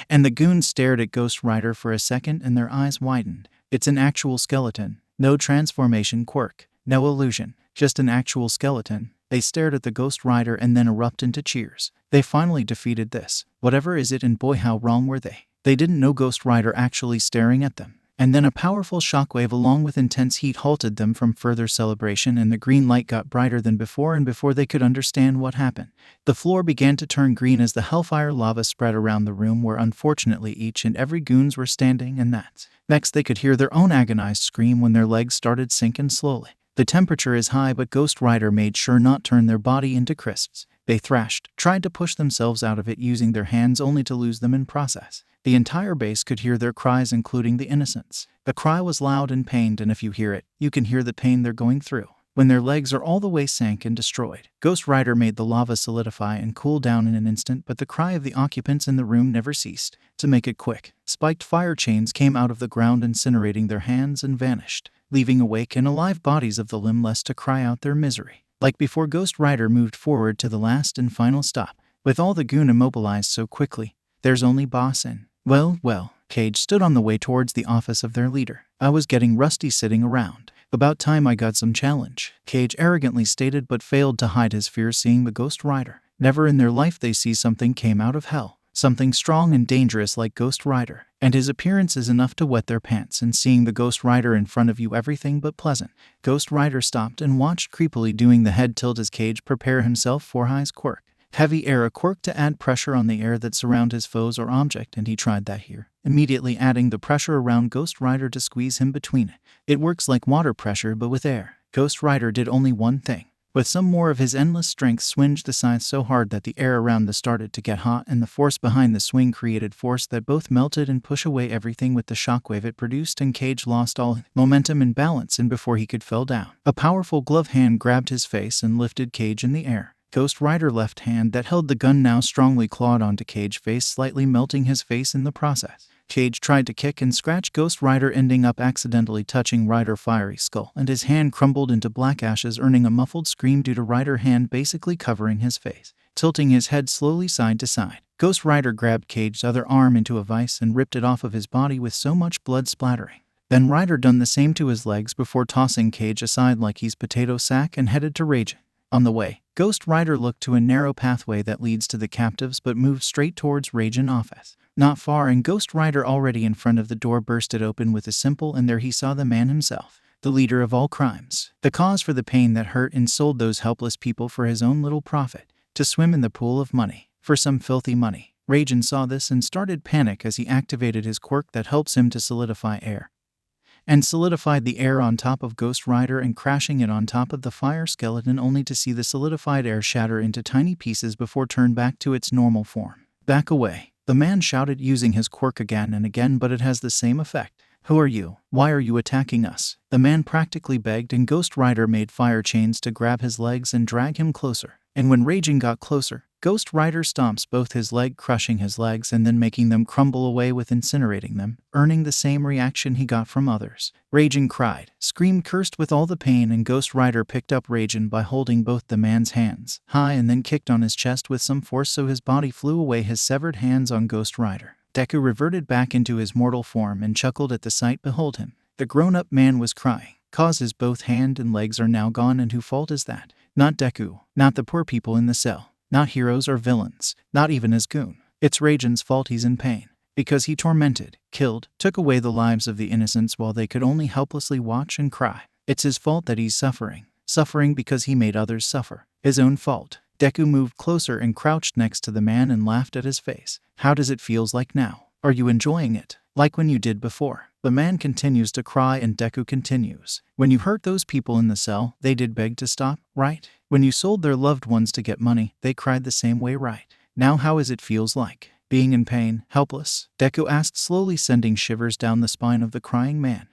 And the goons stared at Ghost Rider for a second and their eyes widened. It's an actual skeleton. No transformation quirk. No illusion. Just an actual skeleton. They stared at the Ghost Rider and then erupt into cheers. They finally defeated this. Whatever is it, and boy how wrong were they. They didn't know Ghost Rider actually staring at them. And then a powerful shockwave along with intense heat halted them from further celebration, and the green light got brighter than before, and before they could understand what happened, the floor began to turn green as the hellfire lava spread around the room where unfortunately each and every goons were standing, and next they could hear their own agonized scream when their legs started sinking slowly. The temperature is high, but Ghost Rider made sure not turn their body into crisps. They thrashed, tried to push themselves out of it using their hands only to lose them in process. The entire base could hear their cries, including the innocents. The cry was loud and pained, and if you hear it, you can hear the pain they're going through. When their legs are all the way sank and destroyed, Ghost Rider made the lava solidify and cool down in an instant, but the cry of the occupants in the room never ceased. To make it quick, spiked fire chains came out of the ground, incinerating their hands and vanished, leaving awake and alive bodies of the limbless to cry out their misery. Like before, Ghost Rider moved forward to the last and final stop. With all the goon immobilized so quickly, there's only Boss in. Well, Cage stood on the way towards the office of their leader. I was getting rusty sitting around. About time I got some challenge, Cage arrogantly stated, but failed to hide his fear seeing the Ghost Rider. Never in their life they see something came out of hell. Something strong and dangerous like Ghost Rider. And his appearance is enough to wet their pants, and seeing the Ghost Rider in front of you everything but pleasant. Ghost Rider stopped and watched creepily, doing the head tilt as Cage prepare himself for his quirk. Heavy air, a quirk to add pressure on the air that surround his foes or object, and he tried that here, immediately adding the pressure around Ghost Rider to squeeze him between it. It works like water pressure but with air. Ghost Rider did only one thing. With some more of his endless strength, swinged the scythe so hard that the air around the started to get hot, and the force behind the swing created force that both melted and pushed away everything with the shockwave it produced, and Cage lost all momentum and balance, and before he could fell down, a powerful glove hand grabbed his face and lifted Cage in the air. Ghost Rider left hand that held the gun now strongly clawed onto Cage's face, slightly melting his face in the process. Cage tried to kick and scratch Ghost Rider, ending up accidentally touching Rider's fiery skull, and his hand crumbled into black ashes, earning a muffled scream due to Rider's hand basically covering his face. Tilting his head slowly side to side, Ghost Rider grabbed Cage's other arm into a vice and ripped it off of his body with so much blood splattering. Then Rider done the same to his legs before tossing Cage aside like he's potato sack and headed to Ragan. On the way, Ghost Rider looked to a narrow pathway that leads to the captives but moved straight towards Ragan office. Not far, and Ghost Rider already in front of the door burst it open with a simple, and there he saw the man himself, the leader of all crimes, the cause for the pain that hurt and sold those helpless people for his own little profit, to swim in the pool of money, for some filthy money. Ragan saw this and started panic as he activated his quirk that helps him to solidify air, and solidified the air on top of Ghost Rider and crashing it on top of the fire skeleton, only to see the solidified air shatter into tiny pieces before turn back to its normal form. Back away, the man shouted using his quirk again and again, but it has the same effect. Who are you? Why are you attacking us? The man practically begged, and Ghost Rider made fire chains to grab his legs and drag him closer. And when Ragan got closer, Ghost Rider stomps both his leg, crushing his legs and then making them crumble away with incinerating them, earning the same reaction he got from others. Ragan cried, screamed, cursed with all the pain, and Ghost Rider picked up Ragan by holding both the man's hands high and then kicked on his chest with some force so his body flew away, his severed hands on Ghost Rider. Deku reverted back into his mortal form and chuckled at the sight. Behold him. The grown-up man was crying, cause his both hand and legs are now gone, and whose fault is that? Not Deku, not the poor people in the cell, not heroes or villains, not even his goon. It's Ragan's fault he's in pain, because he tormented, killed, took away the lives of the innocents while they could only helplessly watch and cry. It's his fault that he's suffering because he made others suffer. His own fault. Deku moved closer and crouched next to the man and laughed at his face. How does it feels like now? Are you enjoying it? Like when you did before. The man continues to cry and Deku continues. When you hurt those people in the cell, they did beg to stop, right? When you sold their loved ones to get money, they cried the same way, right? Now how is it feels like? Being in pain, helpless? Deku asked, slowly sending shivers down the spine of the crying man.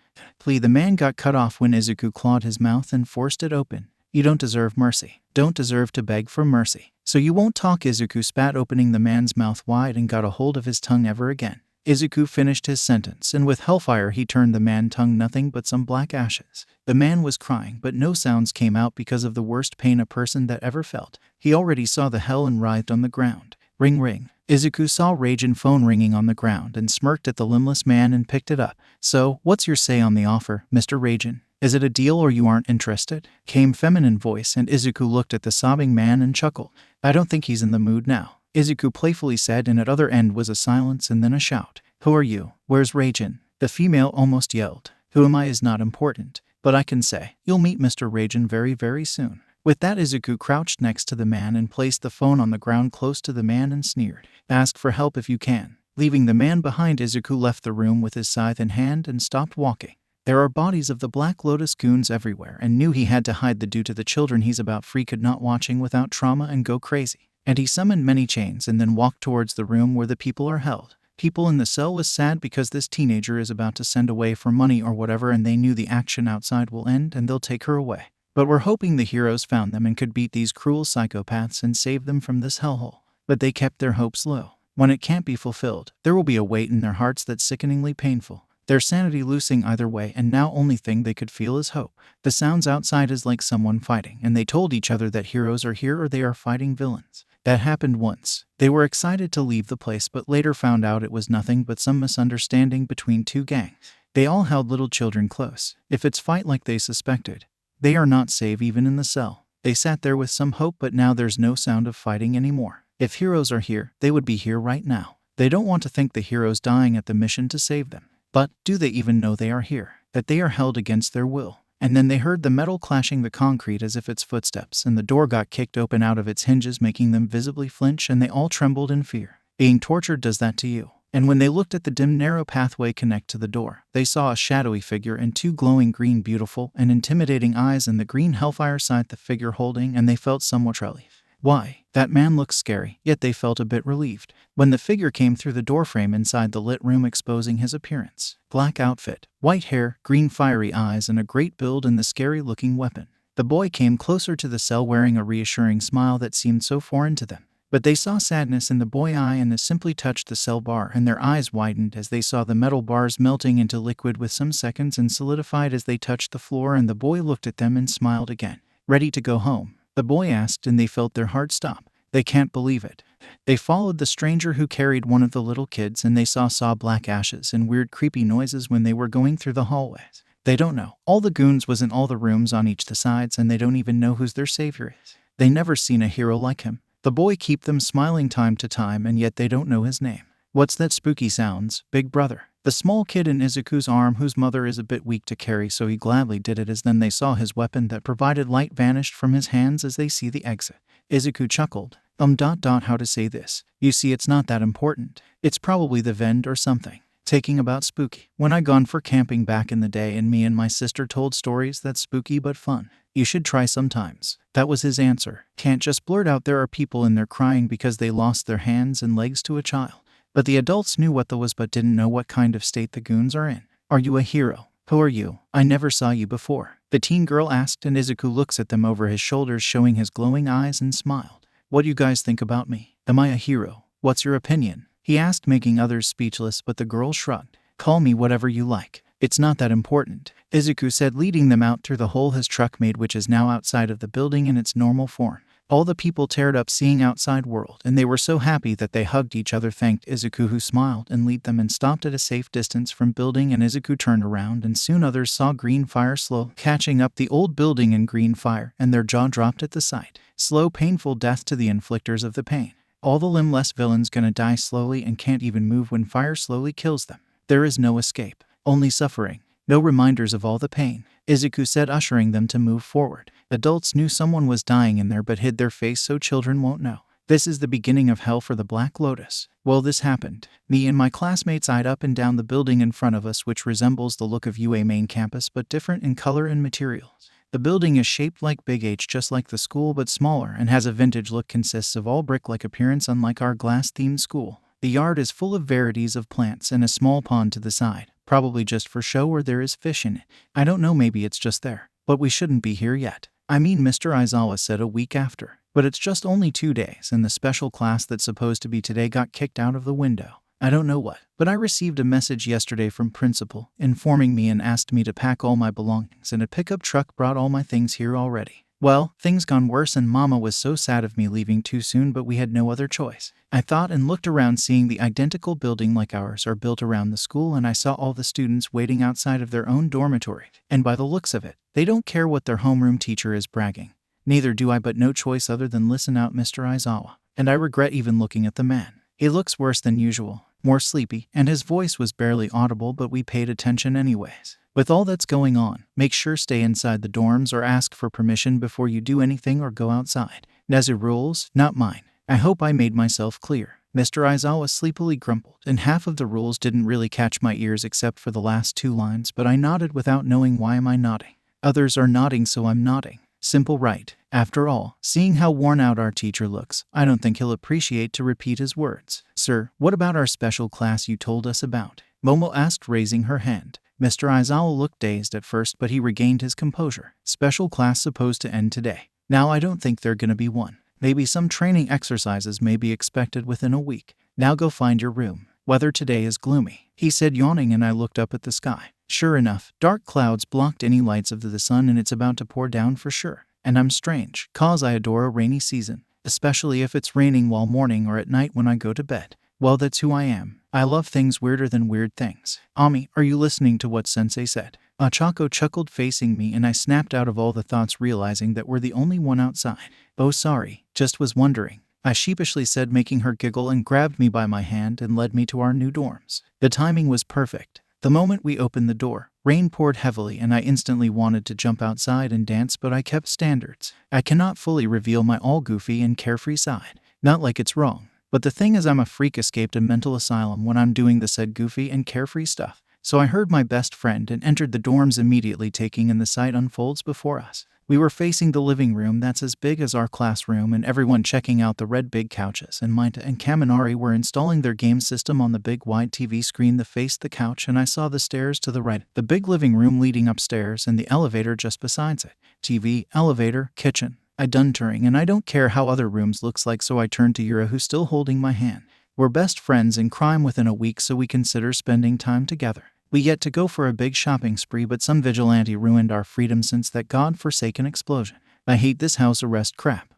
The man got cut off when Izuku clawed his mouth and forced it open. You don't deserve mercy. Don't deserve to beg for mercy. So you won't talk, Izuku spat, opening the man's mouth wide and got a hold of his tongue ever again. Izuku finished his sentence, and with hellfire he turned the man's tongue nothing but some black ashes. The man was crying, but no sounds came out because of the worst pain a person that ever felt. He already saw the hell and writhed on the ground. Ring ring. Izuku saw Ragan phone ringing on the ground and smirked at the limbless man and picked it up. So, what's your say on the offer, Mr. Ragan? Is it a deal or you aren't interested? Came feminine voice, and Izuku looked at the sobbing man and chuckled. I don't think he's in the mood now, Izuku playfully said, and at other end was a silence and then a shout. Who are you? Where's Ragan? The female almost yelled. Who am I is not important, but I can say, you'll meet Mr. Ragan very, very soon. With that, Izuku crouched next to the man and placed the phone on the ground close to the man and sneered. Ask for help if you can. Leaving the man behind, Izuku left the room with his scythe in hand and stopped walking. There are bodies of the Black Lotus goons everywhere, and knew he had to hide the due to the children he's about free could not watching without trauma and go crazy. And he summoned many chains and then walked towards the room where the people are held. People in the cell was sad because this teenager is about to send away for money or whatever, and they knew the action outside will end and they'll take her away. But we're hoping the heroes found them and could beat these cruel psychopaths and save them from this hellhole. But they kept their hopes low. When it can't be fulfilled, there will be a weight in their hearts that's sickeningly painful. Their sanity losing either way, and now only thing they could feel is hope. The sounds outside is like someone fighting, and they told each other that heroes are here or they are fighting villains. That happened once. They were excited to leave the place, but later found out it was nothing but some misunderstanding between two gangs. They all held little children close. If it's fight like they suspected, they are not safe even in the cell. They sat there with some hope, but now there's no sound of fighting anymore. If heroes are here, they would be here right now. They don't want to think the heroes dying at the mission to save them. But do they even know they are here? That they are held against their will? And then they heard the metal clashing the concrete as if it's footsteps, and the door got kicked open out of its hinges, making them visibly flinch, and they all trembled in fear. Being tortured does that to you. And when they looked at the dim, narrow pathway connect to the door, they saw a shadowy figure and two glowing green, beautiful and intimidating eyes, and the green hellfire scythe the figure holding, and they felt somewhat relief. Why? That man looked scary, yet they felt a bit relieved. When the figure came through the doorframe inside the lit room, exposing his appearance. Black outfit, white hair, green fiery eyes, and a great build and the scary-looking weapon. The boy came closer to the cell wearing a reassuring smile that seemed so foreign to them. But they saw sadness in the boy's eye, and they simply touched the cell bar, and their eyes widened as they saw the metal bars melting into liquid with some seconds and solidified as they touched the floor, and the boy looked at them and smiled again. Ready to go home? The boy asked, and they felt their hearts stop. They can't believe it. They followed the stranger who carried one of the little kids, and they saw black ashes and weird creepy noises when they were going through the hallways. They don't know. All the goons was in all the rooms on each the sides, and they don't even know who's their savior is. They never seen a hero like him. The boy keep them smiling time to time, and yet they don't know his name. What's that spooky sounds, big brother? The small kid in Izuku's arm, whose mother is a bit weak to carry, so he gladly did it, as then they saw his weapon that provided light vanished from his hands as they see the exit. Izuku chuckled. How to say this? You see, it's not that important. It's probably the vend or something. Taking about spooky. When I gone for camping back in the day, and me and my sister told stories that's spooky but fun. You should try sometimes. That was his answer. Can't just blurt out there are people in there crying because they lost their hands and legs to a child. But the adults knew what that was, but didn't know what kind of state the goons are in. Are you a hero? Who are you? I never saw you before. The teen girl asked, and Izuku looks at them over his shoulders, showing his glowing eyes, and smiled. What do you guys think about me? Am I a hero? What's your opinion? He asked, making others speechless, but the girl shrugged. Call me whatever you like. It's not that important, Izuku said, leading them out through the hole his truck made, which is now outside of the building in its normal form. All the people teared up seeing outside world, and they were so happy that they hugged each other, thanked Izuku, who smiled and led them and stopped at a safe distance from building, and Izuku turned around, and soon others saw green fire slow catching up the old building in green fire, and their jaw dropped at the sight. Slow, painful death to the inflictors of the pain. All the limbless villains gonna die slowly and can't even move when fire slowly kills them. There is no escape, only suffering. No reminders of all the pain, Izuku said, ushering them to move forward. Adults knew someone was dying in there but hid their face so children won't know. This is the beginning of hell for the Black Lotus. Well, this happened. Me and my classmates eyed up and down the building in front of us, which resembles the look of UA main campus but different in color and materials. The building is shaped like Big H, just like the school but smaller, and has a vintage look, consists of all brick-like appearance unlike our glass-themed school. The yard is full of varieties of plants and a small pond to the side, probably just for show, or there is fish in it. I don't know, maybe it's just there. But we shouldn't be here yet. I mean, Mr. Aizawa said a week after. But it's just only 2 days, and the special class that's supposed to be today got kicked out of the window. I don't know what, but I received a message yesterday from principal informing me and asked me to pack all my belongings, and a pickup truck brought all my things here already. Well, things gone worse, and Mama was so sad of me leaving too soon, but we had no other choice. I thought and looked around, seeing the identical building like ours are built around the school, and I saw all the students waiting outside of their own dormitory, and by the looks of it, they don't care what their homeroom teacher is bragging. Neither do I, but no choice other than listen out, Mr. Aizawa. And I regret even looking at the man. He looks worse than usual, more sleepy, and his voice was barely audible, but we paid attention anyways. With all that's going on, make sure stay inside the dorms or ask for permission before you do anything or go outside. Nezu rules, not mine. I hope I made myself clear. Mr. Aizawa sleepily grumbled, and half of the rules didn't really catch my ears except for the last 2 lines, but I nodded without knowing why am I nodding. Others are nodding, so I'm nodding. Simple, right? After all, seeing how worn out our teacher looks, I don't think he'll appreciate to repeat his words. Sir, what about our special class you told us about? Momo asked, raising her hand. Mr. Aizawa looked dazed at first, but he regained his composure. Special class supposed to end today. Now I don't think they're gonna be one. Maybe some training exercises may be expected within a week. Now go find your room. Weather today is gloomy, he said, yawning, and I looked up at the sky. Sure enough, dark clouds blocked any lights of the sun, and it's about to pour down for sure. And I'm strange, cause I adore a rainy season, especially if it's raining while morning or at night when I go to bed. Well, that's who I am. I love things weirder than weird things. Ami, are you listening to what Sensei said? Achako chuckled, facing me, and I snapped out of all the thoughts, realizing that we're the only one outside. Oh, sorry, just was wondering, I sheepishly said, making her giggle, and grabbed me by my hand and led me to our new dorms. The timing was perfect. The moment we opened the door, rain poured heavily, and I instantly wanted to jump outside and dance, but I kept standards. I cannot fully reveal my all goofy and carefree side. Not like it's wrong, but the thing is, I'm a freak escaped a mental asylum when I'm doing the said goofy and carefree stuff. So I heard my best friend and entered the dorms immediately, taking in the sight unfolds before us. We were facing the living room that's as big as our classroom, and everyone checking out the red big couches, and Maita and Kaminari were installing their game system on the big wide TV screen that faced the couch, and I saw the stairs to the right, the big living room leading upstairs, and the elevator just besides it. TV, elevator, kitchen. I done touring, and I don't care how other rooms looks like, so I turned to Yura, who's still holding my hand. We're best friends in crime within a week, so we consider spending time together. We get to go for a big shopping spree, but some vigilante ruined our freedom since that god-forsaken explosion. I hate this house arrest crap.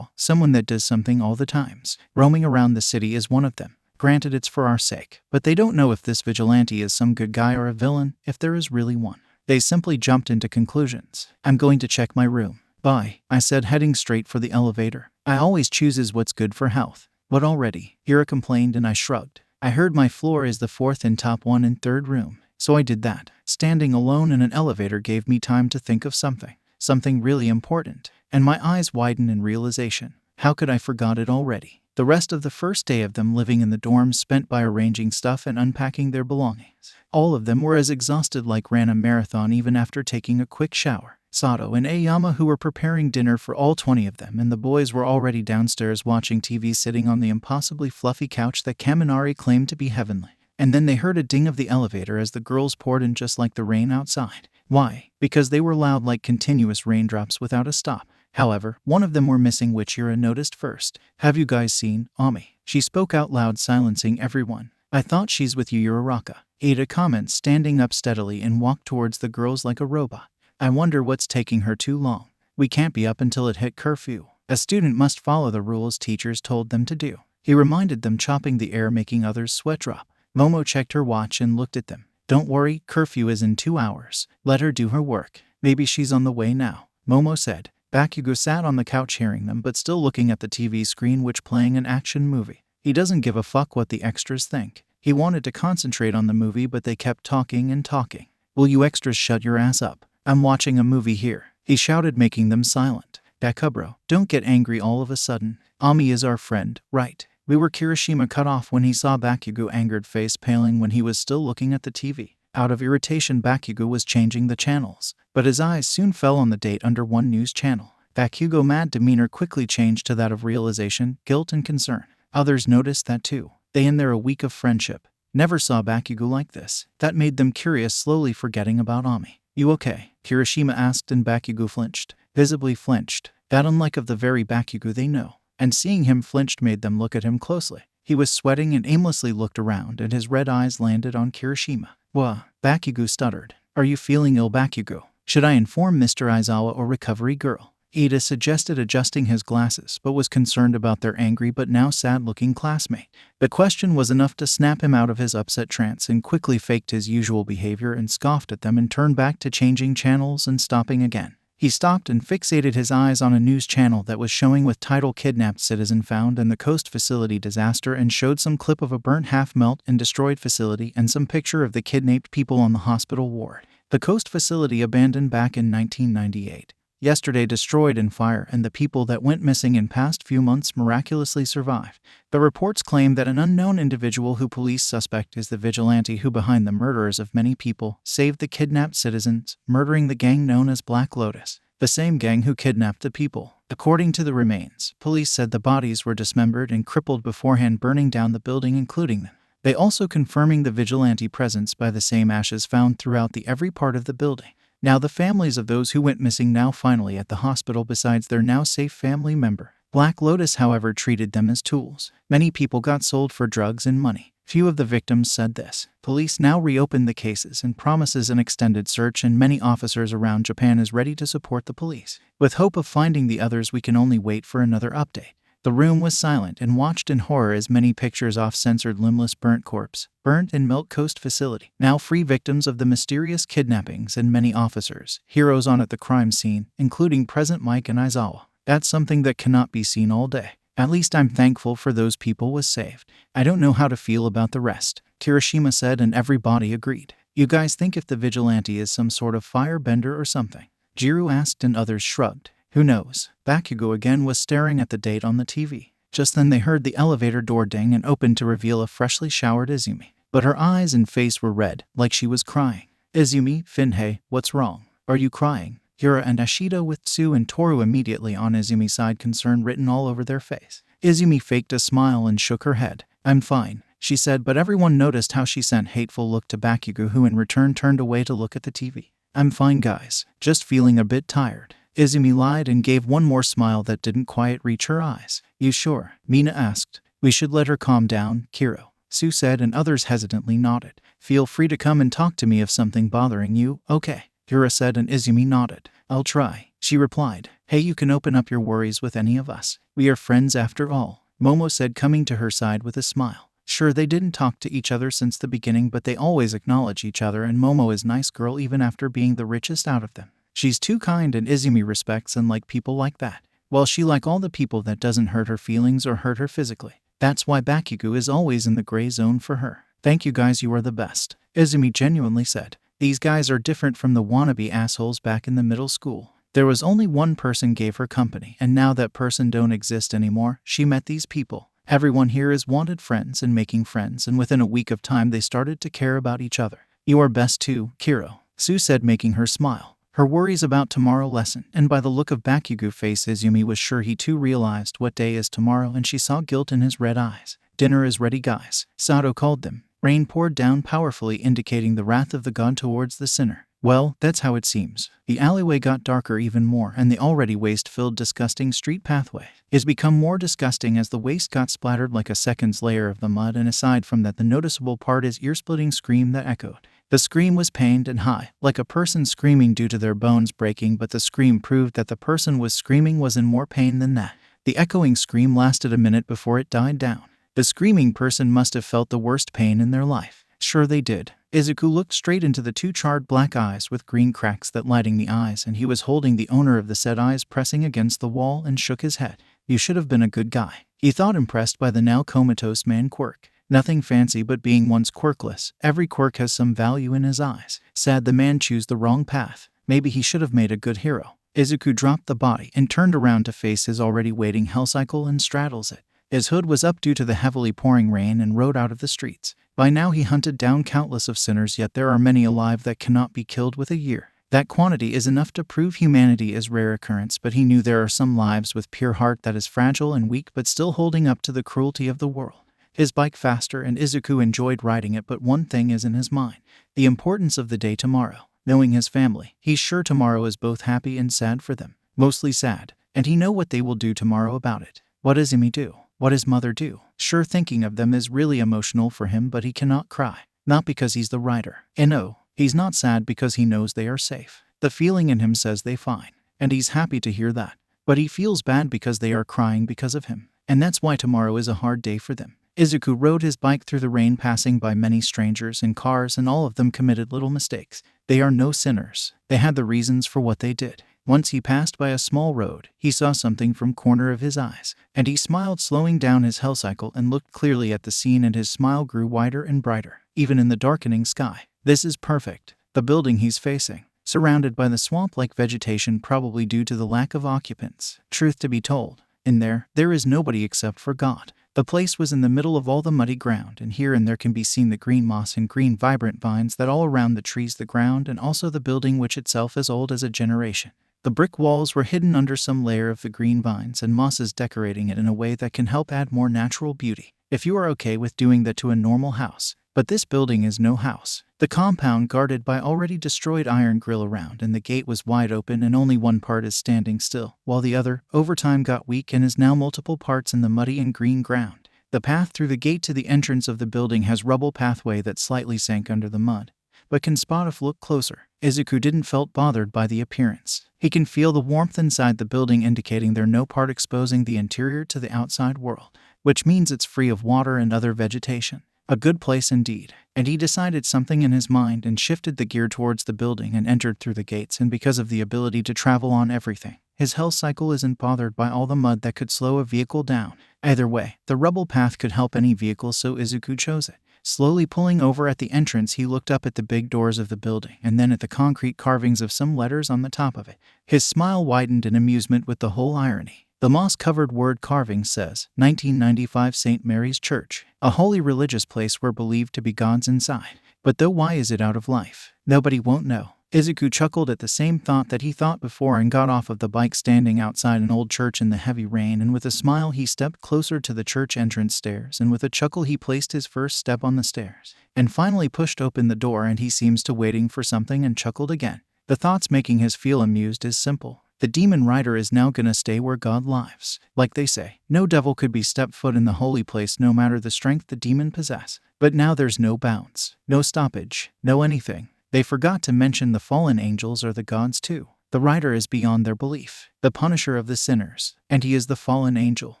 Someone that does something all the times. Roaming around the city is one of them. Granted, it's for our sake, but they don't know if this vigilante is some good guy or a villain, if there is really one. They simply jumped into conclusions. I'm going to check my room. Bye, I said, heading straight for the elevator. I always chooses what's good for health. What already? Hira complained, and I shrugged. I heard my floor is the 4th and top 1 and 3rd room, so I did that. Standing alone in an elevator gave me time to think of something really important, and my eyes widened in realization. How could I forgot it already? The rest of the first day of them living in the dorms spent by arranging stuff and unpacking their belongings. All of them were as exhausted like ran a marathon even after taking a quick shower. Sato and Aoyama, who were preparing dinner for all 20 of them, and the boys were already downstairs watching TV, sitting on the impossibly fluffy couch that Kaminari claimed to be heavenly. And then they heard a ding of the elevator as the girls poured in, just like the rain outside. Why? Because they were loud like continuous raindrops without a stop. However, one of them were missing, which Yura noticed first. Have you guys seen Ami? She spoke out loud, silencing everyone. I thought she's with you, Yuraraka. Ada comments, standing up steadily and walked towards the girls like a robot. I wonder what's taking her too long. We can't be up until it hit curfew. A student must follow the rules teachers told them to do. He reminded them, chopping the air, making others sweat drop. Momo checked her watch and looked at them. Don't worry, curfew is in 2 hours. Let her do her work. Maybe she's on the way now, Momo said. Bakugo sat on the couch hearing them, but still looking at the TV screen, which playing an action movie. He doesn't give a fuck what the extras think. He wanted to concentrate on the movie, but they kept talking and talking. Will you extras shut your ass up? I'm watching a movie here, he shouted, making them silent. Bakubro, don't get angry all of a sudden. Ami is our friend, right? We were Kirishima cut off when he saw Bakugo angered face paling when he was still looking at the TV. Out of irritation, Bakugo was changing the channels, but his eyes soon fell on the date under one news channel. Bakugo's mad demeanor quickly changed to that of realization, guilt, and concern. Others noticed that too. They, in their week of friendship, never saw Bakugo like this. That made them curious, slowly forgetting about Ami. You okay? Kirishima asked, and Bakugo flinched. Visibly flinched. That unlike of the very Bakugo they know. And seeing him flinched made them look at him closely. He was sweating and aimlessly looked around, and his red eyes landed on Kirishima. Wha? Bakugo stuttered. Are you feeling ill, Bakugo? Should I inform Mr. Aizawa or recovery girl? Ida suggested, adjusting his glasses, but was concerned about their angry but now sad-looking classmate. The question was enough to snap him out of his upset trance, and quickly faked his usual behavior and scoffed at them and turned back to changing channels and stopping again. He stopped and fixated his eyes on a news channel that was showing with title Kidnapped Citizen Found in the Coast Facility Disaster, and showed some clip of a burnt half-melt and destroyed facility and some picture of the kidnapped people on the hospital ward. The Coast Facility abandoned back in 1998. Yesterday destroyed in fire, and the people that went missing in past few months miraculously survived. The reports claim that an unknown individual who police suspect is the vigilante who behind the murders of many people saved the kidnapped citizens, murdering the gang known as Black Lotus, the same gang who kidnapped the people. According to the remains, police said the bodies were dismembered and crippled beforehand burning down the building, including them. They also confirming the vigilante presence by the same ashes found throughout every part of the building. Now the families of those who went missing now finally at the hospital besides their now safe family member. Black Lotus, however, treated them as tools. Many people got sold for drugs and money. Few of the victims said this. Police now reopened the cases and promises an extended search, and many officers around Japan is ready to support the police. With hope of finding the others, we can only wait for another update. The room was silent and watched in horror as many pictures off censored limbless burnt corpse, burnt in Milk Coast facility, now free victims of the mysterious kidnappings, and many officers, heroes on at the crime scene, including President Mike and Aizawa. That's something that cannot be seen all day. At least I'm thankful for those people was saved. I don't know how to feel about the rest, Kirishima said, and everybody agreed. You guys think if the vigilante is some sort of firebender or something? Jiro asked, and others shrugged. Who knows? Bakugo again was staring at the date on the TV. Just then they heard the elevator door ding and open to reveal a freshly showered Izumi. But her eyes and face were red, like she was crying. Izumi, Finhei, what's wrong? Are you crying? Hira and Ashida with Tsu and Toru immediately on Izumi's side, concern written all over their face. Izumi faked a smile and shook her head. I'm fine, she said, but everyone noticed how she sent hateful look to Bakugo, who in return turned away to look at the TV. I'm fine, guys, just feeling a bit tired. Izumi lied and gave one more smile that didn't quite reach her eyes. You sure? Mina asked. We should let her calm down, Kiro, Tsu said, and others hesitantly nodded. Feel free to come and talk to me if something bothering you, okay? Hira said, and Izumi nodded. I'll try, she replied. Hey, you can open up your worries with any of us. We are friends after all, Momo said, coming to her side with a smile. Sure, they didn't talk to each other since the beginning, but they always acknowledge each other, and Momo is nice girl even after being the richest out of them. She's too kind, and Izumi respects and like people like that. Well, she like all the people that doesn't hurt her feelings or hurt her physically. That's why Bakugo is always in the gray zone for her. Thank you guys, you are the best, Izumi genuinely said. These guys are different from the wannabe assholes back in the middle school. There was only one person gave her company, and now that person don't exist anymore. She met these people. Everyone here is wanted friends and making friends, and within a week of time they started to care about each other. You are best too, Kiro, Tsu said, making her smile. Her worries about tomorrow lessened, and by the look of Bakugo's face, Izumi was sure he too realized what day is tomorrow, and she saw guilt in his red eyes. Dinner is ready, guys, Sato called them. Rain poured down powerfully, indicating the wrath of the god towards the sinner. Well, that's how it seems. The alleyway got darker even more, and the already waste-filled, disgusting street pathway is become more disgusting as the waste got splattered like a second layer of the mud, and aside from that, the noticeable part is ear-splitting scream that echoed. The scream was pained and high, like a person screaming due to their bones breaking, but the scream proved that the person was screaming was in more pain than that. The echoing scream lasted a minute before it died down. The screaming person must have felt the worst pain in their life. Sure they did. Izuku looked straight into the two charred black eyes with green cracks that lighting the eyes, and he was holding the owner of the said eyes pressing against the wall, and shook his head. You should have been a good guy, he thought, impressed by the now comatose man quirk. Nothing fancy, but being once quirkless, every quirk has some value in his eyes. Sad the man choose the wrong path. Maybe he should have made a good hero. Izuku dropped the body and turned around to face his already waiting hellcycle and straddles it. His hood was up due to the heavily pouring rain and rode out of the streets. By now he hunted down countless of sinners, yet there are many alive that cannot be killed with a year. That quantity is enough to prove humanity is rare occurrence, but he knew there are some lives with pure heart that is fragile and weak but still holding up to the cruelty of the world. His bike faster and Izuku enjoyed riding it, but one thing is in his mind: the importance of the day tomorrow. Knowing his family, he's sure tomorrow is both happy and sad for them. Mostly sad, and he know what they will do tomorrow about it. What does Izumi do? What does mother do? Sure, thinking of them is really emotional for him, but he cannot cry. Not because he's the writer. And no, he's not sad because he knows they are safe. The feeling in him says they fine, and he's happy to hear that. But he feels bad because they are crying because of him. And that's why tomorrow is a hard day for them. Izuku rode his bike through the rain, passing by many strangers and cars, and all of them committed little mistakes. They are no sinners. They had the reasons for what they did. Once he passed by a small road, he saw something from corner of his eyes, and he smiled, slowing down his hellcycle and looked clearly at the scene, and his smile grew wider and brighter, even in the darkening sky. This is perfect. The building he's facing, surrounded by the swamp-like vegetation, probably due to the lack of occupants. Truth to be told, in there is nobody except for God. The place was in the middle of all the muddy ground, and here and there can be seen the green moss and green vibrant vines that all around the trees, the ground, and also the building, which itself is old as a generation. The brick walls were hidden under some layer of the green vines and mosses, decorating it in a way that can help add more natural beauty, if you are okay with doing that to a normal house. But this building is no house. The compound guarded by already destroyed iron grill around, and the gate was wide open and only one part is standing still, while the other, over time, got weak and is now multiple parts in the muddy and green ground. The path through the gate to the entrance of the building has rubble pathway that slightly sank under the mud, but can spot if look closer. Izuku didn't felt bothered by the appearance. He can feel the warmth inside the building, indicating there no part exposing the interior to the outside world, which means it's free of water and other vegetation. A good place indeed. And he decided something in his mind and shifted the gear towards the building and entered through the gates, and because of the ability to travel on everything, his health cycle isn't bothered by all the mud that could slow a vehicle down. Either way, the rubble path could help any vehicle, so Izuku chose it. Slowly pulling over at the entrance, he looked up at the big doors of the building and then at the concrete carvings of some letters on the top of it. His smile widened in amusement with the whole irony. The moss-covered word carving says, 1995 St. Mary's Church, a holy religious place where believed to be gods inside. But though, why is it out of life? Nobody won't know. Izuku chuckled at the same thought that he thought before and got off of the bike, standing outside an old church in the heavy rain, and with a smile he stepped closer to the church entrance stairs, and with a chuckle he placed his first step on the stairs, and finally pushed open the door, and he seems to waiting for something and chuckled again. The thoughts making his feel amused is simple. The demon rider is now gonna stay where God lives. Like they say, no devil could be step foot in the holy place no matter the strength the demon possess. But now there's no bounds, no stoppage, no anything. They forgot to mention the fallen angels are the gods too. The rider is beyond their belief, the punisher of the sinners, and he is the fallen angel,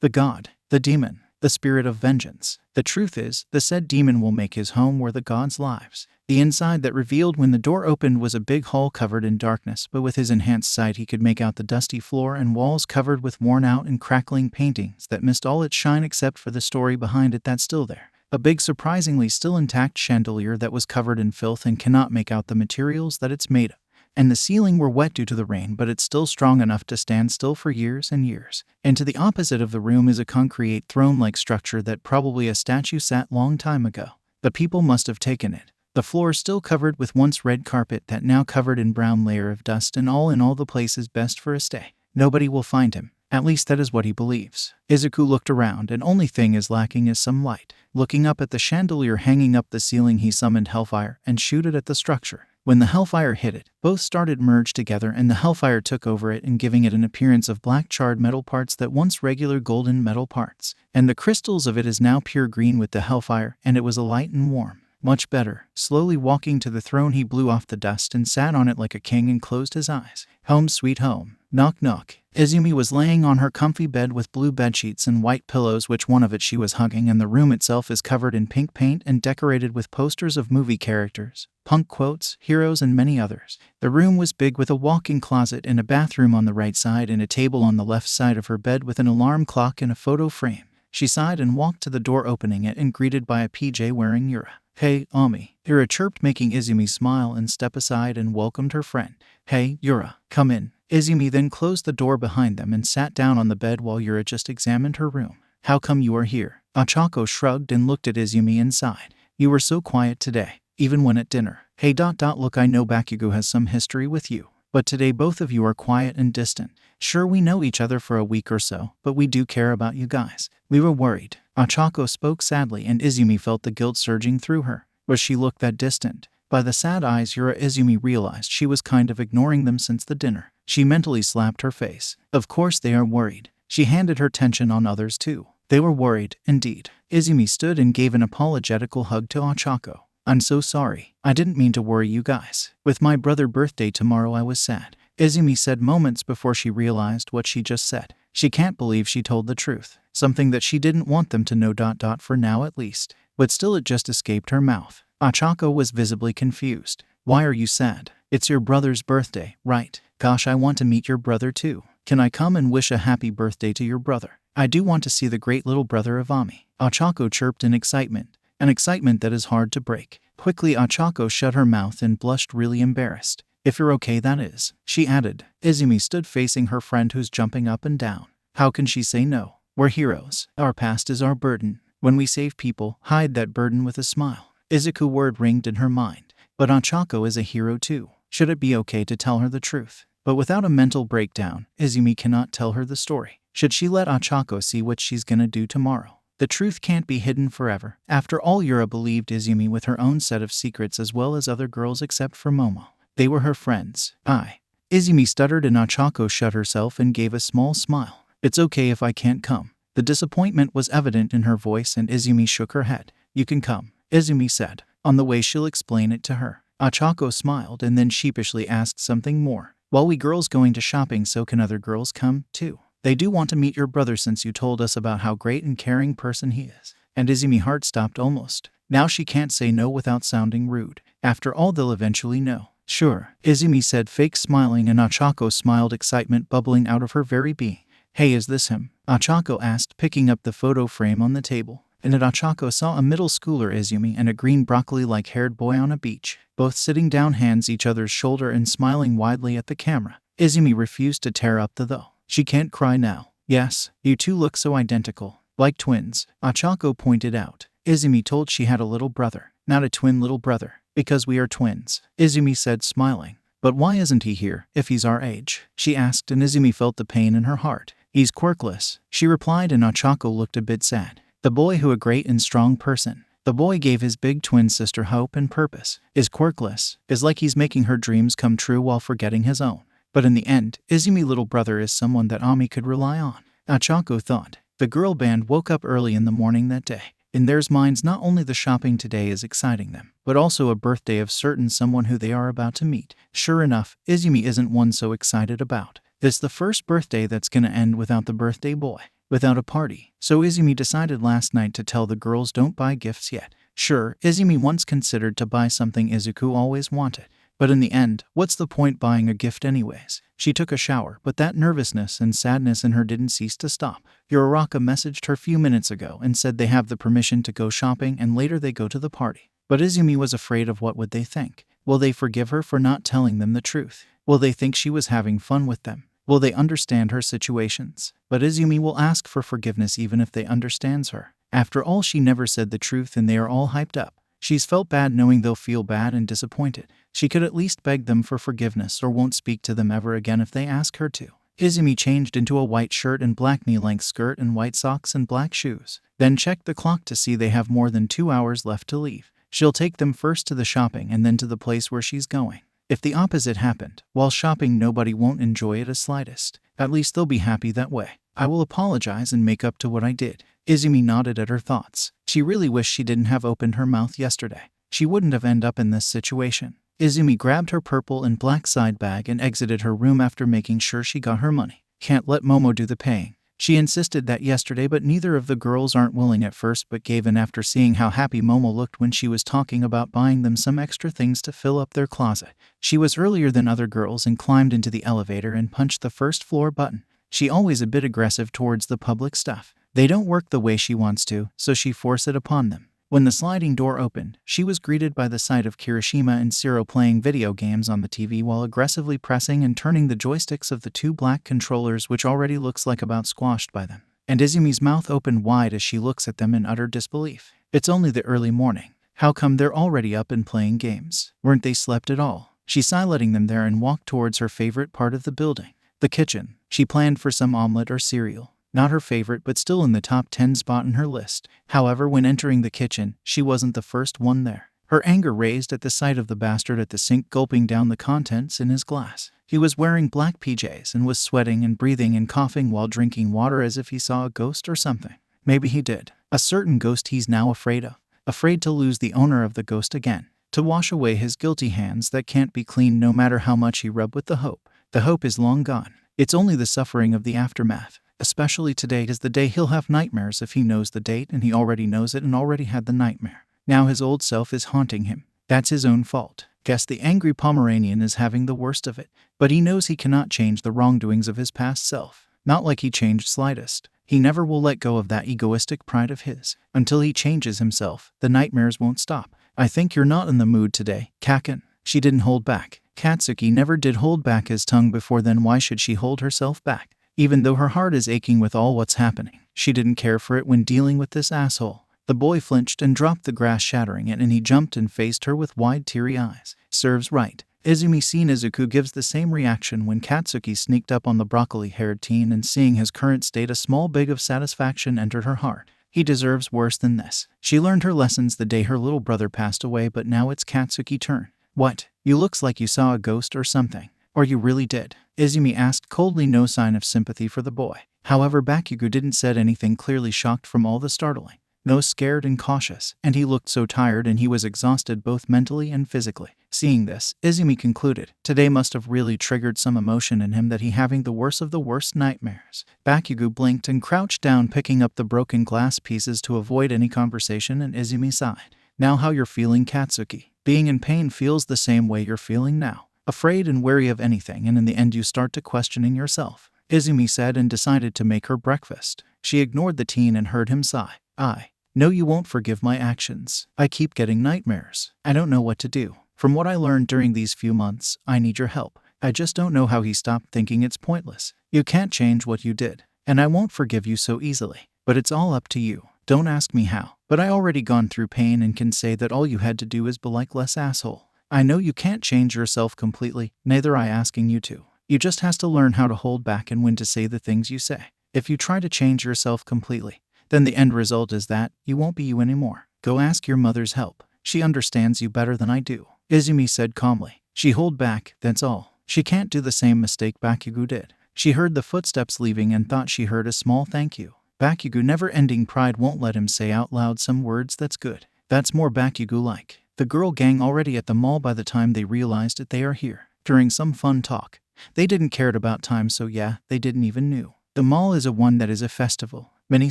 the god, the demon, the spirit of vengeance. The truth is, the said demon will make his home where the gods lives. The inside that revealed when the door opened was a big hall covered in darkness, but with his enhanced sight he could make out the dusty floor and walls covered with worn out and crackling paintings that missed all its shine except for the story behind it that's still there. A big, surprisingly still intact chandelier that was covered in filth and cannot make out the materials that it's made of. And the ceiling were wet due to the rain, but it's still strong enough to stand still for years and years. And to the opposite of the room is a concrete throne-like structure that probably a statue sat long time ago. The people must have taken it. The floor is still covered with once red carpet that now covered in brown layer of dust, and all in all the place is best for a stay. Nobody will find him. At least that is what he believes. Izuku looked around, and only thing is lacking is some light. Looking up at the chandelier hanging up the ceiling, he summoned hellfire and shooted at the structure. When the hellfire hit it, both started merged together, and the hellfire took over it and giving it an appearance of black charred metal parts that once regular golden metal parts. And the crystals of it is now pure green with the hellfire, and it was alight and warm. Much better. Slowly walking to the throne, he blew off the dust and sat on it like a king and closed his eyes. Home sweet home. Knock knock. Izumi was laying on her comfy bed with blue bedsheets and white pillows, which one of it she was hugging, and the room itself is covered in pink paint and decorated with posters of movie characters, punk quotes, heroes, and many others. The room was big, with a walk-in closet and a bathroom on the right side and a table on the left side of her bed with an alarm clock and a photo frame. She sighed and walked to the door, opening it, and greeted by a PJ wearing Yura. Hey, Ami. Yura chirped, making Izumi smile and step aside and welcomed her friend. Hey, Yura, come in. Izumi then closed the door behind them and sat down on the bed while Yura just examined her room. How come you are here? Ochako shrugged and looked at Izumi and sighed. You were so quiet today, even when at dinner. Hey. Look, I know Bakugo has some history with you, but today both of you are quiet and distant. Sure, we know each other for a week or so, but we do care about you guys. We were worried. Ochako spoke sadly and Izumi felt the guilt surging through her. Was she looked that distant? By the sad eyes Izumi realized she was kind of ignoring them since the dinner. She mentally slapped her face. Of course they are worried. She handed her tension on others too. They were worried, indeed. Izumi stood and gave an apologetical hug to Ochako. I'm so sorry. I didn't mean to worry you guys. With my brother's birthday tomorrow I was sad, Izumi said moments before she realized what she just said. She can't believe she told the truth. Something that she didn't want them to know. For now at least. But still it just escaped her mouth. Ochako was visibly confused. Why are you sad? It's your brother's birthday, right? Gosh, I want to meet your brother too. Can I come and wish a happy birthday to your brother? I do want to see the great little brother of Ami. Ochako chirped in excitement. An excitement that is hard to break. Quickly Ochako shut her mouth and blushed, really embarrassed. If you're okay, that is, she added. Izumi stood facing her friend who's jumping up and down. How can she say no? We're heroes. Our past is our burden. When we save people, hide that burden with a smile. Izuku word ringed in her mind. But Ochako is a hero too. Should it be okay to tell her the truth? But without a mental breakdown, Izumi cannot tell her the story. Should she let Ochako see what she's gonna do tomorrow? The truth can't be hidden forever. After all, Yura believed Izumi with her own set of secrets as well as other girls except for Momo. They were her friends. Izumi stuttered and Ochako shut herself and gave a small smile. It's okay if I can't come. The disappointment was evident in her voice and Izumi shook her head. You can come, Izumi said. On the way she'll explain it to her. Ochako smiled and then sheepishly asked something more. While we girls going to shopping, so can other girls come too? They do want to meet your brother since you told us about how great and caring person he is. And Izumi's heart stopped almost. Now she can't say no without sounding rude. After all, they'll eventually know. Sure, Izumi said, fake smiling, and Ochako smiled, excitement bubbling out of her very being. Hey, is this him? Ochako asked, picking up the photo frame on the table. In it, Ochako saw a middle schooler Izumi and a green broccoli-like haired boy on a beach, both sitting down, hands each other's shoulder and smiling widely at the camera. Izumi refused to tear up the though. She can't cry now. Yes, you two look so identical. Like twins, Ochako pointed out. Izumi told she had a little brother, not a twin little brother. Because we are twins, Izumi said, smiling. But why isn't he here, if he's our age? She asked, and Izumi felt the pain in her heart. He's quirkless, she replied, and Ochako looked a bit sad. The boy who a great and strong person. The boy gave his big twin sister hope and purpose. Is quirkless, is like he's making her dreams come true while forgetting his own. But in the end, Izumi's little brother is someone that Ami could rely on. Ochako thought. The girl band woke up early in the morning that day. In their minds, not only the shopping today is exciting them, but also a birthday of certain someone who they are about to meet. Sure enough, Izumi isn't one so excited about. This the first birthday that's gonna end without the birthday boy, without a party. So Izumi decided last night to tell the girls don't buy gifts yet. Sure, Izumi once considered to buy something Izuku always wanted. But in the end, what's the point buying a gift anyways? She took a shower, but that nervousness and sadness in her didn't cease to stop. Uraraka messaged her a few minutes ago and said they have the permission to go shopping and later they go to the party. But Izumi was afraid of what would they think. Will they forgive her for not telling them the truth? Will they think she was having fun with them? Will they understand her situations? But Izumi will ask for forgiveness even if they understands her. After all, she never said the truth and they are all hyped up. She's felt bad knowing they'll feel bad and disappointed. She could at least beg them for forgiveness or won't speak to them ever again if they ask her to. Izumi changed into a white shirt and black knee-length skirt and white socks and black shoes. Then checked the clock to see they have more than 2 hours left to leave. She'll take them first to the shopping and then to the place where she's going. If the opposite happened, while shopping nobody won't enjoy it the slightest. At least they'll be happy that way. I will apologize and make up to what I did. Izumi nodded at her thoughts. She really wished she didn't have opened her mouth yesterday. She wouldn't have ended up in this situation. Izumi grabbed her purple and black side bag and exited her room after making sure she got her money. Can't let Momo do the paying. She insisted that yesterday, but neither of the girls aren't willing at first but gave in after seeing how happy Momo looked when she was talking about buying them some extra things to fill up their closet. She was earlier than other girls and climbed into the elevator and punched the first floor button. She always a bit aggressive towards the public stuff. They don't work the way she wants to, so she forced it upon them. When the sliding door opened, she was greeted by the sight of Kirishima and Shiro playing video games on the TV while aggressively pressing and turning the joysticks of the two black controllers, which already looks like about squashed by them. And Izumi's mouth opened wide as she looks at them in utter disbelief. It's only the early morning. How come they're already up and playing games? Weren't they slept at all? She sighed, letting them there, and walked towards her favorite part of the building, the kitchen. She planned for some omelet or cereal. Not her favorite, but still in the top 10 spot in her list. However, when entering the kitchen, she wasn't the first one there. Her anger raised at the sight of the bastard at the sink gulping down the contents in his glass. He was wearing black PJs and was sweating and breathing and coughing while drinking water as if he saw a ghost or something. Maybe he did. A certain ghost he's now afraid of. Afraid to lose the owner of the ghost again. To wash away his guilty hands that can't be cleaned no matter how much he rub with the hope. The hope is long gone. It's only the suffering of the aftermath. Especially today is the day he'll have nightmares if he knows the date, and he already knows it and already had the nightmare. Now his old self is haunting him. That's his own fault. Guess the angry Pomeranian is having the worst of it. But he knows he cannot change the wrongdoings of his past self. Not like he changed slightest. He never will let go of that egoistic pride of his. Until he changes himself, the nightmares won't stop. I think you're not in the mood today, Kaken. She didn't hold back. Katsuki never did hold back his tongue before, then why should she hold herself back? Even though her heart is aching with all what's happening, she didn't care for it when dealing with this asshole. The boy flinched and dropped the grass, shattering it, and he jumped and faced her with wide, teary eyes. Serves right. Izumi seen Izuku gives the same reaction when Katsuki sneaked up on the broccoli-haired teen, and seeing his current state, a small big of satisfaction entered her heart. He deserves worse than this. She learned her lessons the day her little brother passed away, but now it's Katsuki's turn. What? You looks like you saw a ghost or something. Or you really did? Izumi asked coldly, no sign of sympathy for the boy. However, Bakugo didn't said anything, clearly shocked from all the startling. No, scared and cautious, and he looked so tired and he was exhausted both mentally and physically. Seeing this, Izumi concluded, today must have really triggered some emotion in him that he having the worst of the worst nightmares. Bakugo blinked and crouched down, picking up the broken glass pieces to avoid any conversation, and Izumi sighed. Now how you're feeling, Katsuki? Being in pain feels the same way you're feeling now. Afraid and wary of anything, and in the end you start to questioning yourself, Izumi said, and decided to make her breakfast. She ignored the teen and heard him sigh. I know you won't forgive my actions. I keep getting nightmares. I don't know what to do. From what I learned during these few months, I need your help. I just don't know how. He stopped, thinking it's pointless. You can't change what you did, and I won't forgive you so easily. But it's all up to you. Don't ask me how. But I already gone through pain and can say that all you had to do is be like less asshole. I know you can't change yourself completely, neither I asking you to. You just has to learn how to hold back and when to say the things you say. If you try to change yourself completely, then the end result is that you won't be you anymore. Go ask your mother's help. She understands you better than I do, Izumi said calmly. She hold back, that's all. She can't do the same mistake Bakugo did. She heard the footsteps leaving and thought she heard a small thank you. Bakugo never-ending pride won't let him say out loud some words that's good. That's more Bakugo-like. The girl gang already at the mall by the time they realized it. They are here. During some fun talk. They didn't cared about time, so yeah, they didn't even knew. The mall is a one that is a festival. Many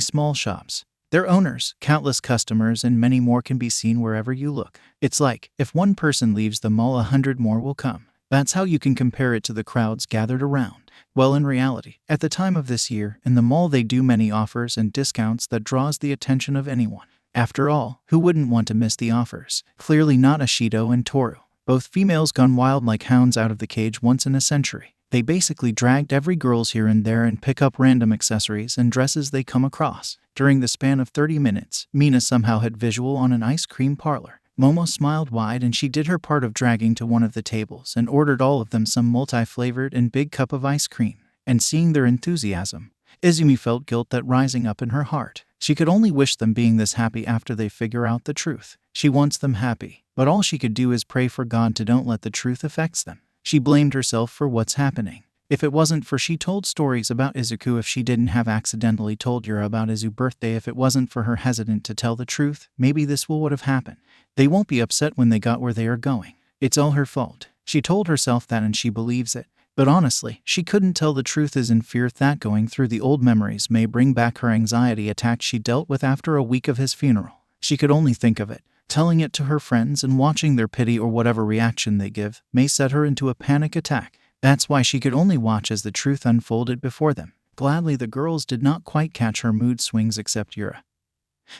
small shops. Their owners, countless customers, and many more can be seen wherever you look. It's like, if one person leaves the mall, 100 more will come. That's how you can compare it to the crowds gathered around. Well, in reality, at the time of this year, in the mall they do many offers and discounts that draws the attention of anyone. After all, who wouldn't want to miss the offers? Clearly not Ashido and Toru. Both females gone wild like hounds out of the cage once in a century. They basically dragged every girls here and there and pick up random accessories and dresses they come across. During the span of 30 minutes, Mina somehow had visual on an ice cream parlor. Momo smiled wide and she did her part of dragging to one of the tables and ordered all of them some multi-flavored and big cup of ice cream. And seeing their enthusiasm, Izumi felt guilt that rising up in her heart. She could only wish them being this happy after they figure out the truth. She wants them happy, but all she could do is pray for God to don't let the truth affects them. She blamed herself for what's happening. If it wasn't for she told stories about Izuku, if she didn't have accidentally told Yura about Izu's birthday, if it wasn't for her hesitant to tell the truth, maybe this would have happened. They won't be upset when they got where they are going. It's all her fault. She told herself that and she believes it. But honestly, she couldn't tell the truth is in fear that going through the old memories may bring back her anxiety attack she dealt with after a week of his funeral. She could only think of it. Telling it to her friends and watching their pity or whatever reaction they give may set her into a panic attack. That's why she could only watch as the truth unfolded before them. Gladly the girls did not quite catch her mood swings except Yura.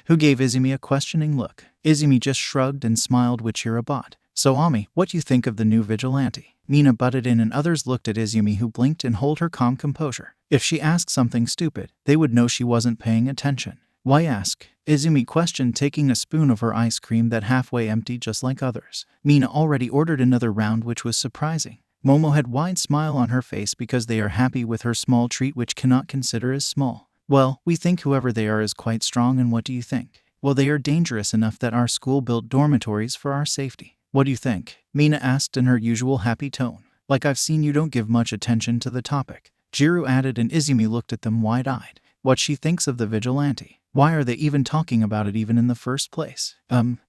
who gave Izumi a questioning look. Izumi just shrugged and smiled with Chirobot. So Ami, what you think of the new vigilante? Mina butted in and others looked at Izumi, who blinked and held her calm composure. If she asked something stupid, they would know she wasn't paying attention. Why ask? Izumi questioned, taking a spoon of her ice cream that halfway emptied just like others. Mina already ordered another round, which was surprising. Momo had a wide smile on her face because they are happy with her small treat, which cannot consider as small. Well, we think whoever they are is quite strong, and what do you think? Well, they are dangerous enough that our school built dormitories for our safety. What do you think? Mina asked in her usual happy tone. Like I've seen you don't give much attention to the topic, Jiro added, and Izumi looked at them wide-eyed. What she thinks of the vigilante? Why are they even talking about it even in the first place?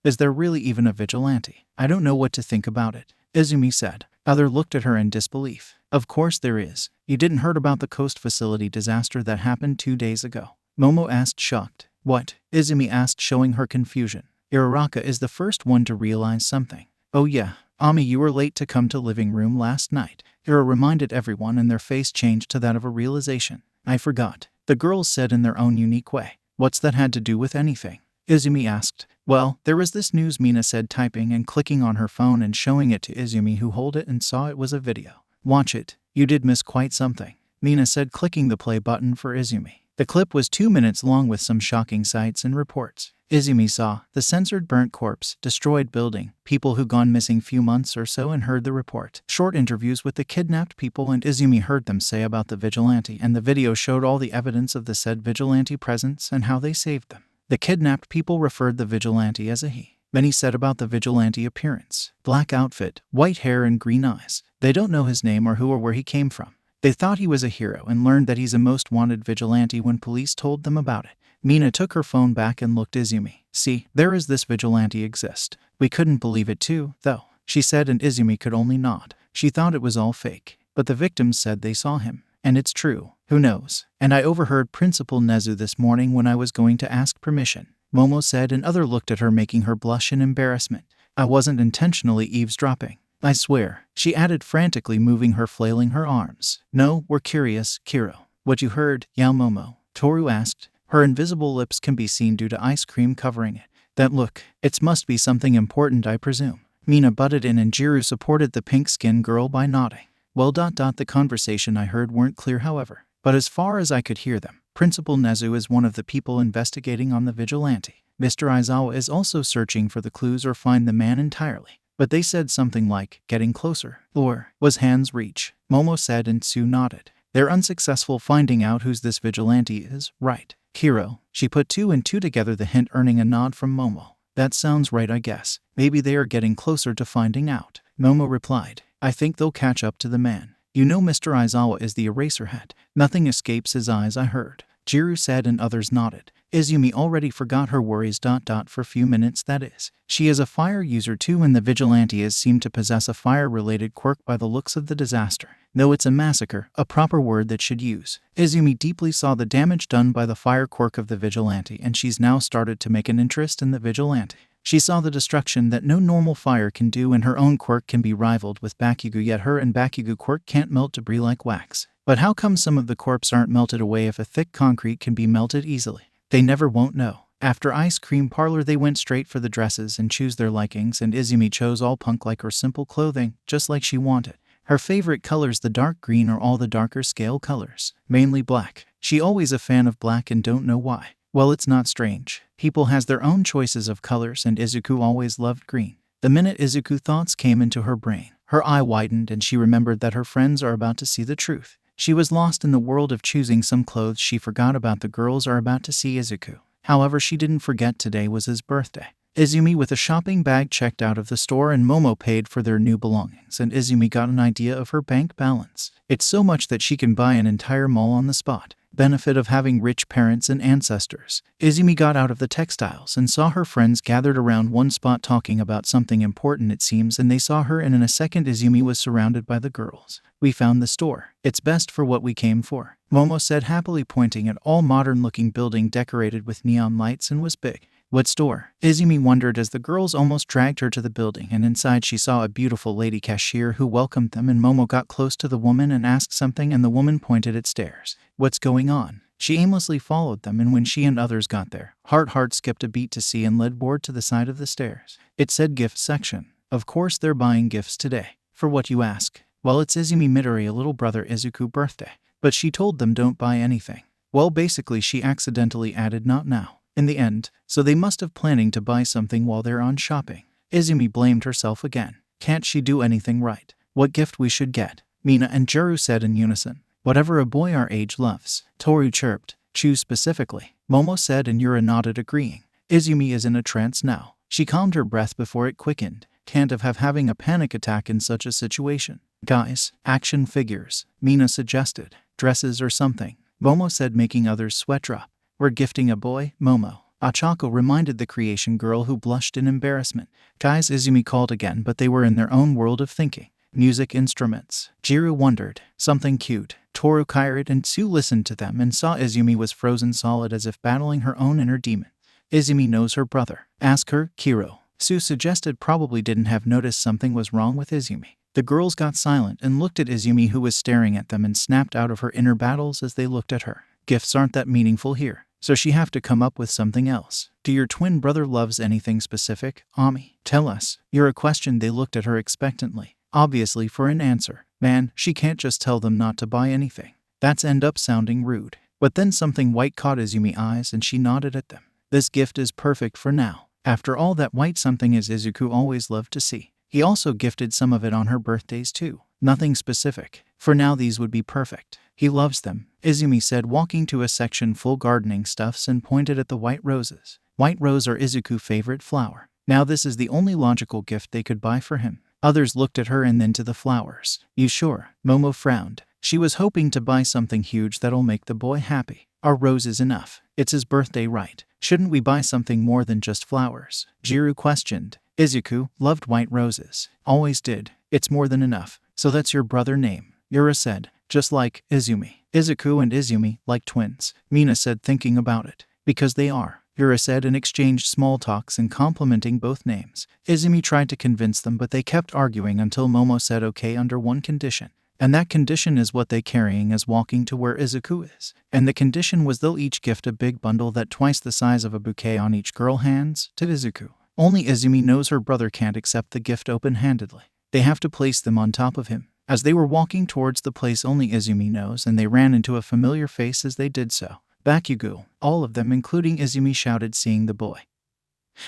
Is there really even a vigilante? I don't know what to think about it, Izumi said. Other looked at her in disbelief. Of course there is. You didn't heard about the coast facility disaster that happened 2 days ago? Momo asked, shocked. What? Izumi asked, showing her confusion. Iraraka is the first one to realize something. Oh yeah, Ami, you were late to come to living room last night, Ira reminded everyone, and their face changed to that of a realization. I forgot, the girls said in their own unique way. What's that had to do with anything? Izumi asked. Well, there was this news, Mina said, typing and clicking on her phone and showing it to Izumi, who held it and saw it was a video. Watch it. You did miss quite something, Mina said, clicking the play button for Izumi. The clip was 2 minutes long with some shocking sights and reports. Izumi saw the censored burnt corpse, destroyed building, people who gone missing few months or so, and heard the report. Short interviews with the kidnapped people, and Izumi heard them say about the vigilante, and the video showed all the evidence of the said vigilante presence and how they saved them. The kidnapped people referred the vigilante as a he. Then he said about the vigilante appearance. Black outfit, white hair and green eyes. They don't know his name or who or where he came from. They thought he was a hero and learned that he's a most wanted vigilante when police told them about it. Mina took her phone back and looked Izumi. See, there is this vigilante exist. We couldn't believe it too, though, she said, and Izumi could only nod. She thought it was all fake. But the victims said they saw him. And it's true. Who knows? And I overheard Principal Nezu this morning when I was going to ask permission, Momo said, and other looked at her, making her blush in embarrassment. I wasn't intentionally eavesdropping. I swear, she added frantically, moving her, flailing her arms. No, we're curious, Kiro. What you heard, Yao Momo? Toru asked. Her invisible lips can be seen due to ice cream covering it. That look, it must be something important, I presume. Mina butted in, and Jiro supported the pink-skinned girl by nodding. Well, the conversation I heard weren't clear, however. But as far as I could hear them, Principal Nezu is one of the people investigating on the vigilante. Mr. Aizawa is also searching for the clues or find the man entirely. But they said something like, getting closer, or was hands reach, Momo said, and Sue nodded. They're unsuccessful finding out who's this vigilante is, right? Kiro, she put 2 and 2 together, the hint earning a nod from Momo. That sounds right, I guess. Maybe they are getting closer to finding out, Momo replied. I think they'll catch up to the man. You know Mr. Aizawa is the Eraserhead. Nothing escapes his eyes, I heard, Jiro said, and others nodded. Izumi already forgot her worries. For a few minutes, that is. She is a fire user too, and the vigilante is seemed to possess a fire-related quirk by the looks of the disaster. Though it's a massacre, a proper word that should use. Izumi deeply saw the damage done by the fire quirk of the vigilante, and she's now started to make an interest in the vigilante. She saw the destruction that no normal fire can do, and her own quirk can be rivaled with Bakugo, yet her and Bakugo quirk can't melt debris like wax. But how come some of the corpse aren't melted away if a thick concrete can be melted easily? They never won't know. After ice cream parlor, they went straight for the dresses and choose their likings, and Izumi chose all punk-like or simple clothing, just like she wanted. Her favorite colors, the dark green or all the darker scale colors, mainly black. She always a fan of black and don't know why. Well, it's not strange. People has their own choices of colors, and Izuku always loved green. The minute Izuku thoughts came into her brain, her eye widened and she remembered that her friends are about to see the truth. She was lost in the world of choosing some clothes. She forgot about the girls are about to see Izuku. However, she didn't forget today was his birthday. Izumi with a shopping bag checked out of the store, and Momo paid for their new belongings, and Izumi got an idea of her bank balance. It's so much that she can buy an entire mall on the spot. Benefit of having rich parents and ancestors. Izumi got out of the textiles and saw her friends gathered around one spot talking about something important, it seems, and they saw her, and in a second Izumi was surrounded by the girls. We found the store. It's best for what we came for, Momo said happily, pointing at all modern-looking building decorated with neon lights, and was big. What store? Izumi wondered as the girls almost dragged her to the building, and inside she saw a beautiful lady cashier who welcomed them, and Momo got close to the woman and asked something, and the woman pointed at stairs. What's going on? She aimlessly followed them, and when she and others got there, Heart skipped a beat to see and led Board to the side of the stairs. It said gift section. Of course they're buying gifts today. For what, you ask? Well, it's Izumi Midori, a little brother Izuku birthday. But she told them don't buy anything. Well, basically she accidentally added not now in the end, so they must have planning to buy something while they're on shopping. Izumi blamed herself again. Can't she do anything right? What gift we should get? Mina and Juru said in unison. Whatever a boy our age loves. Toru chirped. Choose specifically. Momo said, and Yura nodded, agreeing. Izumi is in a trance now. She calmed her breath before it quickened. Can't have having a panic attack in such a situation. Guys, action figures, Mina suggested. Dresses or something. Momo said, making others sweat drop. We're gifting a boy, Momo. Achako reminded the creation girl, who blushed in embarrassment. Guys, Izumi called again, but they were in their own world of thinking. Music instruments. Jiro wondered. Something cute. Toru, Kairid, and Tsu listened to them and saw Izumi was frozen solid, as if battling her own inner demon. Izumi knows her brother. Ask her, Kiro. Tsu suggested. Probably didn't have noticed something was wrong with Izumi. The girls got silent and looked at Izumi, who was staring at them, and snapped out of her inner battles as they looked at her. Gifts aren't that meaningful here, so she have to come up with something else. Do your twin brother loves anything specific, Ami? Tell us. You're a question. They looked at her expectantly, obviously for an answer. Man, she can't just tell them not to buy anything. That's end up sounding rude. But then something white caught Izumi's eyes and she nodded at them. This gift is perfect for now. After all, that white something is Izuku always loved to see. He also gifted some of it on her birthdays too. Nothing specific. For now these would be perfect. He loves them, Izumi said, walking to a section full gardening stuffs and pointed at the white roses. White rose are Izuku's favorite flower. Now this is the only logical gift they could buy for him. Others looked at her and then to the flowers. You sure? Momo frowned. She was hoping to buy something huge that'll make the boy happy. Our rose is enough. It's his birthday, right? Shouldn't we buy something more than just flowers? Jiro questioned. Izuku loved white roses. Always did. It's more than enough. So that's your brother name, Yura said. Just like Izumi. Izuku and Izumi, like twins, Mina said, thinking about it. Because they are, Yura said, and exchanged small talks and complimenting both names. Izumi tried to convince them, but they kept arguing until Momo said okay under one condition. And that condition is what they carrying as walking to where Izuku is. And the condition was they'll each gift a big bundle that twice the size of a bouquet on each girl hands to Izuku. Only Izumi knows her brother can't accept the gift open-handedly. They have to place them on top of him. As they were walking towards the place only Izumi knows, and they ran into a familiar face as they did so. Bakugo, all of them including Izumi, shouted, seeing the boy,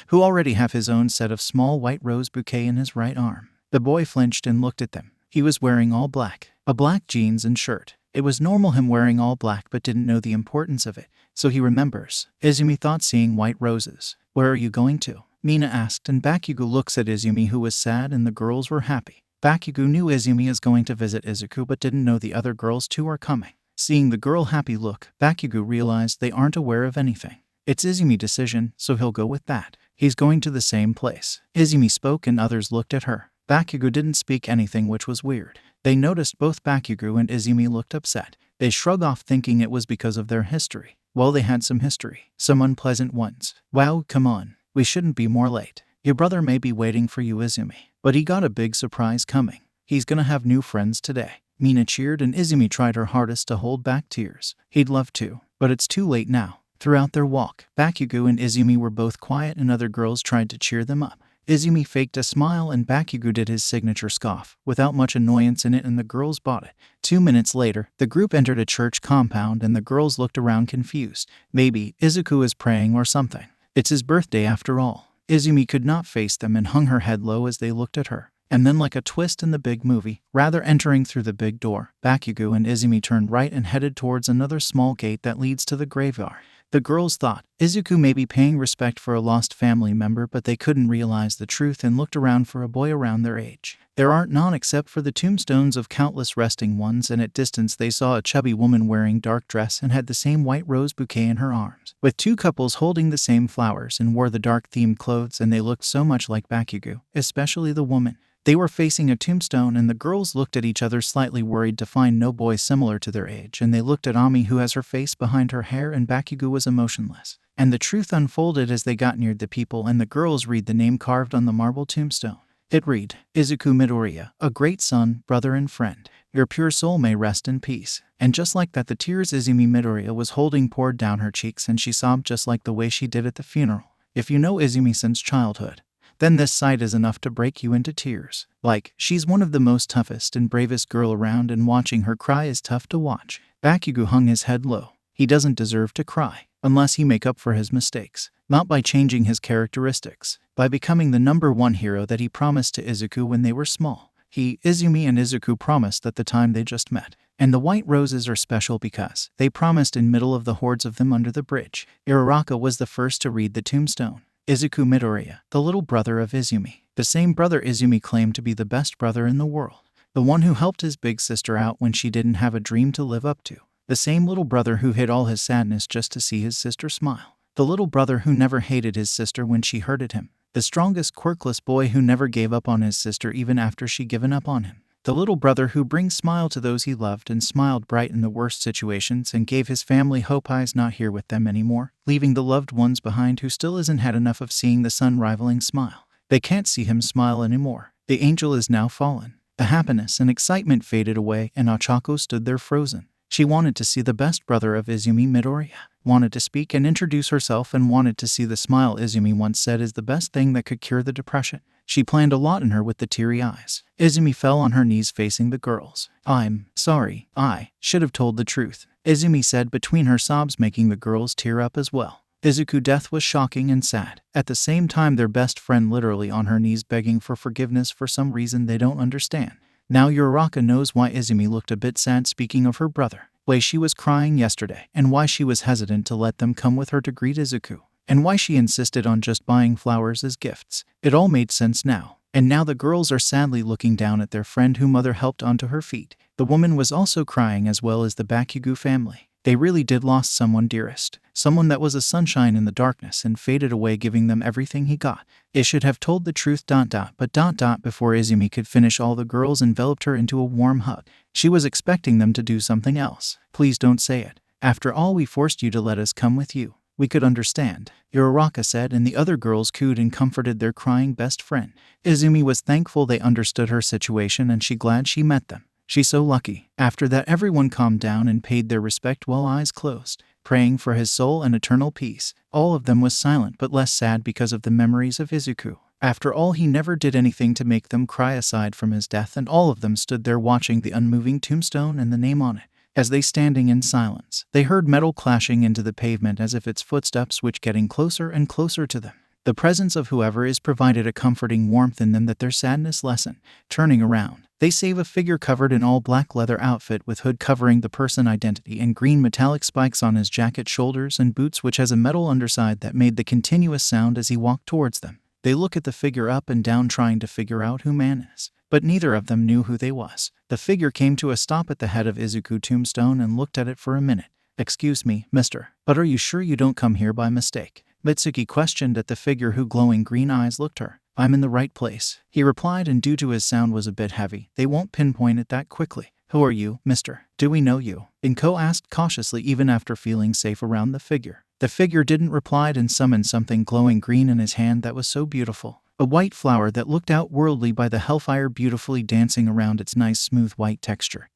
who already have his own set of small white rose bouquet in his right arm. The boy flinched and looked at them. He was wearing all black, a black jeans and shirt. It was normal him wearing all black, but didn't know the importance of it. So he remembers. Izumi thought, seeing white roses. Where are you going to? Mina asked, and Bakugo looks at Izumi, who was sad, and the girls were happy. Bakugo knew Izumi is going to visit Izuku, but didn't know the other girls too are coming. Seeing the girl happy look, Bakugo realized they aren't aware of anything. It's Izumi's decision, so he'll go with that. He's going to the same place. Izumi spoke and others looked at her. Bakugo didn't speak anything, which was weird. They noticed both Bakugo and Izumi looked upset. They shrugged off, thinking it was because of their history. Well, they had some history. Some unpleasant ones. Wow, come on. We shouldn't be more late. Your brother may be waiting for you, Izumi. But he got a big surprise coming. He's gonna have new friends today. Mina cheered, and Izumi tried her hardest to hold back tears. He'd love to, but it's too late now. Throughout their walk, Bakugo and Izumi were both quiet, and other girls tried to cheer them up. Izumi faked a smile and Bakugo did his signature scoff, without much annoyance in it, and the girls bought it. 2 minutes later, the group entered a church compound and the girls looked around confused. Maybe Izuku is praying or something. It's his birthday after all. Izumi could not face them and hung her head low as they looked at her. And then, like a twist in the big movie, rather entering through the big door, Bakugo and Izumi turned right and headed towards another small gate that leads to the graveyard. The girls thought Izuku may be paying respect for a lost family member, but they couldn't realize the truth and looked around for a boy around their age. There aren't none except for the tombstones of countless resting ones, and at distance they saw a chubby woman wearing dark dress and had the same white rose bouquet in her arms, with 2 couples holding the same flowers and wore the dark themed clothes, and they looked so much like Bakugo, especially the woman. They were facing a tombstone, and the girls looked at each other, slightly worried to find no boy similar to their age, and they looked at Ami, who has her face behind her hair, and Bakugo was emotionless. And the truth unfolded as they got near the people, and the girls read the name carved on the marble tombstone. It read, Izuku Midoriya, a great son, brother and friend. Your pure soul may rest in peace. And just like that, the tears Izumi Midoriya was holding poured down her cheeks, and she sobbed just like the way she did at the funeral. If you know Izumi since childhood, then this sight is enough to break you into tears. Like, she's one of the most toughest and bravest girl around, and watching her cry is tough to watch. Bakugo hung his head low. He doesn't deserve to cry, unless he make up for his mistakes. Not by changing his characteristics, by becoming the #1 hero that he promised to Izuku when they were small. Izumi and Izuku promised at the time they just met. And the white roses are special because they promised in middle of the hordes of them under the bridge. Uraraka was the first to read the tombstone. Izuku Midoriya, the little brother of Izumi. The same brother Izumi claimed to be the best brother in the world. The one who helped his big sister out when she didn't have a dream to live up to. The same little brother who hid all his sadness just to see his sister smile. The little brother who never hated his sister when she hurted him. The strongest, quirkless boy who never gave up on his sister even after she given up on him. The little brother who brings smile to those he loved and smiled bright in the worst situations and gave his family hope. He's not here with them anymore, leaving the loved ones behind who still isn't had enough of seeing the sun rivaling smile. They can't see him smile anymore. The angel is now fallen. The happiness and excitement faded away, and Ochako stood there frozen. She wanted to see the best brother of Izumi Midoriya, wanted to speak and introduce herself, and wanted to see the smile Izumi once said is the best thing that could cure the depression. She planned a lot in her with the teary eyes. Izumi fell on her knees facing the girls. I'm sorry, I should have told the truth, Izumi said between her sobs, making the girls tear up as well. Izuku's death was shocking and sad. At the same time, their best friend literally on her knees begging for forgiveness for some reason they don't understand. Now Uraraka knows why Izumi looked a bit sad speaking of her brother, why she was crying yesterday, and why she was hesitant to let them come with her to greet Izuku, and why she insisted on just buying flowers as gifts. It all made sense now. And now the girls are sadly looking down at their friend whom mother helped onto her feet. The woman was also crying, as well as the Bakugo family. They really did lost someone dearest, someone that was a sunshine in the darkness and faded away, giving them everything he got. It should have told the truth ... but ... before Izumi could finish, all the girls enveloped her into a warm hug. She was expecting them to do something else. Please don't say it. After all, we forced you to let us come with you. We could understand, Uraraka said, and the other girls cooed and comforted their crying best friend. Izumi was thankful they understood her situation, and she glad she met them. She's so lucky. After that, everyone calmed down and paid their respect while eyes closed, praying for his soul and eternal peace. All of them was silent but less sad because of the memories of Izuku. After all, he never did anything to make them cry aside from his death, and all of them stood there watching the unmoving tombstone and the name on it. As they standing in silence, they heard metal clashing into the pavement as if its footsteps which getting closer and closer to them. The presence of whoever is provided a comforting warmth in them that their sadness lessen. Turning around, they save a figure covered in all black leather outfit with hood covering the person identity and green metallic spikes on his jacket, shoulders, and boots which has a metal underside that made the continuous sound as he walked towards them. They look at the figure up and down, trying to figure out who man is, but neither of them knew who they was. The figure came to a stop at the head of Izuku tombstone and looked at it for a minute. Excuse me, mister, but are you sure you don't come here by mistake? Mitsuki questioned at the figure who glowing green eyes looked her. I'm in the right place, he replied, and due to his sound was a bit heavy, they won't pinpoint it that quickly. Who are you, mister? Do we know you? Inko asked cautiously, even after feeling safe around the figure. The figure didn't reply and summoned something glowing green in his hand that was so beautiful. A white flower that looked outworldly by the hellfire, beautifully dancing around its nice smooth white texture.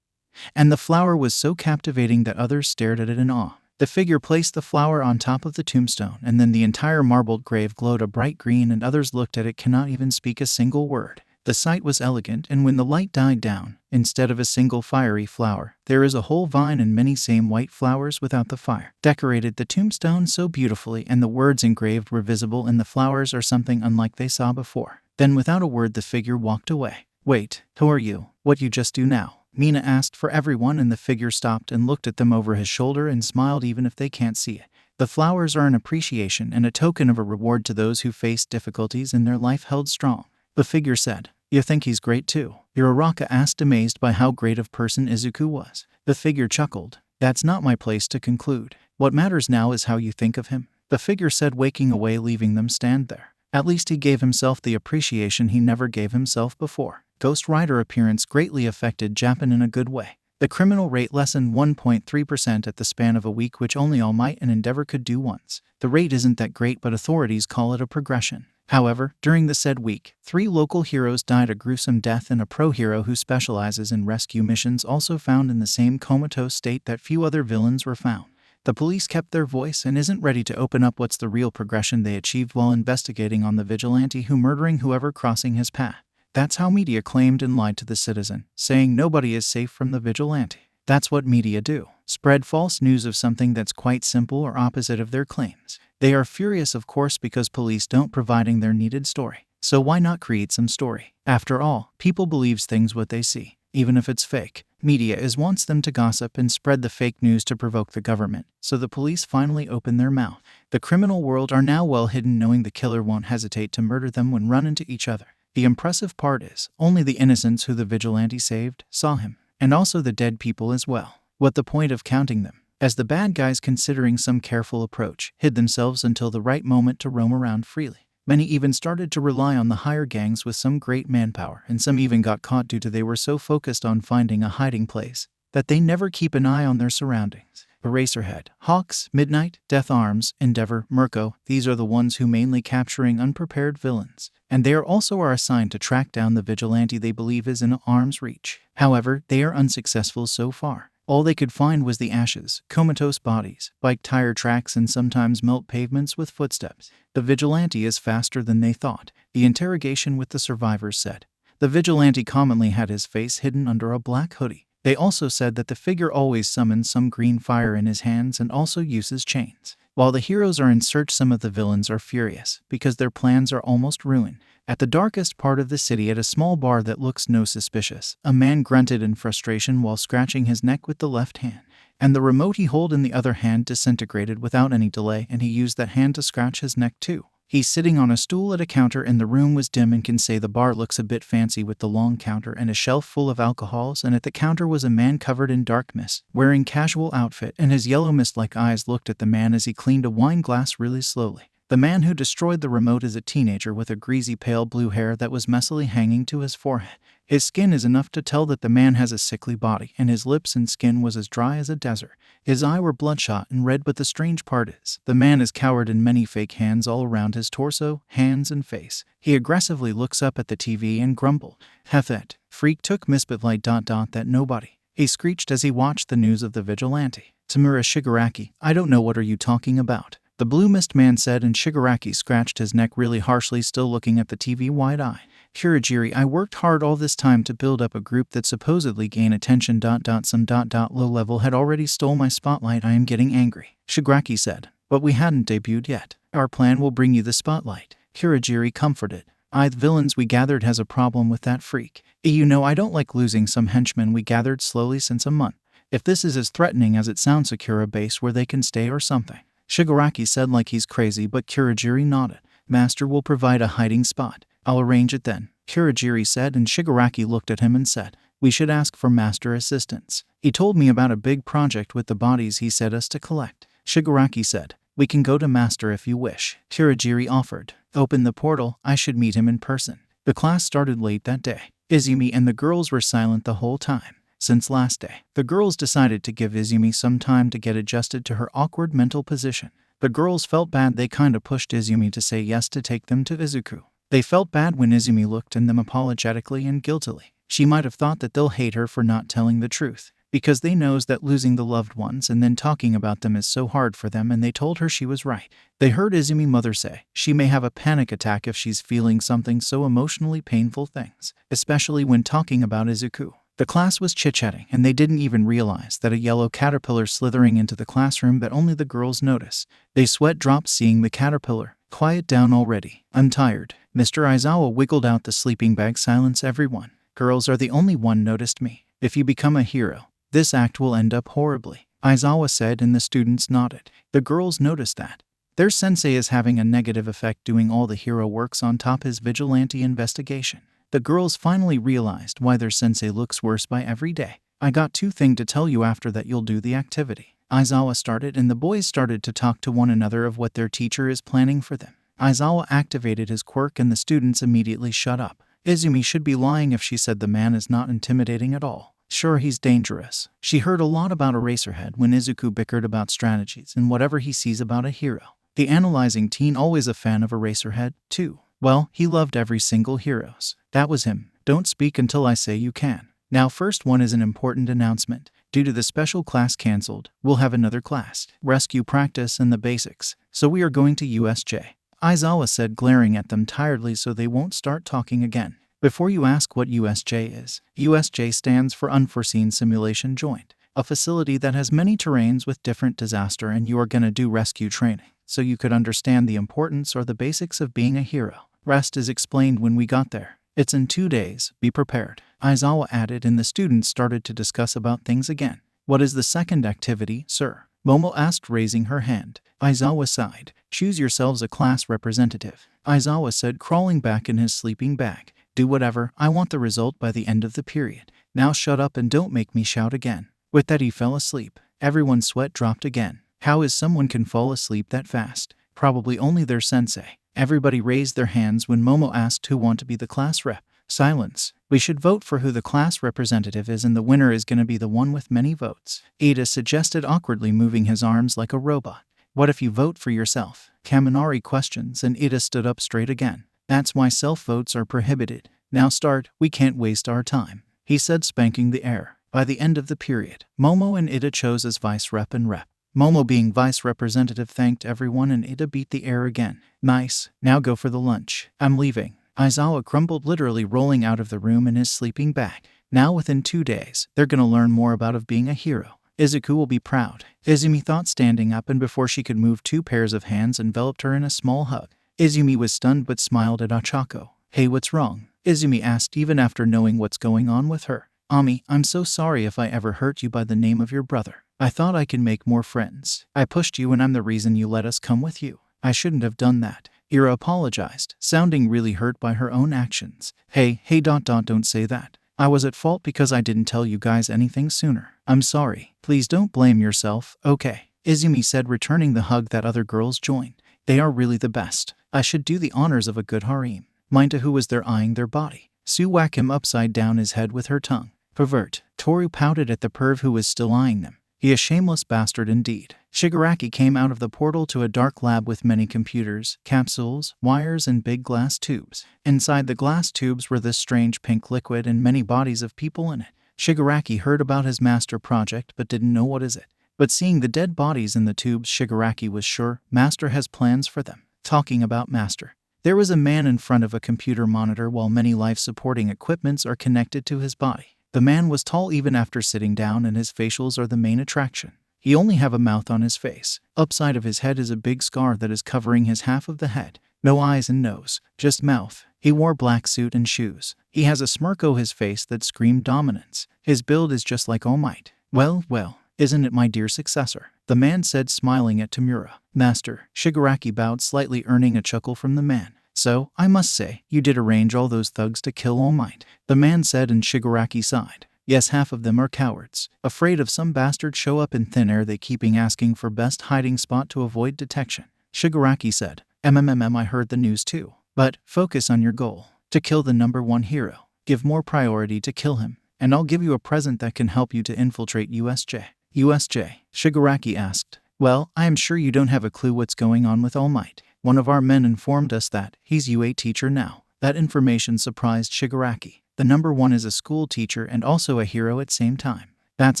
And the flower was so captivating that others stared at it in awe. The figure placed the flower on top of the tombstone, and then the entire marbled grave glowed a bright green, and others looked at it, cannot even speak a single word. The sight was elegant, and when the light died down, instead of a single fiery flower, there is a whole vine and many same white flowers without the fire, decorated the tombstone so beautifully, and the words engraved were visible, and the flowers are something unlike they saw before. Then without a word the figure walked away. Wait, who are you? What you just do now? Mina asked for everyone, and the figure stopped and looked at them over his shoulder and smiled even if they can't see it. The flowers are an appreciation and a token of a reward to those who face difficulties in their life held strong. The figure said, You think he's great too? Uraraka asked, amazed by how great of person Izuku was. The figure chuckled. That's not my place to conclude. What matters now is how you think of him. The figure said, waking away, leaving them stand there. At least he gave himself the appreciation he never gave himself before. Ghost Rider appearance greatly affected Japan in a good way. The criminal rate lessened 1.3% at the span of a week, which only All Might and Endeavor could do once. The rate isn't that great, but authorities call it a progression. However, during the said week, 3 local heroes died a gruesome death, and a pro hero who specializes in rescue missions also found in the same comatose state that few other villains were found. The police kept their voice and isn't ready to open up what's the real progression they achieved while investigating on the vigilante who murdering whoever crossing his path. That's how media claimed and lied to the citizen, saying nobody is safe from the vigilante. That's what media do. Spread false news of something that's quite simple or opposite of their claims. They are furious, of course, because police don't providing their needed story. So why not create some story? After all, people believes things what they see, even if it's fake. Media wants them to gossip and spread the fake news to provoke the government. So the police finally open their mouth. The criminal world are now well hidden, knowing the killer won't hesitate to murder them when run into each other. The impressive part is, only the innocents who the vigilante saved saw him, and also the dead people as well. What the point of counting them? As the bad guys, considering some careful approach, hid themselves until the right moment to roam around freely. Many even started to rely on the higher gangs with some great manpower, and some even got caught due to they were so focused on finding a hiding place that they never keep an eye on their surroundings. Eraserhead, Hawks, Midnight, Death Arms, Endeavor, Mirko, these are the ones who mainly capturing unprepared villains, and they also are assigned to track down the vigilante they believe is in arm's reach. However, they are unsuccessful so far. All they could find was the ashes, comatose bodies, bike tire tracks, and sometimes melt pavements with footsteps. The vigilante is faster than they thought, the interrogation with the survivors said. The vigilante commonly had his face hidden under a black hoodie. They also said that the figure always summons some green fire in his hands and also uses chains. While the heroes are in search, some of the villains are furious because their plans are almost ruined. At the darkest part of the city, at a small bar that looks no suspicious, a man grunted in frustration while scratching his neck with the left hand, and the remote he held in the other hand disintegrated without any delay, and he used that hand to scratch his neck too. He's sitting on a stool at a counter, and the room was dim and can say the bar looks a bit fancy with the long counter and a shelf full of alcohols, and at the counter was a man covered in dark mist, wearing casual outfit, and his yellow mist-like eyes looked at the man as he cleaned a wine glass really slowly. The man who destroyed the remote is a teenager with a greasy pale blue hair that was messily hanging to his forehead. His skin is enough to tell that the man has a sickly body, and his lips and skin was as dry as a desert. His eyes were bloodshot and red, but the strange part is, the man is covered in many fake hands all around his torso, hands, and face. He aggressively looks up at the TV and grumbled, "Heffet, freak took misbit that nobody." He screeched as he watched the news of the vigilante. "Tamura Shigaraki, I don't know what are you talking about," the blue mist man said, and Shigaraki scratched his neck really harshly, still looking at the TV wide-eyed. "Kurogiri, I worked hard all this time to build up a group that supposedly gain attention. Some low level had already stole my spotlight. I am getting angry," Shigaraki said. "But we hadn't debuted yet. Our plan will bring you the spotlight," Kurogiri comforted. "The villains we gathered has a problem with that freak. You know, I don't like losing some henchmen we gathered slowly since a month. If this is as threatening as it sounds, secure a base where they can stay or something." Shigaraki said like he's crazy, but Kurogiri nodded. "Master will provide a hiding spot. I'll arrange it then," Kurogiri said, and Shigaraki looked at him and said, "We should ask for Master assistance. He told me about a big project with the bodies he said us to collect." Shigaraki said, "We can go to Master if you wish," Kurogiri offered. "Open the portal, I should meet him in person." The class started late that day. Izumi and the girls were silent the whole time. Since last day, the girls decided to give Izumi some time to get adjusted to her awkward mental position. The girls felt bad. They kinda pushed Izumi to say yes to take them to Izuku. They felt bad when Izumi looked at them apologetically and guiltily. She might have thought that they'll hate her for not telling the truth, because they knows that losing the loved ones and then talking about them is so hard for them, and they told her she was right. They heard Izumi mother say she may have a panic attack if she's feeling something so emotionally painful things, especially when talking about Izuku. The class was chit-chatting, and they didn't even realize that a yellow caterpillar slithering into the classroom that only the girls noticed. They sweat dropped seeing the caterpillar. "Quiet down already. I'm tired." Mr. Aizawa wiggled out the sleeping bag. "Silence everyone. Girls are the only one noticed me. If you become a hero, this act will end up horribly," Aizawa said, and the students nodded. The girls noticed that their sensei is having a negative effect doing all the hero works on top his vigilante investigation. The girls finally realized why their sensei looks worse by every day. "I got two things to tell you. After that you'll do the activity," Aizawa started, and the boys started to talk to one another of what their teacher is planning for them. Aizawa activated his quirk, and the students immediately shut up. Izumi should be lying if she said the man is not intimidating at all. Sure, he's dangerous. She heard a lot about Eraserhead when Izuku bickered about strategies and whatever he sees about a hero. The analyzing teen always a fan of Eraserhead, too. Well, he loved every single heroes. That was him. Don't speak until I say you can. Now first one is an important announcement. Due to the special class cancelled, we'll have another class, rescue practice and the basics. So we are going to USJ. Aizawa said, glaring at them tiredly so they won't start talking again. Before you ask what USJ is, USJ stands for Unforeseen Simulation Joint, a facility that has many terrains with different disaster, and you are gonna do rescue training, so you could understand the importance or the basics of being a hero. Rest is explained when we got there. It's in 2 days, be prepared. Aizawa added, and the students started to discuss about things again. What is the second activity, sir? Momo asked, raising her hand. Aizawa sighed. Choose yourselves a class representative. Aizawa said, crawling back in his sleeping bag. Do whatever, I want the result by the end of the period. Now shut up and don't make me shout again. With that he fell asleep. Everyone's sweat dropped again. How is someone can fall asleep that fast? Probably only their sensei. Everybody raised their hands when Momo asked who want to be the class rep. Silence. We should vote for who the class representative is, and the winner is gonna be the one with many votes. Ida suggested, awkwardly moving his arms like a robot. What if you vote for yourself? Kaminari questions, and Ida stood up straight again. That's why self-votes are prohibited. Now start, we can't waste our time, he said, spanking the air. By the end of the period, Momo and Ida chose as vice rep and rep. Momo, being vice representative, thanked everyone, and Ida beat the air again. Nice, now go for the lunch. I'm leaving. Aizawa grumbled, literally rolling out of the room in his sleeping bag. Now within 2 days, they're gonna learn more about being a hero. Izuku will be proud, Izumi thought, standing up, and before she could move, 2 pairs of hands enveloped her in a small hug. Izumi was stunned but smiled at Ochako. Hey, what's wrong? Izumi asked, even after knowing what's going on with her. Ami, I'm so sorry if I ever hurt you by the name of your brother. I thought I could make more friends. I pushed you and I'm the reason you let us come with you. I shouldn't have done that. Ira apologized, sounding really hurt by her own actions. Hey, don't say that. I was at fault because I didn't tell you guys anything sooner. I'm sorry. Please don't blame yourself, okay? Izumi said, returning the hug that other girls joined. They are really the best. I should do the honors of a good harem. Mind to who was there eyeing their body. Sue whacked him upside down his head with her tongue. Pervert. Toru pouted at the perv who was still eyeing them. He a shameless bastard indeed. Shigaraki came out of the portal to a dark lab with many computers, capsules, wires, and big glass tubes. Inside the glass tubes were this strange pink liquid and many bodies of people in it. Shigaraki heard about his master project but didn't know what is it. But seeing the dead bodies in the tubes, Shigaraki was sure Master has plans for them. Talking about Master. There was a man in front of a computer monitor while many life-supporting equipments are connected to his body. The man was tall even after sitting down, and his facials are the main attraction. He only have a mouth on his face. Upside of his head is a big scar that is covering his half of the head. No eyes and nose, just mouth. He wore black suit and shoes. He has a smirk on his face that screamed dominance. His build is just like All Might. Well, isn't it my dear successor? The man said, smiling at Tamura. Master. Shigaraki bowed slightly, earning a chuckle from the man. So, I must say, you did arrange all those thugs to kill All Might. The man said, and Shigaraki sighed. Yes, half of them are cowards. Afraid of some bastard show up in thin air, they keeping asking for best hiding spot to avoid detection. Shigaraki said, I heard the news too. But, focus on your goal. To kill the #1 hero. Give more priority to kill him. And I'll give you a present that can help you to infiltrate USJ. USJ? Shigaraki asked. Well, I am sure you don't have a clue what's going on with All Might. One of our men informed us that he's UA teacher now. That information surprised Shigaraki. The #1 is a school teacher and also a hero at same time. That's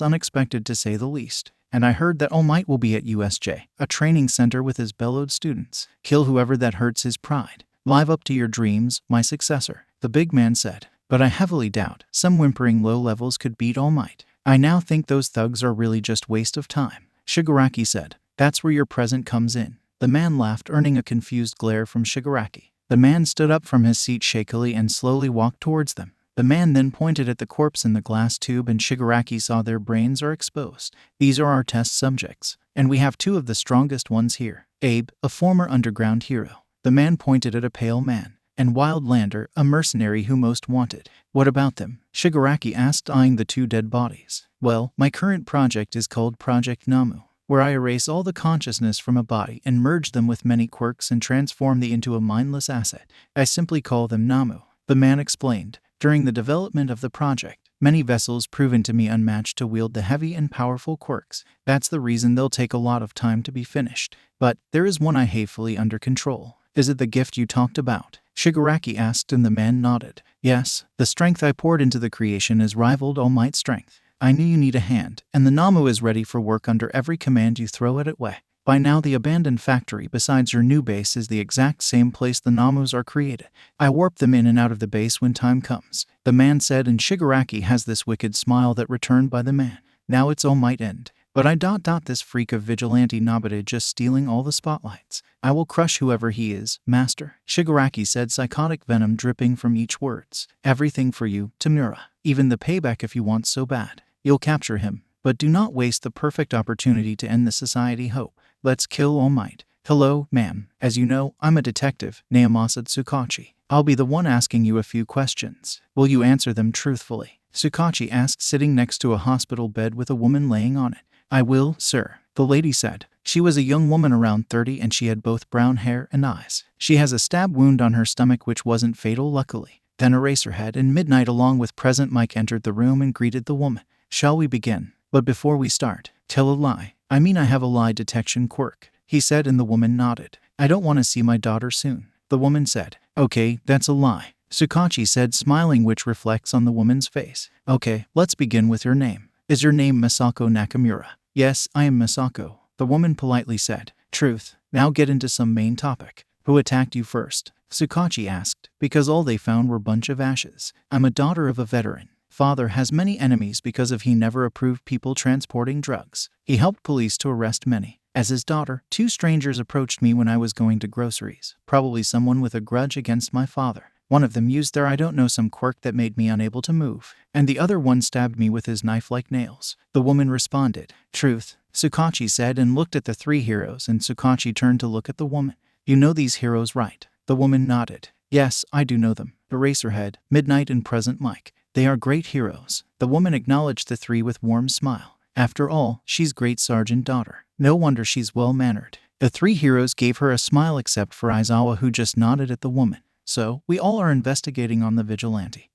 unexpected to say the least. And I heard that All Might will be at USJ, a training center with his bellowed students. Kill whoever that hurts his pride. Live up to your dreams, my successor, the big man said. But I heavily doubt some whimpering low levels could beat All Might. I now think those thugs are really just waste of time. Shigaraki said. That's where your present comes in. The man laughed, earning a confused glare from Shigaraki. The man stood up from his seat shakily and slowly walked towards them. The man then pointed at the corpse in the glass tube, and Shigaraki saw their brains are exposed. These are our test subjects, and we have 2 of the strongest ones here. Abe, a former underground hero. The man pointed at a pale man. And Wildlander, a mercenary who most wanted. What about them? Shigaraki asked, eyeing the 2 dead bodies. Well, my current project is called Project Namu, where I erase all the consciousness from a body and merge them with many quirks and transform them into a mindless asset. I simply call them Namu, the man explained. During the development of the project, many vessels proven to me unmatched to wield the heavy and powerful quirks. That's the reason they'll take a lot of time to be finished. But there is one I have fully under control. Is it the gift you talked about? Shigaraki asked, and the man nodded. Yes, the strength I poured into the creation has rivaled All Might's strength. I knew you need a hand, and the Namu is ready for work under every command you throw at it way. By now the abandoned factory besides your new base is the exact same place the Namus are created. I warp them in and out of the base when time comes, the man said, and Shigaraki has this wicked smile that returned by the man. Now it's All Might end. But this freak of vigilante Nobita just stealing all the spotlights. I will crush whoever he is, master, Shigaraki said, psychotic venom dripping from each words. Everything for you, Tamura. Even the payback if you want so bad. You'll capture him, but do not waste the perfect opportunity to end the society hope. Let's kill All Might. Hello, ma'am. As you know, I'm a detective, Naomasa Tsukachi. I'll be the one asking you a few questions. Will you answer them truthfully? Tsukachi asked, sitting next to a hospital bed with a woman laying on it. I will, sir, the lady said. She was a young woman around 30 and she had both brown hair and eyes. She has a stab wound on her stomach which wasn't fatal, luckily. Then Eraserhead and Midnight along with Present Mike entered the room and greeted the woman. Shall we begin? But before we start, tell a lie. I mean, I have a lie detection quirk, he said, and the woman nodded. I don't want to see my daughter soon, the woman said. Okay, that's a lie, Tsukachi said, smiling, which reflects on the woman's face. Okay, let's begin with your name. Is your name Misako Nakamura? Yes, I am Misako, the woman politely said. Truth. Now get into some main topic. Who attacked you first? Tsukachi asked, because all they found were bunch of ashes. I'm a daughter of a veteran. Father has many enemies because of he never approved people transporting drugs. He helped police to arrest many. As his daughter, 2 strangers approached me when I was going to groceries, probably someone with a grudge against my father. One of them used some quirk that made me unable to move, and the other one stabbed me with his knife-like nails. The woman responded. Truth, Tsukachi said, and looked at the 3 heroes, and Tsukachi turned to look at the woman. You know these heroes, right? The woman nodded. Yes, I do know them. Eraserhead, Midnight, and Present Mike. They are great heroes. The woman acknowledged the 3 with warm smile. After all, she's great sergeant daughter. No wonder she's well-mannered. The 3 heroes gave her a smile except for Aizawa, who just nodded at the woman. So, we all are investigating on the vigilante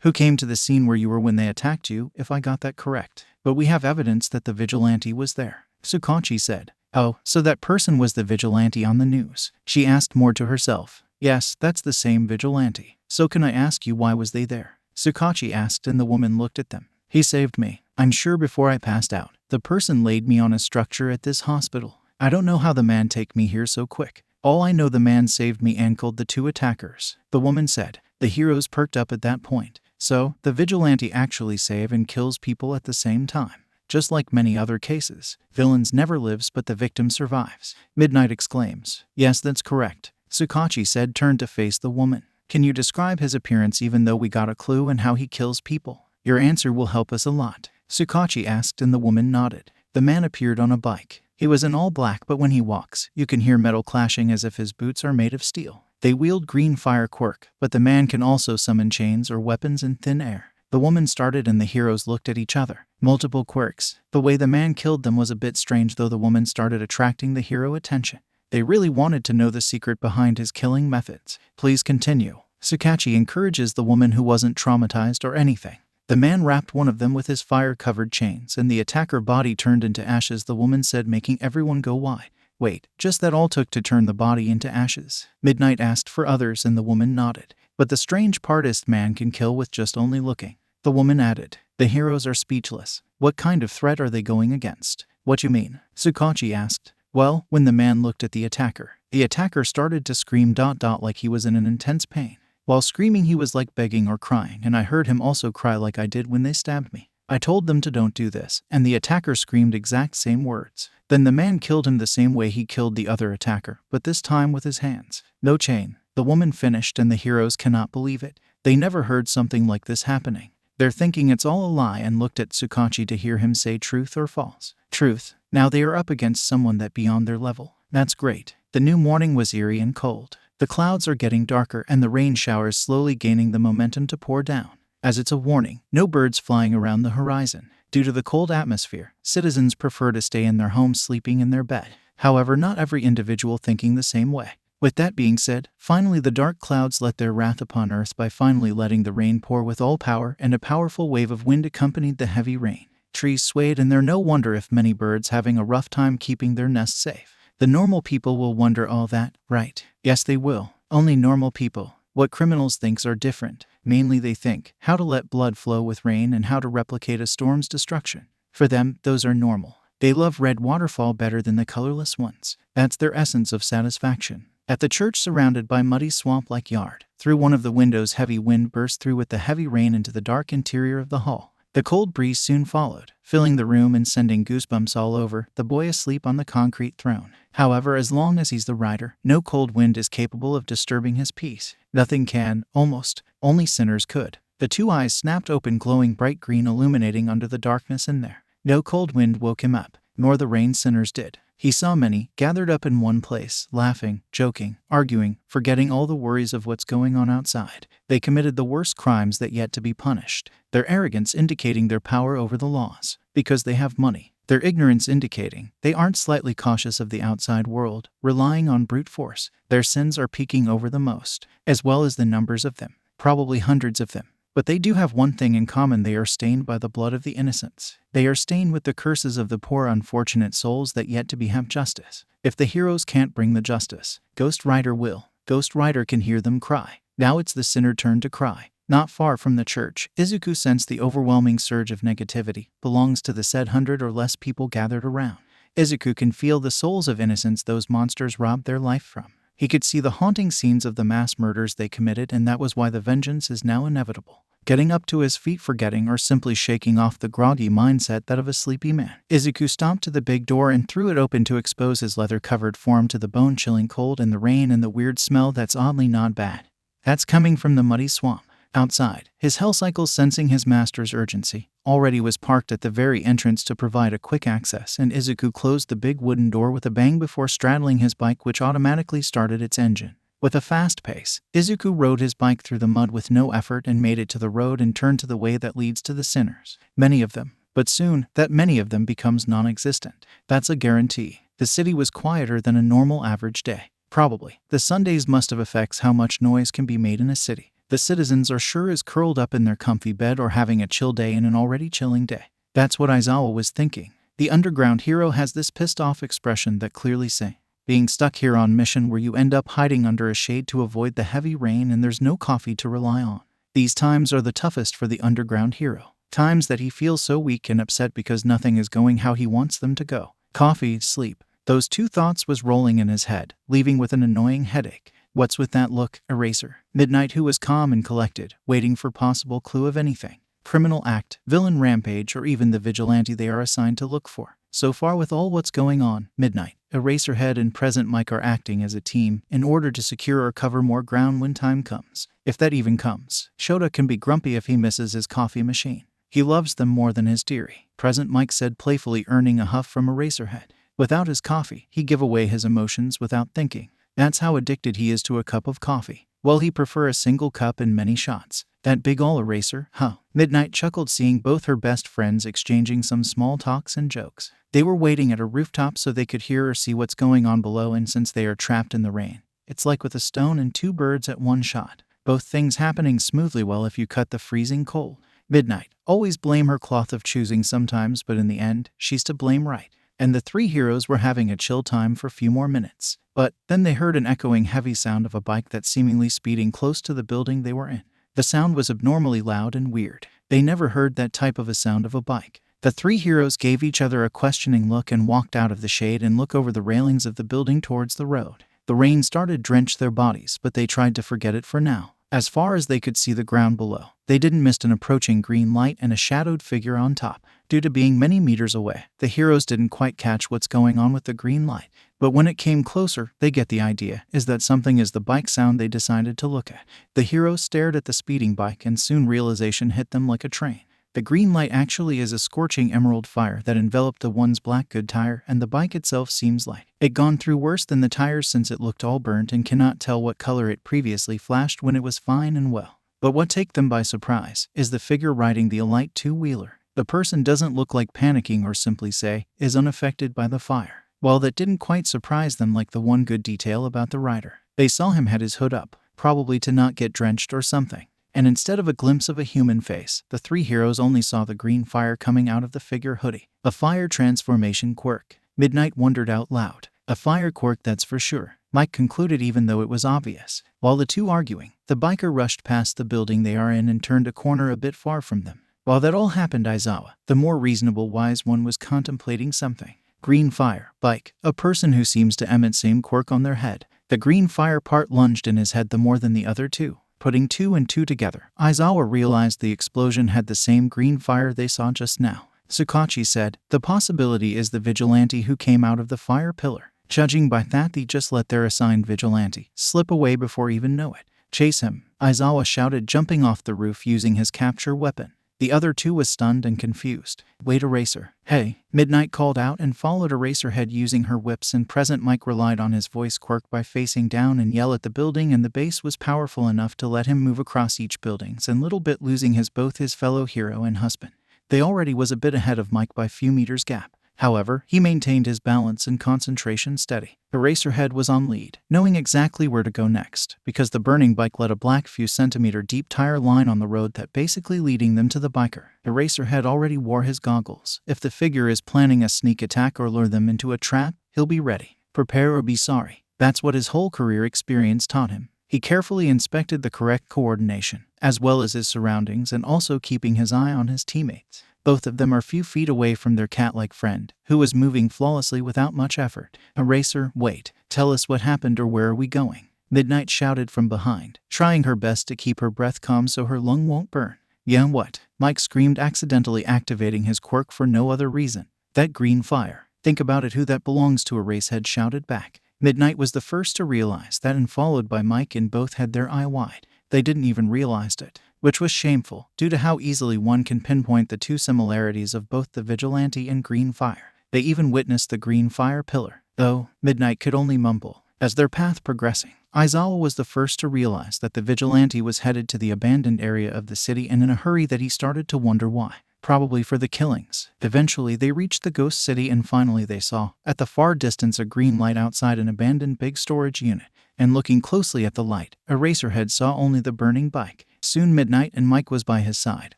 who came to the scene where you were when they attacked you, if I got that correct. But we have evidence that the vigilante was there, Tsukachi said. Oh, so that person was the vigilante on the news? She asked, more to herself. Yes, that's the same vigilante. So can I ask you, why was they there? Tsukachi asked, and the woman looked at them. He saved me. I'm sure before I passed out. The person laid me on a structure at this hospital. I don't know how the man take me here so quick. All I know, the man saved me and killed the 2 attackers, the woman said. The heroes perked up at that point. So, the vigilante actually saves and kills people at the same time. Just like many other cases, villains never lives but the victim survives. Midnight exclaims. Yes, that's correct, Tsukachi said, turned to face the woman. Can you describe his appearance, even though we got a clue and how he kills people? Your answer will help us a lot, Tsukachi asked, and the woman nodded. The man appeared on a bike. He was in all black, but when he walks, you can hear metal clashing as if his boots are made of steel. They wield green fire quirk, but the man can also summon chains or weapons in thin air. The woman started and the heroes looked at each other. Multiple quirks. The way the man killed them was a bit strange, though the woman started attracting the hero attention. They really wanted to know the secret behind his killing methods. Please continue. Tsukachi encourages the woman, who wasn't traumatized or anything. The man wrapped one of them with his fire-covered chains, and the attacker body turned into ashes, the woman said, making everyone go, why? Wait, just that all took to turn the body into ashes? Midnight asked for others, and the woman nodded. But the strange part is, man can kill with just only looking. The woman added. The heroes are speechless. What kind of threat are they going against? What you mean? Tsukachi asked. Well, when the man looked at the attacker started to scream ... like he was in an intense pain. While screaming, he was like begging or crying, and I heard him also cry like I did when they stabbed me. I told them to don't do this, and the attacker screamed exact same words. Then the man killed him the same way he killed the other attacker, but this time with his hands. No chain. The woman finished, and the heroes cannot believe it. They never heard something like this happening. They're thinking it's all a lie and looked at Tsukachi to hear him say truth or false. Truth. Now they are up against someone that beyond their level. That's great. The new morning was eerie and cold. The clouds are getting darker and the rain showers slowly gaining the momentum to pour down. As it's a warning, no birds flying around the horizon. Due to the cold atmosphere, citizens prefer to stay in their homes sleeping in their bed. However, not every individual thinking the same way. With that being said, finally the dark clouds let their wrath upon earth by finally letting the rain pour with all power, and a powerful wave of wind accompanied the heavy rain. Trees swayed, and they're no wonder if many birds having a rough time keeping their nests safe. The normal people will wonder all that, right? Yes, they will. Only normal people. What criminals think are different. Mainly they think how to let blood flow with rain and how to replicate a storm's destruction. For them, those are normal. They love red waterfall better than the colorless ones. That's their essence of satisfaction. At the church surrounded by muddy swamp-like yard, through one of the windows heavy wind burst through with the heavy rain into the dark interior of the hall. The cold breeze soon followed, filling the room and sending goosebumps all over, the boy asleep on the concrete throne. However, as long as he's the rider, no cold wind is capable of disturbing his peace. Nothing can, almost, only sinners could. The two eyes snapped open, glowing bright green, illuminating under the darkness in there. No cold wind woke him up, nor the rain. Sinners did. He saw many, gathered up in one place, laughing, joking, arguing, forgetting all the worries of what's going on outside. They committed the worst crimes that yet to be punished, their arrogance indicating their power over the laws, because they have money, their ignorance indicating they aren't slightly cautious of the outside world, relying on brute force. Their sins are peaking over the most, as well as the numbers of them, probably hundreds of them. But they do have one thing in common: they are stained by the blood of the innocents. They are stained with the curses of the poor unfortunate souls that yet to be have justice. If the heroes can't bring the justice, Ghost Rider will. Ghost Rider can hear them cry. Now it's the sinner turn to cry. Not far from the church, Izuku sensed the overwhelming surge of negativity belongs to the said 100 or less people gathered around. Izuku can feel the souls of innocents those monsters robbed their life from. He could see the haunting scenes of the mass murders they committed, and that was why the vengeance is now inevitable. Getting up to his feet, forgetting or simply shaking off the groggy mindset that of a sleepy man, Izuku stomped to the big door and threw it open to expose his leather-covered form to the bone-chilling cold and the rain and the weird smell that's oddly not bad. That's coming from the muddy swamp. Outside, his hell cycle, sensing his master's urgency, already was parked at the very entrance to provide a quick access, and Izuku closed the big wooden door with a bang before straddling his bike, which automatically started its engine. With a fast pace, Izuku rode his bike through the mud with no effort and made it to the road and turned to the way that leads to the sinners. Many of them. But soon, that many of them becomes non-existent. That's a guarantee. The city was quieter than a normal average day. Probably. The Sundays must have affects how much noise can be made in a city. The citizens are sure as curled up in their comfy bed or having a chill day in an already chilling day. That's what Aizawa was thinking. The underground hero has this pissed-off expression that clearly says, being stuck here on mission where you end up hiding under a shade to avoid the heavy rain and there's no coffee to rely on. These times are the toughest for the underground hero. Times that he feels so weak and upset because nothing is going how he wants them to go. Coffee, sleep. Those two thoughts was rolling in his head, leaving with an annoying headache. What's with that look, Eraser? Midnight, who was calm and collected, waiting for possible clue of anything. Criminal act, villain rampage, or even the vigilante they are assigned to look for. So far with all what's going on, Midnight, Eraserhead and Present Mike are acting as a team in order to secure or cover more ground when time comes. If that even comes. Shota can be grumpy if he misses his coffee machine. He loves them more than his dearie, Present Mike said playfully, earning a huff from Eraserhead. Without his coffee, he'd give away his emotions without thinking. That's how addicted he is to a cup of coffee. Well, he prefer a single cup and many shots. That big ol' Eraser, huh? Midnight chuckled, seeing both her best friends exchanging some small talks and jokes. They were waiting at a rooftop so they could hear or see what's going on below, and since they are trapped in the rain, it's like with a stone and two birds at one shot. Both things happening smoothly well if you cut the freezing cold. Midnight, always blame her cloth of choosing sometimes, but in the end, she's to blame, right? And the three heroes were having a chill time for a few more minutes. But then they heard an echoing heavy sound of a bike that seemingly speeding close to the building they were in. The sound was abnormally loud and weird. They never heard that type of a sound of a bike. The three heroes gave each other a questioning look and walked out of the shade and looked over the railings of the building towards the road. The rain started to drench their bodies, but they tried to forget it for now. As far as they could see the ground below, they didn't miss an approaching green light and a shadowed figure on top. Due to being many meters away, the heroes didn't quite catch what's going on with the green light. But when it came closer, they get the idea, is that something is the bike sound they decided to look at. The heroes stared at the speeding bike and soon realization hit them like a train. The green light actually is a scorching emerald fire that enveloped the one's black good tire, and the bike itself seems like it gone through worse than the tires since it looked all burnt and cannot tell what color it previously flashed when it was fine and well. But what take them by surprise is the figure riding the Elite two-wheeler. The person doesn't look like panicking or simply say, is unaffected by the fire. While that didn't quite surprise them like the one good detail about the rider, they saw him had his hood up, probably to not get drenched or something. And instead of a glimpse of a human face, the three heroes only saw the green fire coming out of the figure hoodie. A fire transformation quirk. Midnight wondered out loud. A fire quirk, that's for sure, Mike concluded, even though it was obvious. While the two arguing, the biker rushed past the building they are in and turned a corner a bit far from them. While that all happened, Aizawa, the more reasonable wise one, was contemplating something. Green fire, bike, a person who seems to emit same quirk on their head. The green fire part lunged in his head the more than the other two. Putting two and two together, Aizawa realized the explosion had the same green fire they saw just now. Sukachi said, "The possibility is the vigilante who came out of the fire pillar. Judging by that, they just let their assigned vigilante slip away before even know it." "Chase him," Aizawa shouted, jumping off the roof using his capture weapon. The other two was stunned and confused. "Wait, Eraser." "Hey," Midnight called out and followed Eraserhead using her whips, and present Mike relied on his voice quirk by facing down and yell at the building, and the base was powerful enough to let him move across each buildings and little bit losing both his fellow hero and husband. They already was a bit ahead of Mike by few meters gap. However, he maintained his balance and concentration steady. Eraserhead was on lead, knowing exactly where to go next, because the burning bike led a black few centimeter deep tire line on the road that basically leading them to the biker. Eraserhead already wore his goggles. If the figure is planning a sneak attack or lure them into a trap, he'll be ready. Prepare or be sorry. That's what his whole career experience taught him. He carefully inspected the correct coordination, as well as his surroundings, and also keeping his eye on his teammates. Both of them are few feet away from their cat-like friend, who was moving flawlessly without much effort. "Eraser, wait. Tell us what happened, or where are we going?" Midnight shouted from behind, trying her best to keep her breath calm so her lung won't burn. "Yeah, what?" Mike screamed, accidentally activating his quirk for no other reason. "That green fire. Think about it, who that belongs to," Eraserhead shouted back. Midnight was the first to realize that, and followed by Mike, and both had their eye wide. They didn't even realize it, which was shameful, due to how easily one can pinpoint the two similarities of both the vigilante and green fire. They even witnessed the green fire pillar, though Midnight could only mumble. As their path progressing, Aizawa was the first to realize that the vigilante was headed to the abandoned area of the city, and in a hurry that he started to wonder why. Probably for the killings. Eventually they reached the ghost city, and finally they saw, at the far distance, a green light outside an abandoned big storage unit. And looking closely at the light, Eraserhead saw only the burning bike. Soon Midnight and Mike was by his side,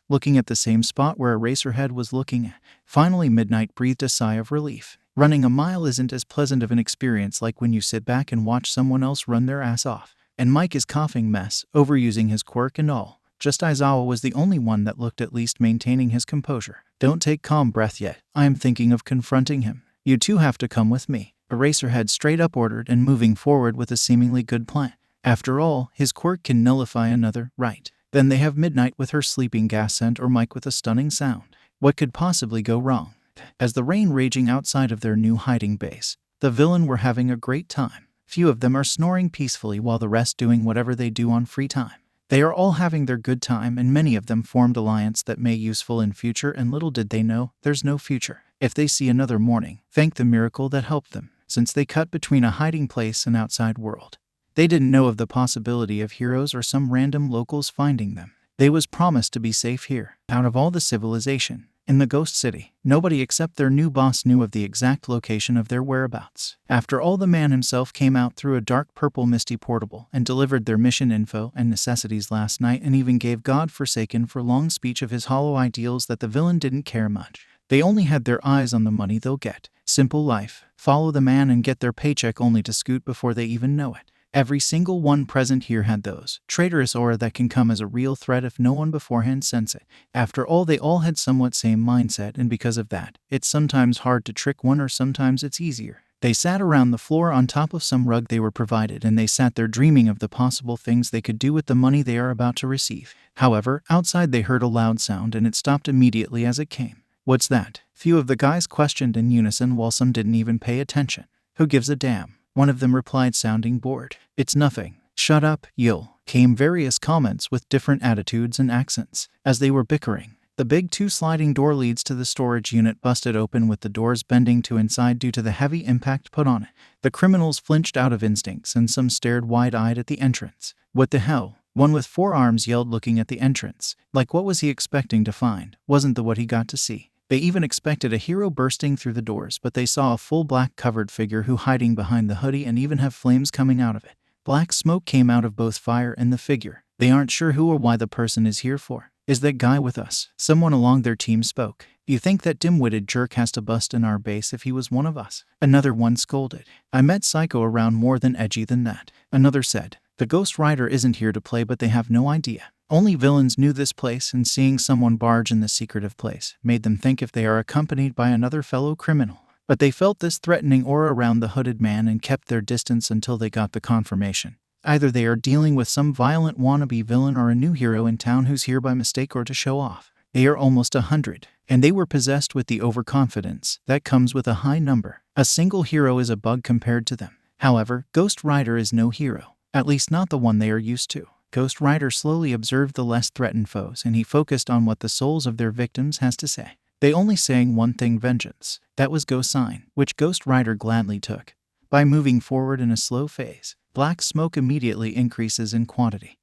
looking at the same spot where Eraserhead was looking at. Finally Midnight breathed a sigh of relief. Running a mile isn't as pleasant of an experience like when you sit back and watch someone else run their ass off. And Mike is coughing mess, overusing his quirk and all. Just Aizawa was the only one that looked at least maintaining his composure. "Don't take calm breath yet. I am thinking of confronting him. You two have to come with me," Eraserhead straight up ordered, and moving forward with a seemingly good plan. After all, his quirk can nullify another, right? Then they have Midnight with her sleeping gas scent, or Mike with a stunning sound. What could possibly go wrong? As the rain raging outside of their new hiding base, the villain were having a great time. Few of them are snoring peacefully, while the rest doing whatever they do on free time. They are all having their good time, and many of them formed alliance that may useful in future, and little did they know, there's no future. If they see another morning, thank the miracle that helped them, since they cut between a hiding place and outside world. They didn't know of the possibility of heroes or some random locals finding them. They was promised to be safe here, out of all the civilization. In the ghost city, nobody except their new boss knew of the exact location of their whereabouts. After all, the man himself came out through a dark purple misty portable and delivered their mission info and necessities last night, and even gave God-forsaken for long speech of his hollow ideals that the villain didn't care much. They only had their eyes on the money they'll get. Simple life. Follow the man and get their paycheck, only to scoot before they even know it. Every single one present here had those traitorous aura that can come as a real threat if no one beforehand sense it. After all, they all had somewhat same mindset, and because of that, it's sometimes hard to trick one, or sometimes it's easier. They sat around the floor on top of some rug they were provided, and they sat there dreaming of the possible things they could do with the money they are about to receive. However, outside they heard a loud sound, and it stopped immediately as it came. "What's that?" few of the guys questioned in unison, while some didn't even pay attention. "Who gives a damn?" one of them replied, sounding bored. "It's nothing." "Shut up, you'll," came various comments with different attitudes and accents. As they were bickering, the big two-sliding door leads to the storage unit busted open, with the doors bending to inside due to the heavy impact put on it. The criminals flinched out of instincts, and some stared wide-eyed at the entrance. "What the hell?" one with 4 arms yelled, looking at the entrance. Like, what was he expecting to find? Wasn't the what he got to see. They even expected a hero bursting through the doors, but they saw a full black covered figure who hiding behind the hoodie, and even have flames coming out of it. Black smoke came out of both fire and the figure. They aren't sure who or why the person is here for. "Is that guy with us?" someone along their team spoke. You think that dim-witted jerk has to bust in our base if he was one of us? Another one scolded. I met Psycho around more than edgy than that. Another said, the Ghost Rider isn't here to play, but they have no idea. Only villains knew this place, and seeing someone barge in the secretive place made them think if they are accompanied by another fellow criminal. But they felt this threatening aura around the hooded man and kept their distance until they got the confirmation. Either they are dealing with some violent wannabe villain or a new hero in town who's here by mistake or to show off. They are almost 100, and they were possessed with the overconfidence that comes with a high number. A single hero is a bug compared to them. However, Ghost Rider is no hero, at least not the one they are used to. Ghost Rider slowly observed the less threatened foes, and he focused on what the souls of their victims has to say. They only saying one thing: vengeance. That was Go sign, which Ghost Rider gladly took. By moving forward in a slow phase, black smoke immediately increases in quantity,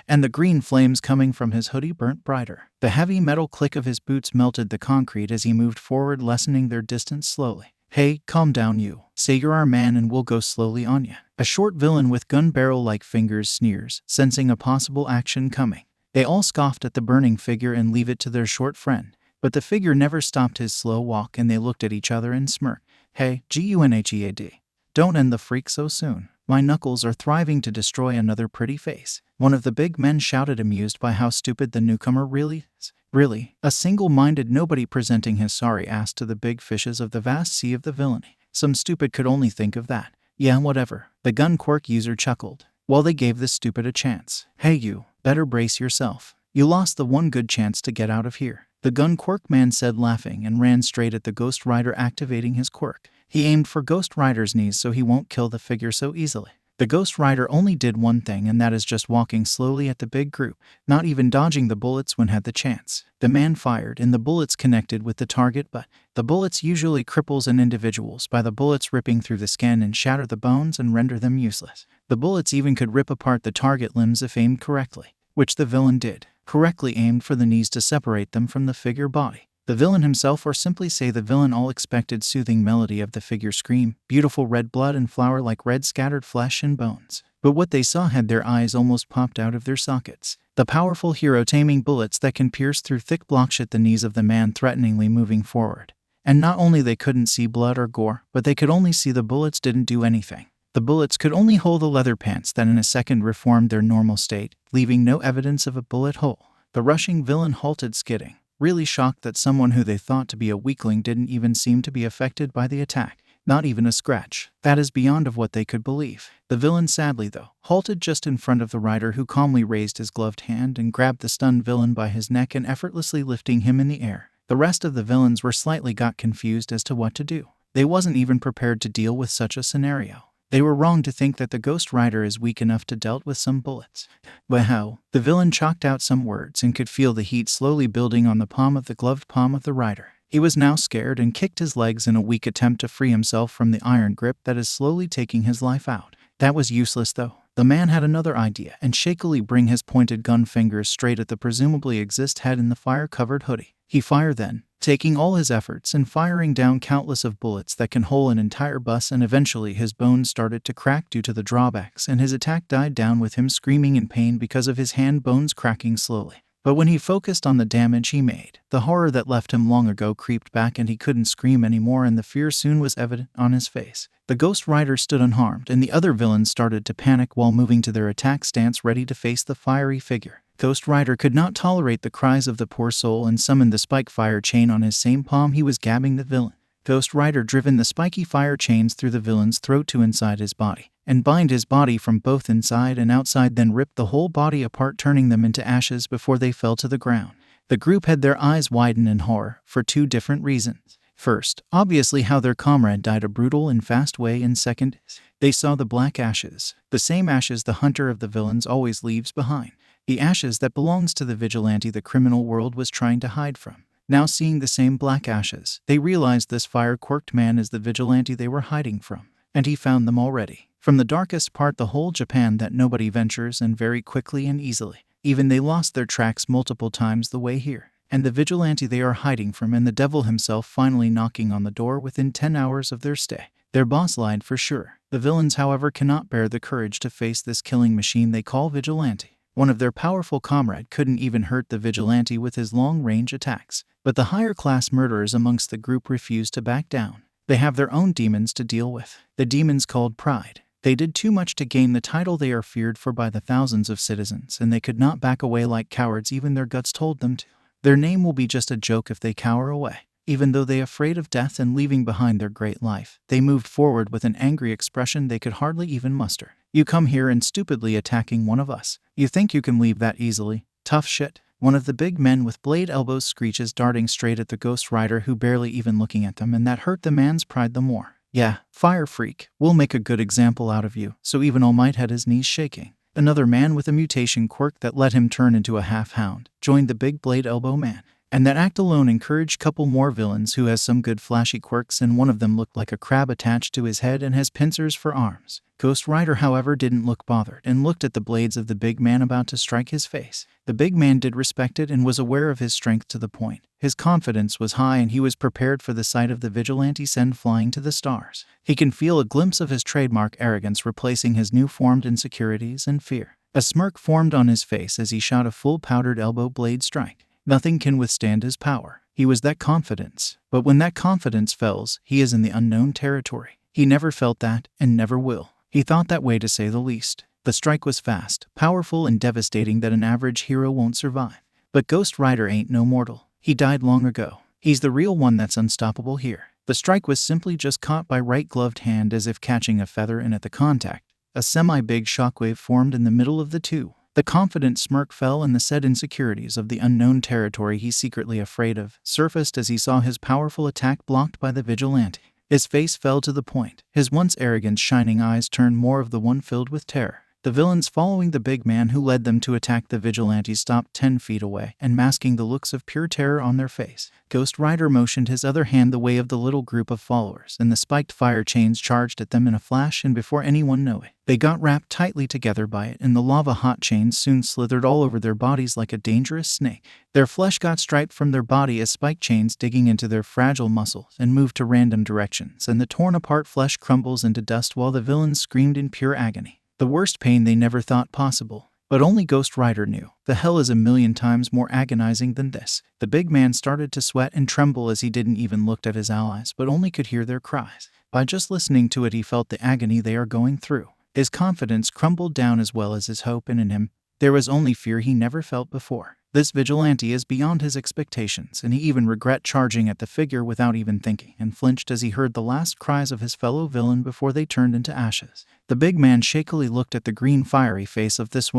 and the green flames coming from his hoodie burnt brighter. The heavy metal click of his boots melted the concrete as he moved forward, lessening their distance slowly. Hey, calm down you. Say you're our man and we'll go slowly on ya. A short villain with gun barrel-like fingers sneers, sensing a possible action coming. They all scoffed at the burning figure and leave it to their short friend. But the figure never stopped his slow walk, and they looked at each other and smirked. Hey, Gunhead. Don't end the freak so soon. My knuckles are thriving to destroy another pretty face. One of the big men shouted, amused by how stupid the newcomer really is. Really? A single-minded nobody presenting his sorry ass to the big fishes of the vast sea of the villainy. Some stupid could only think of that. Yeah, whatever. The gun quirk user chuckled. Well, they gave this stupid a chance. Hey you, better brace yourself. You lost the one good chance to get out of here. The gun quirk man said, laughing, and ran straight at the Ghost Rider, activating his quirk. He aimed for Ghost Rider's knees so he won't kill the figure so easily. The Ghost Rider only did one thing, and that is just walking slowly at the big group, not even dodging the bullets when had the chance. The man fired, and the bullets connected with the target, but the bullets usually cripples an individuals by the bullets ripping through the skin and shatter the bones and render them useless. The bullets even could rip apart the target limbs if aimed correctly, which the villain did. Correctly aimed for the knees to separate them from the figure body. The villain himself, or simply say the villain, all expected soothing melody of the figure scream, beautiful red blood and flower like red scattered flesh and bones. But what they saw had their eyes almost popped out of their sockets. The powerful hero taming bullets that can pierce through thick blocks at the knees of the man threateningly moving forward. And not only they couldn't see blood or gore, but they could only see the bullets didn't do anything. The bullets could only hold the leather pants that in a second reformed their normal state, leaving no evidence of a bullet hole. The rushing villain halted, skidding, really shocked that someone who they thought to be a weakling didn't even seem to be affected by the attack. Not even a scratch. That is beyond of what they could believe. The villain sadly, though, halted just in front of the rider, who calmly raised his gloved hand and grabbed the stunned villain by his neck and effortlessly lifting him in the air. The rest of the villains were slightly got confused as to what to do. They wasn't even prepared to deal with such a scenario. They were wrong to think that the Ghost Rider is weak enough to dealt with some bullets. But how? The villain chalked out some words and could feel the heat slowly building on the palm of the gloved palm of the rider. He was now scared and kicked his legs in a weak attempt to free himself from the iron grip that is slowly taking his life out. That was useless though. The man had another idea and shakily bring his pointed gun fingers straight at the presumably exist head in the fire-covered hoodie. He fired then, taking all his efforts and firing down countless of bullets that can hole an entire bus, and eventually his bones started to crack due to the drawbacks, and his attack died down with him screaming in pain because of his hand bones cracking slowly. But when he focused on the damage he made, the horror that left him long ago creeped back, and he couldn't scream anymore, and the fear soon was evident on his face. The Ghost Rider stood unharmed, and the other villains started to panic while moving to their attack stance, ready to face the fiery figure. Ghost Rider could not tolerate the cries of the poor soul and summoned the spike fire chain on his same palm. He was gabbing the villain. Ghost Rider driven the spiky fire chains through the villain's throat to inside his body, and bind his body from both inside and outside, then ripped the whole body apart, turning them into ashes before they fell to the ground. The group had their eyes widen in horror for two different reasons. First, obviously how their comrade died a brutal and fast way, and second, they saw the black ashes, the same ashes the hunter of the villains always leaves behind. The ashes that belongs to the vigilante the criminal world was trying to hide from. Now seeing the same black ashes, they realized this fire-quirked man is the vigilante they were hiding from. And he found them already. From the darkest part the whole Japan that nobody ventures, and very quickly and easily. Even they lost their tracks multiple times the way here. And the vigilante they are hiding from, and the devil himself finally knocking on the door within 10 hours of their stay. Their boss lied for sure. The villains, however, cannot bear the courage to face this killing machine they call vigilante. One of their powerful comrade couldn't even hurt the vigilante with his long-range attacks. But the higher-class murderers amongst the group refused to back down. They have their own demons to deal with. The demons called pride. They did too much to gain the title they are feared for by the thousands of citizens, and they could not back away like cowards even their guts told them to. Their name will be just a joke if they cower away. Even though they afraid of death and leaving behind their great life, they moved forward with an angry expression they could hardly even muster. You come here and stupidly attacking one of us. You think you can leave that easily? Tough shit. One of the big men with blade elbows screeches, darting straight at the Ghost Rider, who barely even looking at them, and that hurt the man's pride the more. Yeah, fire freak. We'll make a good example out of you. So even All Might had his knees shaking. Another man with a mutation quirk that let him turn into a half-hound joined the big blade elbow man. And that act alone encouraged couple more villains who has some good flashy quirks, and one of them looked like a crab attached to his head and has pincers for arms. Ghost Rider, however, didn't look bothered and looked at the blades of the big man about to strike his face. The big man did respect it and was aware of his strength to the point. His confidence was high and he was prepared for the sight of the vigilante send flying to the stars. He can feel a glimpse of his trademark arrogance replacing his new-formed insecurities and fear. A smirk formed on his face as he shot a full powdered elbow blade strike. Nothing can withstand his power. He was that confidence. But when that confidence fails, he is in the unknown territory. He never felt that, and never will. He thought that way, to say the least. The strike was fast, powerful, and devastating that an average hero won't survive. But Ghost Rider ain't no mortal. He died long ago. He's the real one that's unstoppable here. The strike was simply just caught by right-gloved hand as if catching a feather, and at the contact, a semi-big shockwave formed in the middle of the two. The confident smirk fell, and the said insecurities of the unknown territory he's secretly afraid of surfaced as he saw his powerful attack blocked by the vigilante. His face fell to the point. His once arrogant shining eyes turned more of the one filled with terror. The villains following the big man who led them to attack the vigilante stopped 10 feet away and masking the looks of pure terror on their face. Ghost Rider motioned his other hand the way of the little group of followers, and the spiked fire chains charged at them in a flash, and before anyone knew it, they got wrapped tightly together by it, and the lava-hot chains soon slithered all over their bodies like a dangerous snake. Their flesh got striped from their body as spike chains digging into their fragile muscles and moved to random directions, and the torn-apart flesh crumbles into dust while the villains screamed in pure agony. The worst pain they never thought possible. But only Ghost Rider knew. The hell is a million times more agonizing than this. The big man started to sweat and tremble as he didn't even look at his allies, but only could hear their cries. By just listening to it, he felt the agony they are going through. His confidence crumbled down as well as his hope, and in him, there was only fear he never felt before. This vigilante is beyond his expectations, and he even regret charging at the figure without even thinking, and flinched as he heard the last cries of his fellow villain before they turned into ashes. The big man shakily looked at the green fiery face of this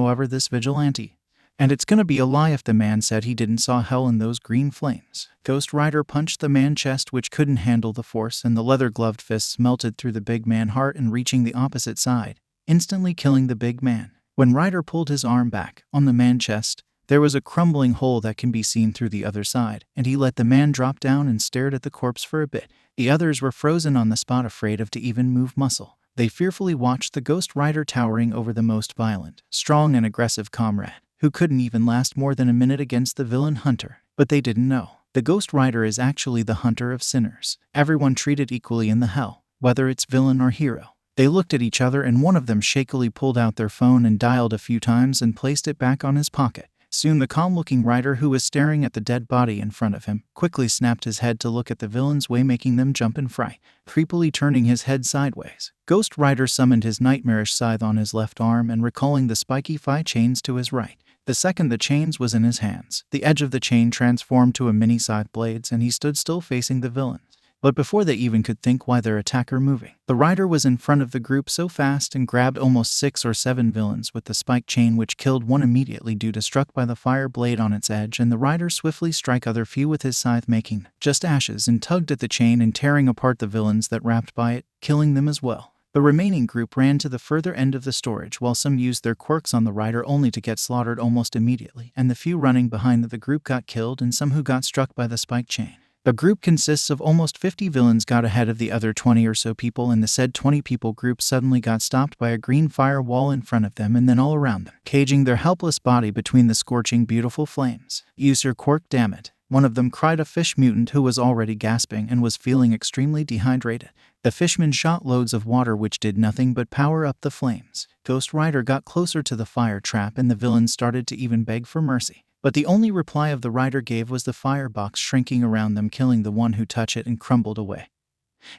vigilante. And it's gonna be a lie if the man said he didn't saw hell in those green flames. Ghost Rider punched the man's chest, which couldn't handle the force, and the leather-gloved fists melted through the big man's heart and reaching the opposite side, instantly killing the big man. When Rider pulled his arm back on the man's chest, there was a crumbling hole that can be seen through the other side, and he let the man drop down and stared at the corpse for a bit. The others were frozen on the spot, afraid of to even move muscle. They fearfully watched the Ghost Rider towering over the most violent, strong, and aggressive comrade, who couldn't even last more than a minute against the villain hunter. But they didn't know. The Ghost Rider is actually the hunter of sinners. Everyone treated equally in the hell, whether it's villain or hero. They looked at each other, and one of them shakily pulled out their phone and dialed a few times and placed it back on his pocket. Soon the calm-looking Rider, who was staring at the dead body in front of him, quickly snapped his head to look at the villain's way, making them jump in fright, creepily turning his head sideways. Ghost Rider summoned his nightmarish scythe on his left arm and recalling the spiky fire chains to his right. The second the chains was in his hands, the edge of the chain transformed to a mini scythe blades, and he stood still facing the villains. But before they even could think why their attacker moving, the Rider was in front of the group so fast and grabbed almost 6 or 7 villains with the spike chain, which killed one immediately due to struck by the fire blade on its edge, and the Rider swiftly strike other few with his scythe, making just ashes, and tugged at the chain and tearing apart the villains that wrapped by it, killing them as well. The remaining group ran to the further end of the storage, while some used their quirks on the Rider only to get slaughtered almost immediately, and the few running behind the group got killed, and some who got struck by the spike chain. The group consists of almost 50 villains got ahead of the other 20 or so people, and the said 20 people group suddenly got stopped by a green fire wall in front of them and then all around them, caging their helpless body between the scorching beautiful flames. "Use your quirk, damn it," one of them cried, a fish mutant who was already gasping and was feeling extremely dehydrated. The fishman shot loads of water, which did nothing but power up the flames. Ghost Rider got closer to the fire trap, and the villains started to even beg for mercy. But the only reply of the rider gave was the firebox shrinking around them, killing the one who touched it, and crumbled away.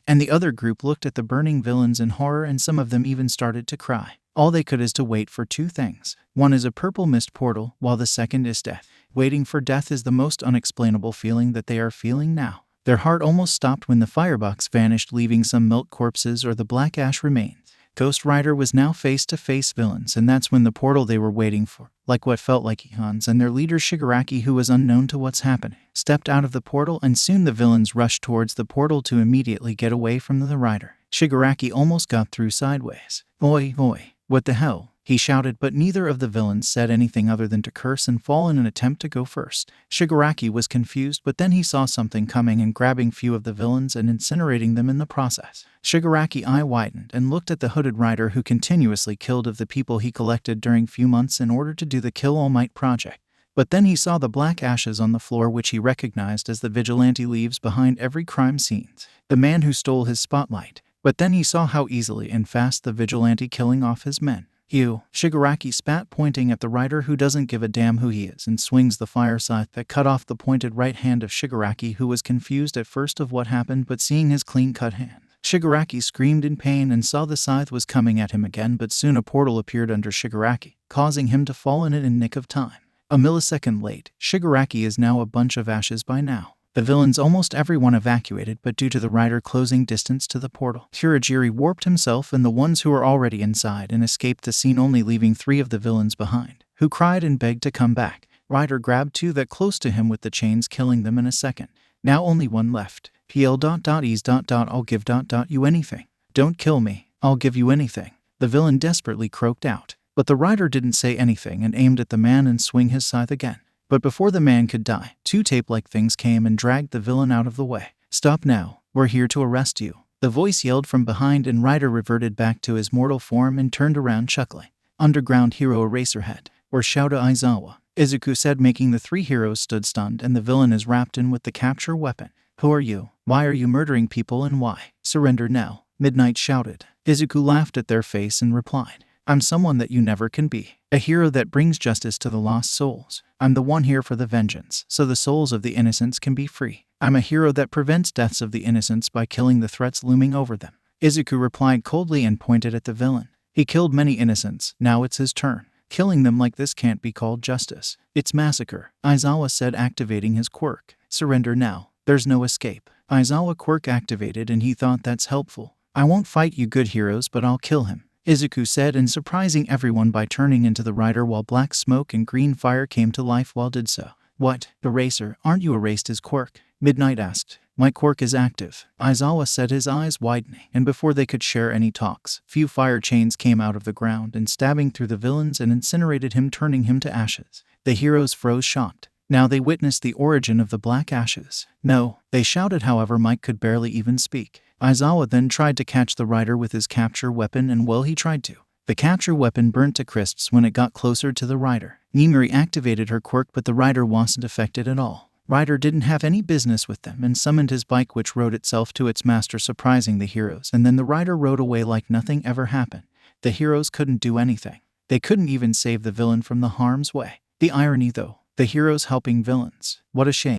And the other group looked at the burning villains in horror, and some of them even started to cry. All they could is to wait for two things. One is a purple mist portal, while the second is death. Waiting for death is the most unexplainable feeling that they are feeling now. Their heart almost stopped when the firebox vanished, leaving some milk corpses or the black ash remains. Ghost Rider was now face to face villains, and that's when the portal they were waiting for, like what felt like eons, and their leader Shigaraki, who was unknown to what's happening, stepped out of the portal, and soon the villains rushed towards the portal to immediately get away from the rider. Shigaraki almost got through sideways. "Oi, oi, what the hell?" he shouted, but neither of the villains said anything other than to curse and fall in an attempt to go first. Shigaraki was confused, but then he saw something coming and grabbing few of the villains and incinerating them in the process. Shigaraki eye widened and looked at the hooded rider who continuously killed of the people he collected during few months in order to do the Kill All Might project. But then he saw the black ashes on the floor, which he recognized as the vigilante leaves behind every crime scene, the man who stole his spotlight. But then he saw how easily and fast the vigilante killing off his men. "You," Shigaraki spat, pointing at the rider who doesn't give a damn who he is, and swings the fire scythe that cut off the pointed right hand of Shigaraki, who was confused at first of what happened, but seeing his clean-cut hand, Shigaraki screamed in pain and saw the scythe was coming at him again, but soon a portal appeared under Shigaraki, causing him to fall in it in nick of time. A millisecond late, Shigaraki is now a bunch of ashes by now. The villains almost everyone evacuated, but due to the rider closing distance to the portal, Kurogiri warped himself and the ones who were already inside and escaped the scene, only leaving 3 of the villains behind, who cried and begged to come back. Rider grabbed 2 that close to him with the chains, killing them in a second. Now only 1 left. PL.ease. I'll give you anything. Don't kill me. I'll give you anything. The villain desperately croaked out. But the rider didn't say anything and aimed at the man and swung his scythe again. But before the man could die, 2 tape-like things came and dragged the villain out of the way. "Stop now. We're here to arrest you," the voice yelled from behind, and Rider reverted back to his mortal form and turned around chuckling. "Underground hero Eraserhead, or Shouta Aizawa," Izuku said, making the 3 heroes stood stunned, and the villain is wrapped in with the capture weapon. "Who are you? Why are you murdering people, and why?" "Surrender now," Midnight shouted. Izuku laughed at their face and replied, "I'm someone that you never can be. A hero that brings justice to the lost souls. I'm the one here for the vengeance, so the souls of the innocents can be free. I'm a hero that prevents deaths of the innocents by killing the threats looming over them." Izuku replied coldly and pointed at the villain. "He killed many innocents, now it's his turn. Killing them like this can't be called justice. It's massacre," Aizawa said, activating his quirk. "Surrender now. There's no escape." Aizawa quirk activated, and he thought that's helpful. "I won't fight you good heroes, but I'll kill him," Izuku said, and surprising everyone by turning into the rider while black smoke and green fire came to life while did so. "What? Eraser, aren't you erased his quirk?" Midnight asked. "My quirk is active," Aizawa said, his eyes widening, and before they could share any talks, few fire chains came out of the ground and stabbing through the villains and incinerated him, turning him to ashes. The heroes froze shocked. Now they witnessed the origin of the black ashes. "No," they shouted, however Mike could barely even speak. Aizawa then tried to catch the rider with his capture weapon, and well, he tried to. The capture weapon burnt to crisps when it got closer to the rider. Nimiri activated her quirk, but the rider wasn't affected at all. Rider didn't have any business with them and summoned his bike, which rode itself to its master, surprising the heroes, and then the rider rode away like nothing ever happened. The heroes couldn't do anything. They couldn't even save the villain from the harm's way. The irony though, the heroes helping villains. What a shame.